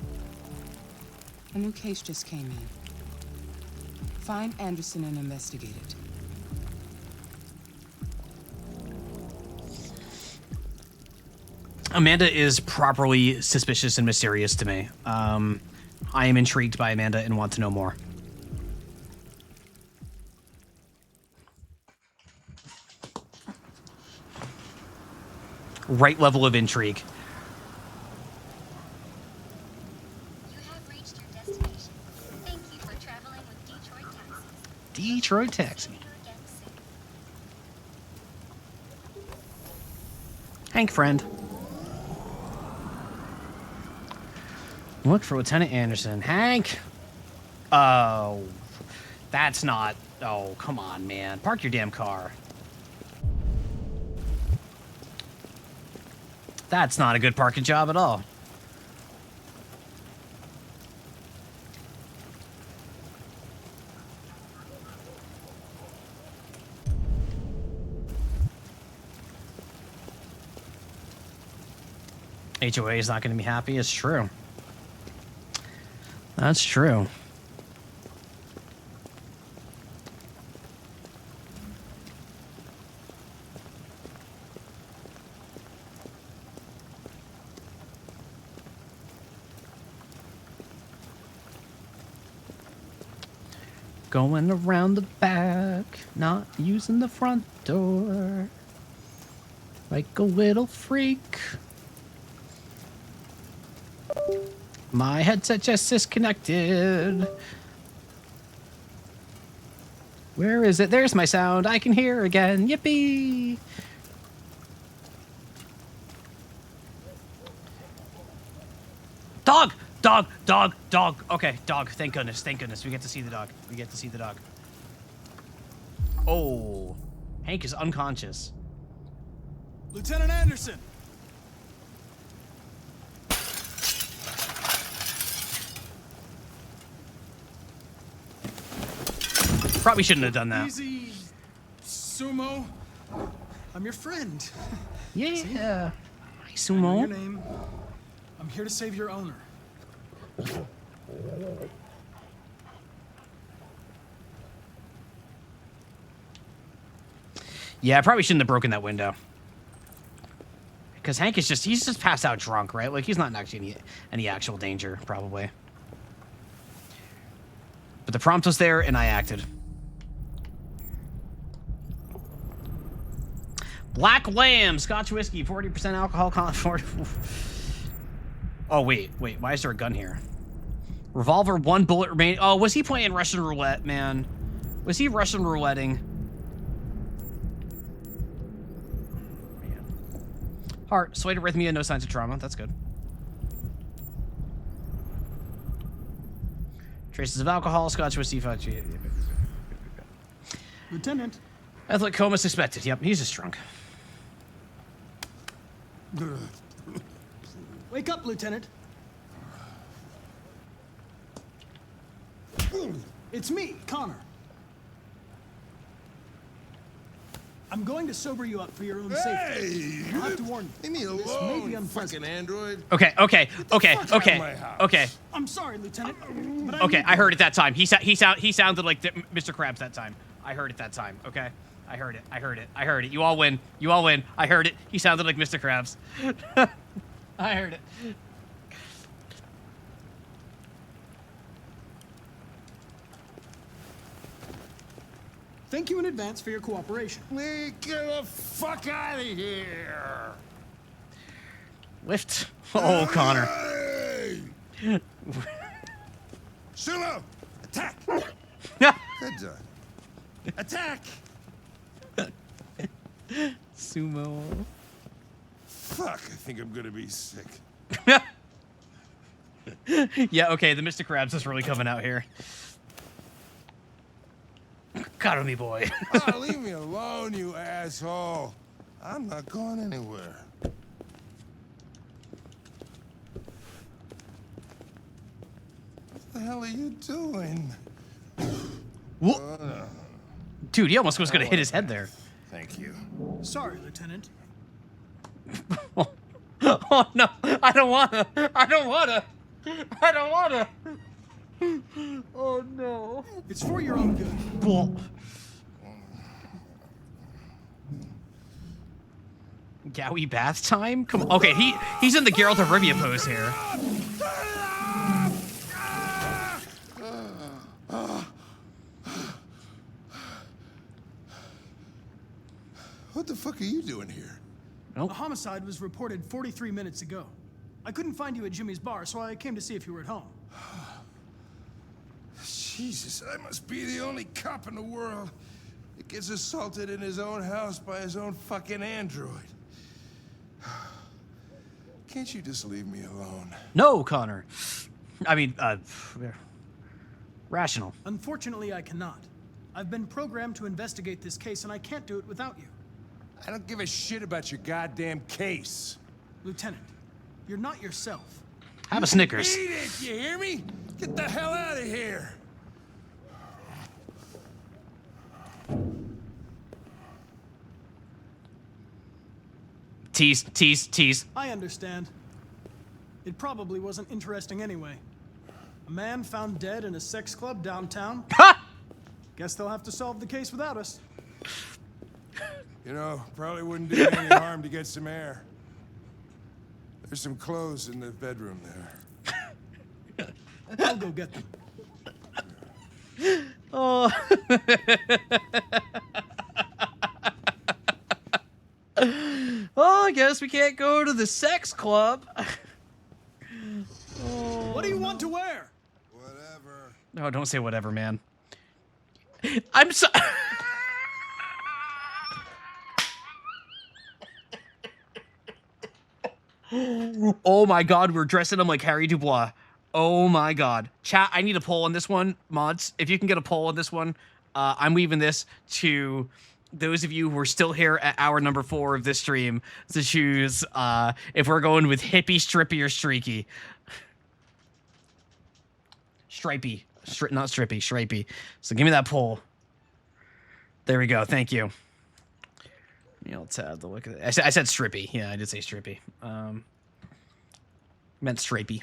S14: A new case just came in. Find Anderson and investigate it.
S1: Amanda is properly suspicious and mysterious to me. I am intrigued by Amanda and want to know more. right level of intrigue.
S11: You have reached your destination. Thank you for traveling with Detroit Taxis.
S1: Detroit Taxi. Hank, friend. Look for Lieutenant Anderson. Hank! Oh, that's not... Oh, come on, man. Park your damn car. That's not a good parking job at all. HOA is not going to be happy. It's true. That's true. Going around the back, not using the front door. Like a little freak. My headset just disconnected. Where is it? There's my sound. I can hear again. Yippee! Dog! Dog! Dog! Dog! Okay, dog. Thank goodness. Thank goodness. We get to see the dog. We get to see the dog. Oh. Hank is unconscious.
S6: Lieutenant Anderson!
S1: Probably shouldn't have done that.
S6: Easy, Sumo. I'm your friend.
S1: Yeah.
S6: See?
S1: Hi,
S6: I
S1: Sumo.
S6: know your name. I'm here to save your owner.
S1: Yeah, I probably shouldn't have broken that window. Because Hank is he's just passed out drunk, right? Like, he's not in actually any actual danger, probably. But the prompt was there, and I acted. Black Lamb, Scotch whiskey, 40% alcohol content. Oh, wait. Why is there a gun here? Revolver, 1 bullet remaining. Oh, was he playing Russian roulette, man? Was he Russian rouletting? Heart, slight arrhythmia, no signs of trauma. That's good. Traces of alcohol, Scotch whiskey.
S6: Lieutenant.
S1: Athletic coma suspected. Yep, he's just drunk.
S6: Wake up, Lieutenant. It's me, Connor. I'm going to sober you up for your own safety. I'll have to warn you.
S20: Leave me alone,
S6: This may be unpleasant.
S20: fucking android.
S1: Okay.
S6: I'm sorry, Lieutenant. But
S1: Okay,
S6: need
S1: I heard it that time. He sounded like Mr. Krabs that time. I heard it that time. Okay, I heard it. You all win. I heard it. He sounded like Mr. Krabs. I heard it.
S6: Thank you in advance for your cooperation.
S20: Get the fuck out of here!
S1: Lift. Oh, Connor.
S20: Sumo! Attack! Good job. Attack!
S1: Sumo.
S20: Fuck, I think I'm gonna be sick.
S1: Yeah, okay, the Mr. Krabs is really coming out here. Cuddle me, boy.
S20: Oh, leave me alone, you asshole. I'm not going anywhere. What the hell are you doing?
S1: Dude, he almost was going to hit his head there.
S20: Thank you.
S6: Sorry, Lieutenant.
S1: Oh, no. I don't want to. Oh, no.
S6: It's for your own good.
S1: Bull. Gowie bath time? Come on. Okay, he's in the Geralt of Rivia pose here.
S20: What the fuck are you doing here?
S1: Nope.
S6: A homicide was reported 43 minutes ago. I couldn't find you at Jimmy's bar, so I came to see if you were at home.
S15: Jesus, I must be the only cop in the world that gets assaulted in his own house by his own fucking android. Can't you just leave me alone?
S1: No, Connor. I mean, rational.
S6: Unfortunately, I cannot. I've been programmed to investigate this case, and I can't do it without you.
S15: I don't give a shit about your goddamn case.
S6: Lieutenant, you're not yourself.
S1: Have a Snickers.
S15: Eat it, you hear me? Get the hell out of here.
S1: Tease, tease, tease.
S6: I understand. It probably wasn't interesting anyway. A man found dead in a sex club downtown.
S1: Ha!
S6: Guess they'll have to solve the case without us.
S15: You know, probably wouldn't do me any harm to get some air. There's some clothes in the bedroom there.
S6: I'll go get them.
S1: Oh. Oh, I guess we can't go to the sex club.
S6: What do you want to wear?
S15: Whatever.
S1: No, don't say whatever, man. I'm so... Oh my god, we're dressing him like Harry Dubois. Oh my god. Chat, I need a poll on this one. Mods, if you can get a poll on this one, I'm leaving this to those of you who are still here at hour number 4 of this stream to choose if we're going with hippie, strippy, or streaky. Stripey. Not strippy, stripey. So give me that poll. There we go. Thank you. Let's have the look at it. I said strippy. Yeah, I did say strippy. Meant stripey.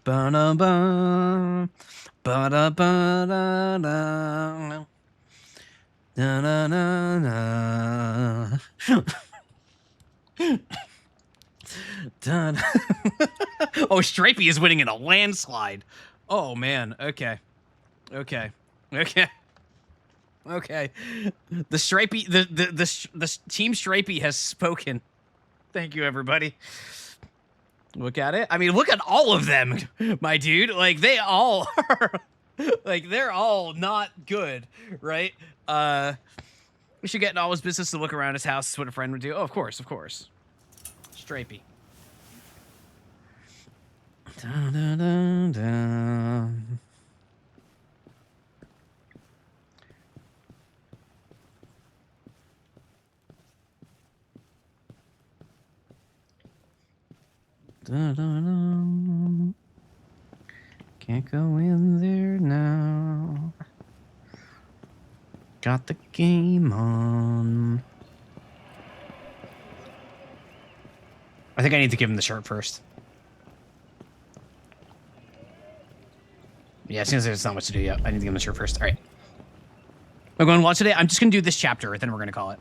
S1: Ba-da-ba, ba-da-ba-da-da, da-da-da-da. Done. Oh, Stripey is winning in a landslide. Oh man. Okay. Okay. Okay. Okay. The Stripey, the team Stripey has spoken. Thank you, everybody. Look at it. I mean, look at all of them, my dude. Like they all are, like they're all not good, right? We should get in all his business to look around his house. That's what a friend would do. Oh, of course, of course. Stripey. Da, da, da, da. Da, da, da. Can't go in there now. Got the game on. I think I need to give him the shirt first. Yeah, it seems like there's not much to do yet. I need to give him the shirt first. All right. We're going to watch today. I'm just going to do this chapter, then we're going to call it.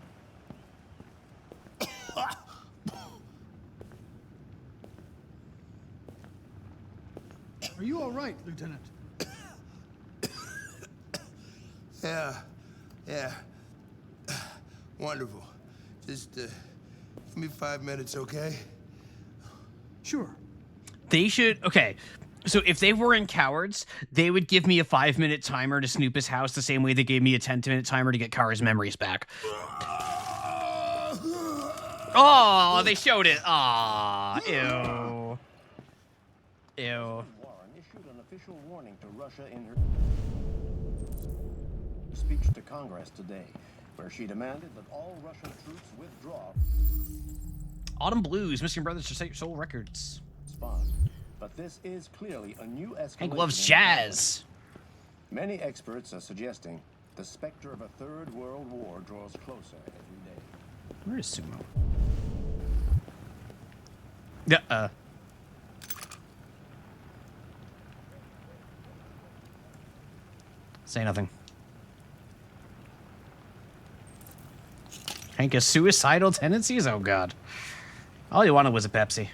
S6: Are you all right, Lieutenant?
S15: Yeah. Wonderful. Just give me 5 minutes, okay?
S6: Sure.
S1: They should... Okay. So if they weren't cowards, they would give me a 5-minute timer to snoop his house the same way they gave me a 10-minute timer to get Kara's memories back. Oh, they showed it. Aw, ew. Ew.
S16: Warren issued an official warning to Russia in her speech to Congress today, where she demanded that all Russian troops withdraw.
S1: Autumn Blues, Missing Brothers to Soul Records.
S16: But this is clearly a new escalation.
S1: Hank loves jazz.
S16: Many experts are suggesting the specter of a third world war draws closer every day.
S1: Where is Sumo? Say nothing. Hank has suicidal tendencies? Oh, God. All he wanted was a Pepsi.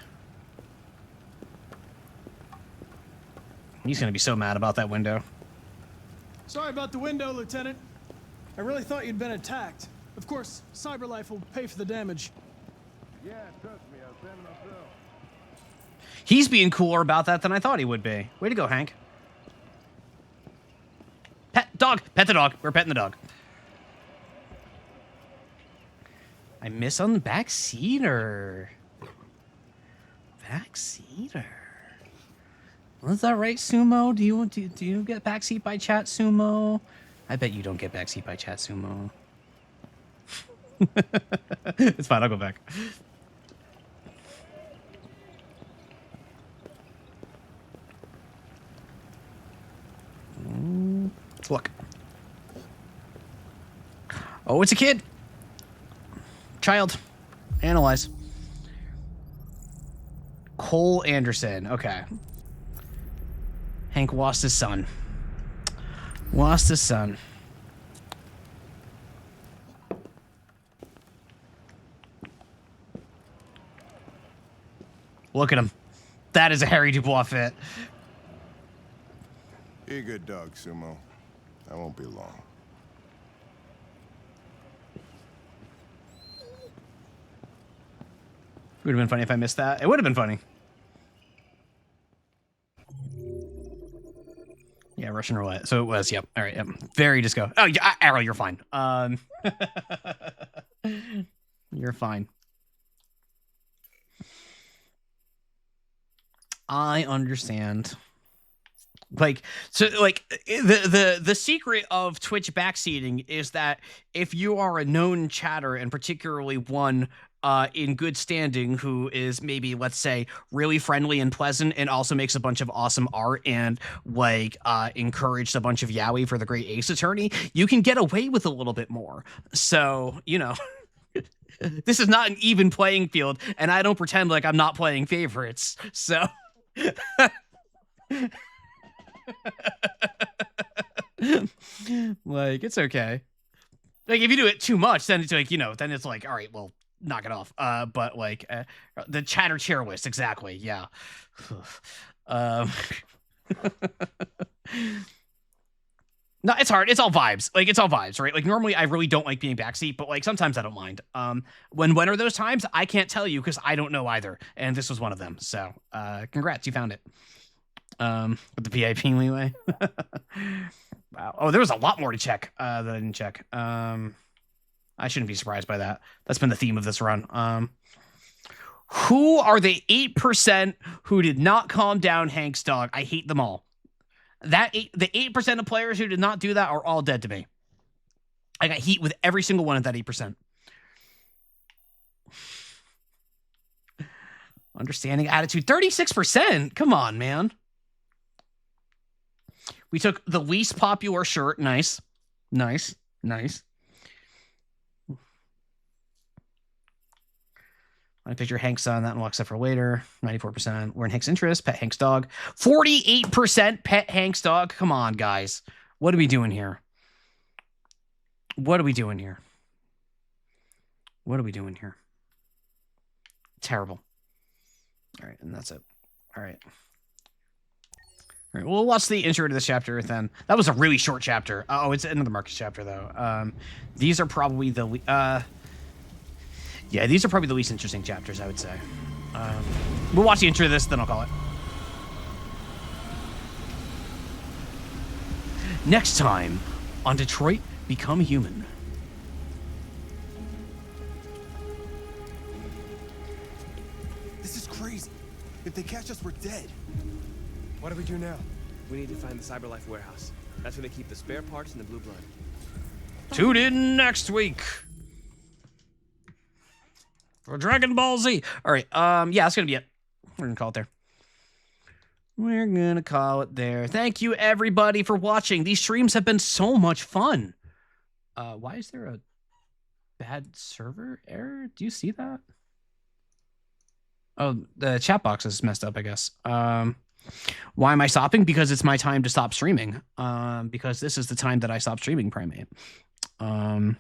S1: He's going to be so mad about that window.
S6: Sorry about the window, Lieutenant. I really thought you'd been attacked. Of course, CyberLife will pay for the damage.
S15: Yeah, trust me, I'll send myself.
S1: He's being cooler about that than I thought he would be. Way to go, Hank. Pet dog. Pet the dog. We're petting the dog. I miss on the back seater. Back seater. Was that right, Sumo? Do you get backseat by chat, Sumo? I bet you don't get backseat by chat, Sumo. It's fine. I'll go back. Look. Oh, it's a kid. Child. Analyze. Cole Anderson. Okay. Hank lost his son. Lost his son. Look at him. That is a Harry Dubois fit.
S15: Be a good dog, Sumo. I won't be long.
S1: Would have been funny if I missed that. It would have been funny. Yeah, Russian roulette. So it was. Yep. All right. Yep. Very disco. Oh, yeah, Arrow, you're fine. You're fine. I understand. Like, so, like, the secret of Twitch backseating is that if you are a known chatter, and particularly one in good standing who is maybe, let's say, really friendly and pleasant and also makes a bunch of awesome art and, like, encouraged a bunch of yaoi for the Great Ace Attorney, you can get away with a little bit more. So, you know, this is not an even playing field, and I don't pretend like I'm not playing favorites. So... Like, it's okay. Like, if you do it too much, then it's like, you know, then it's like, all right, well, knock it off. But like, the chatter chair list, exactly, yeah. No, it's hard. It's all vibes. Like, it's all vibes, right? Like, normally I really don't like being backseat, but like sometimes I don't mind. When are those times? I can't tell you because I don't know either, and this was one of them. So, congrats, you found it. With the VIP leeway. Wow. Oh, there was a lot more to check that I didn't check. I shouldn't be surprised by that. That's been the theme of this run. Who are the 8% who did not calm down Hank's dog? I hate them all. The 8% of players who did not do that are all dead to me. I got heat with every single one of that 8%. Understanding attitude, 36%. Come on, man. We took the least popular shirt. Nice. Nice. Nice. I picture Hank's son. That one except for later. 94%. We're in Hank's interest. Pet Hank's dog. 48% pet Hank's dog. Come on, guys. What are we doing here? What are we doing here? What are we doing here? Terrible. All right, and that's it. All right. All right, we'll watch the intro to this chapter then. That was a really short chapter. Oh, it's another Marcus chapter, though. These are probably the... yeah, these are probably the least interesting chapters, I would say. We'll watch the intro to this, then I'll call it. Next time on Detroit Become Human.
S24: This is crazy. If they catch us, we're dead.
S17: What do we do now? We need to find the CyberLife warehouse. That's where they keep the spare parts and the blue blood.
S1: Tune in next week for Dragon Ball Z. All right. Yeah, that's gonna be it. We're gonna call it there. We're gonna call it there. Thank you, everybody, for watching. These streams have been so much fun. Why is there a bad server error? Do you see that? Oh, the chat box is messed up, I guess. Why am I stopping? Because it's my time to stop streaming. Because this is the time that I stop streaming Primate. I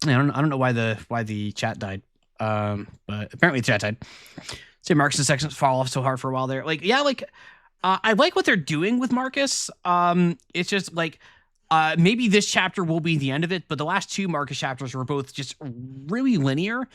S1: don't know why the chat died. But apparently the chat died. So Marcus' sections fall off so hard for a while there. Like, yeah, like I like what they're doing with Marcus. It's just like maybe this chapter will be the end of it, but the last 2 Marcus chapters were both just really linear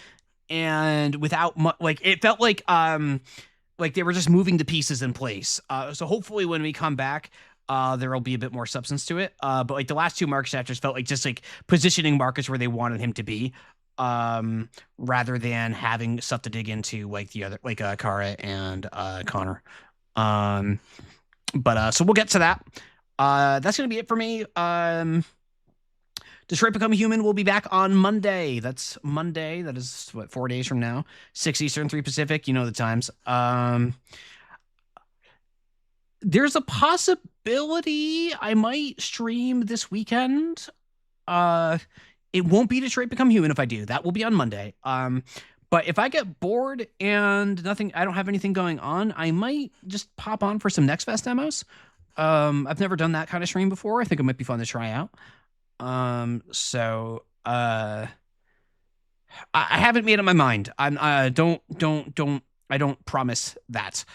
S1: and without like it felt like they were just moving the pieces in place. So hopefully when we come back, there'll be a bit more substance to it. But like the last 2 Marcus chapters felt like just like positioning Marcus where they wanted him to be, rather than having stuff to dig into like the other, like Kara and Connor. But so we'll get to that. That's gonna be it for me. Detroit Become Human will be back on Monday. That's Monday. That is what, 4 days from now. 6 Eastern, 3 Pacific. You know the times. There's a possibility I might stream this weekend. It won't be Detroit Become Human if I do. That will be on Monday. But if I get bored and I don't have anything going on, I might just pop on for some Next Fest demos. I've never done that kind of stream before. I think it might be fun to try out. I haven't made up my mind. I don't promise that.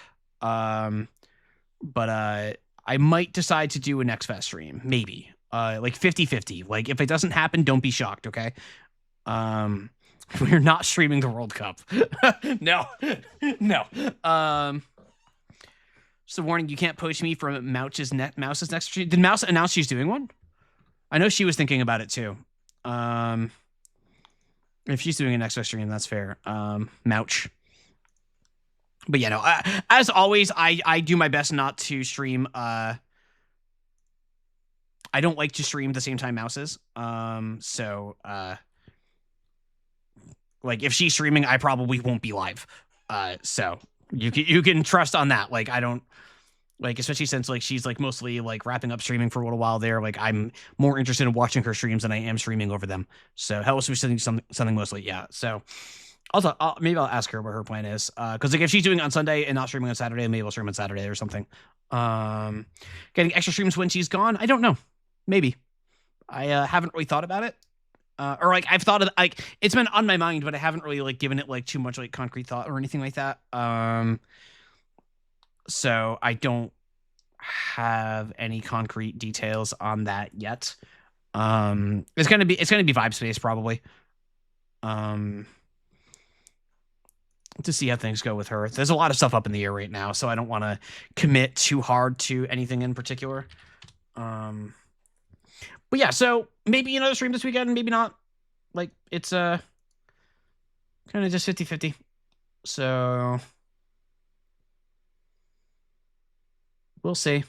S1: But I might decide to do a Next Fest stream, maybe. Like 50-50. Like if it doesn't happen, don't be shocked, okay? We're not streaming the World Cup. No. So warning, you can't poach me from Mouse's next stream. Did Mouse announce she's doing one? I know she was thinking about it too. If she's doing a Next Fest stream, that's fair. Mouch. But yeah, no. As always, I do my best not to stream. I don't like to stream the same time Mouse is. Like if she's streaming, I probably won't be live. So you can trust on that. Like I don't like, especially since like she's like mostly like wrapping up streaming for a little while there. Like I'm more interested in watching her streams than I am streaming over them. So hell, was something mostly, yeah. So also maybe I'll ask her what her plan is. Because like if she's doing it on Sunday and not streaming on Saturday, maybe I'll stream on Saturday or something. Getting extra streams when she's gone, I don't know. Maybe. I haven't really thought about it. Or like I've thought of like it's been on my mind, but I haven't really like given it like too much like concrete thought or anything like that. So I don't have any concrete details on that yet. It's gonna be Vibe Space probably. To see how things go with her. There's a lot of stuff up in the air right now, so I don't want to commit too hard to anything in particular. But yeah, so maybe another stream this weekend, maybe not. Like it's kind of just 50-50. So we'll see.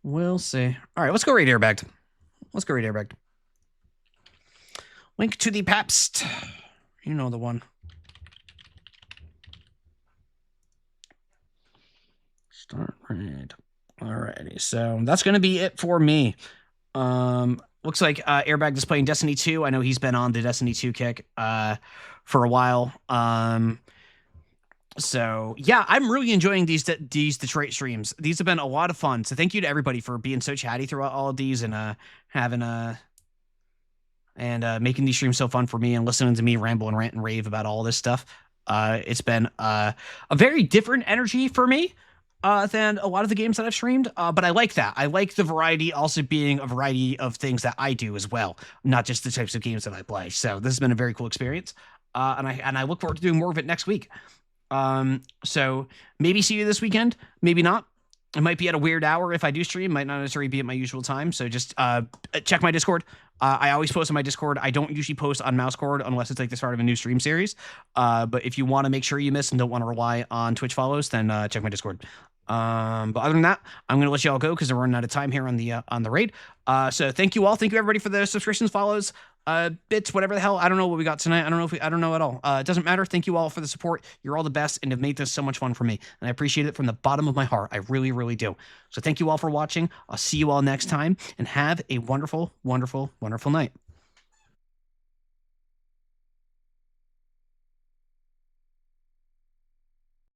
S1: We'll see. All right, let's go raid Airbagged. Link to the Pabst. You know the one. Start raid. Alrighty, so that's gonna be it for me. Looks like Airbag is playing Destiny 2. I know he's been on the Destiny 2 kick for a while. So yeah, I'm really enjoying these Detroit streams. These have been a lot of fun. So thank you to everybody for being so chatty throughout all of these and making these streams so fun for me and listening to me ramble and rant and rave about all this stuff. It's been a very different energy for me than a lot of the games that I've streamed. But I like that. I like the variety also being a variety of things that I do as well, not just the types of games that I play. So this has been a very cool experience. And I look forward to doing more of it next week. So maybe see you this weekend, maybe not. It might be at a weird hour if I do stream, might not necessarily be at my usual time. So just check my Discord. I always post on my Discord. I don't usually post on Mousecord unless it's like the start of a new stream series. But if you want to make sure you miss and don't want to rely on Twitch follows, then check my Discord. But other than that, I'm going to let you all go because we're running out of time here on the raid. So thank you all. Thank you everybody for the subscriptions, follows, bits, whatever the hell. I don't know what we got tonight. I don't know at all. It doesn't matter. Thank you all for the support. You're all the best and have made this so much fun for me. And I appreciate it from the bottom of my heart. I really, really do. So thank you all for watching. I'll see you all next time and have a wonderful, wonderful, wonderful night.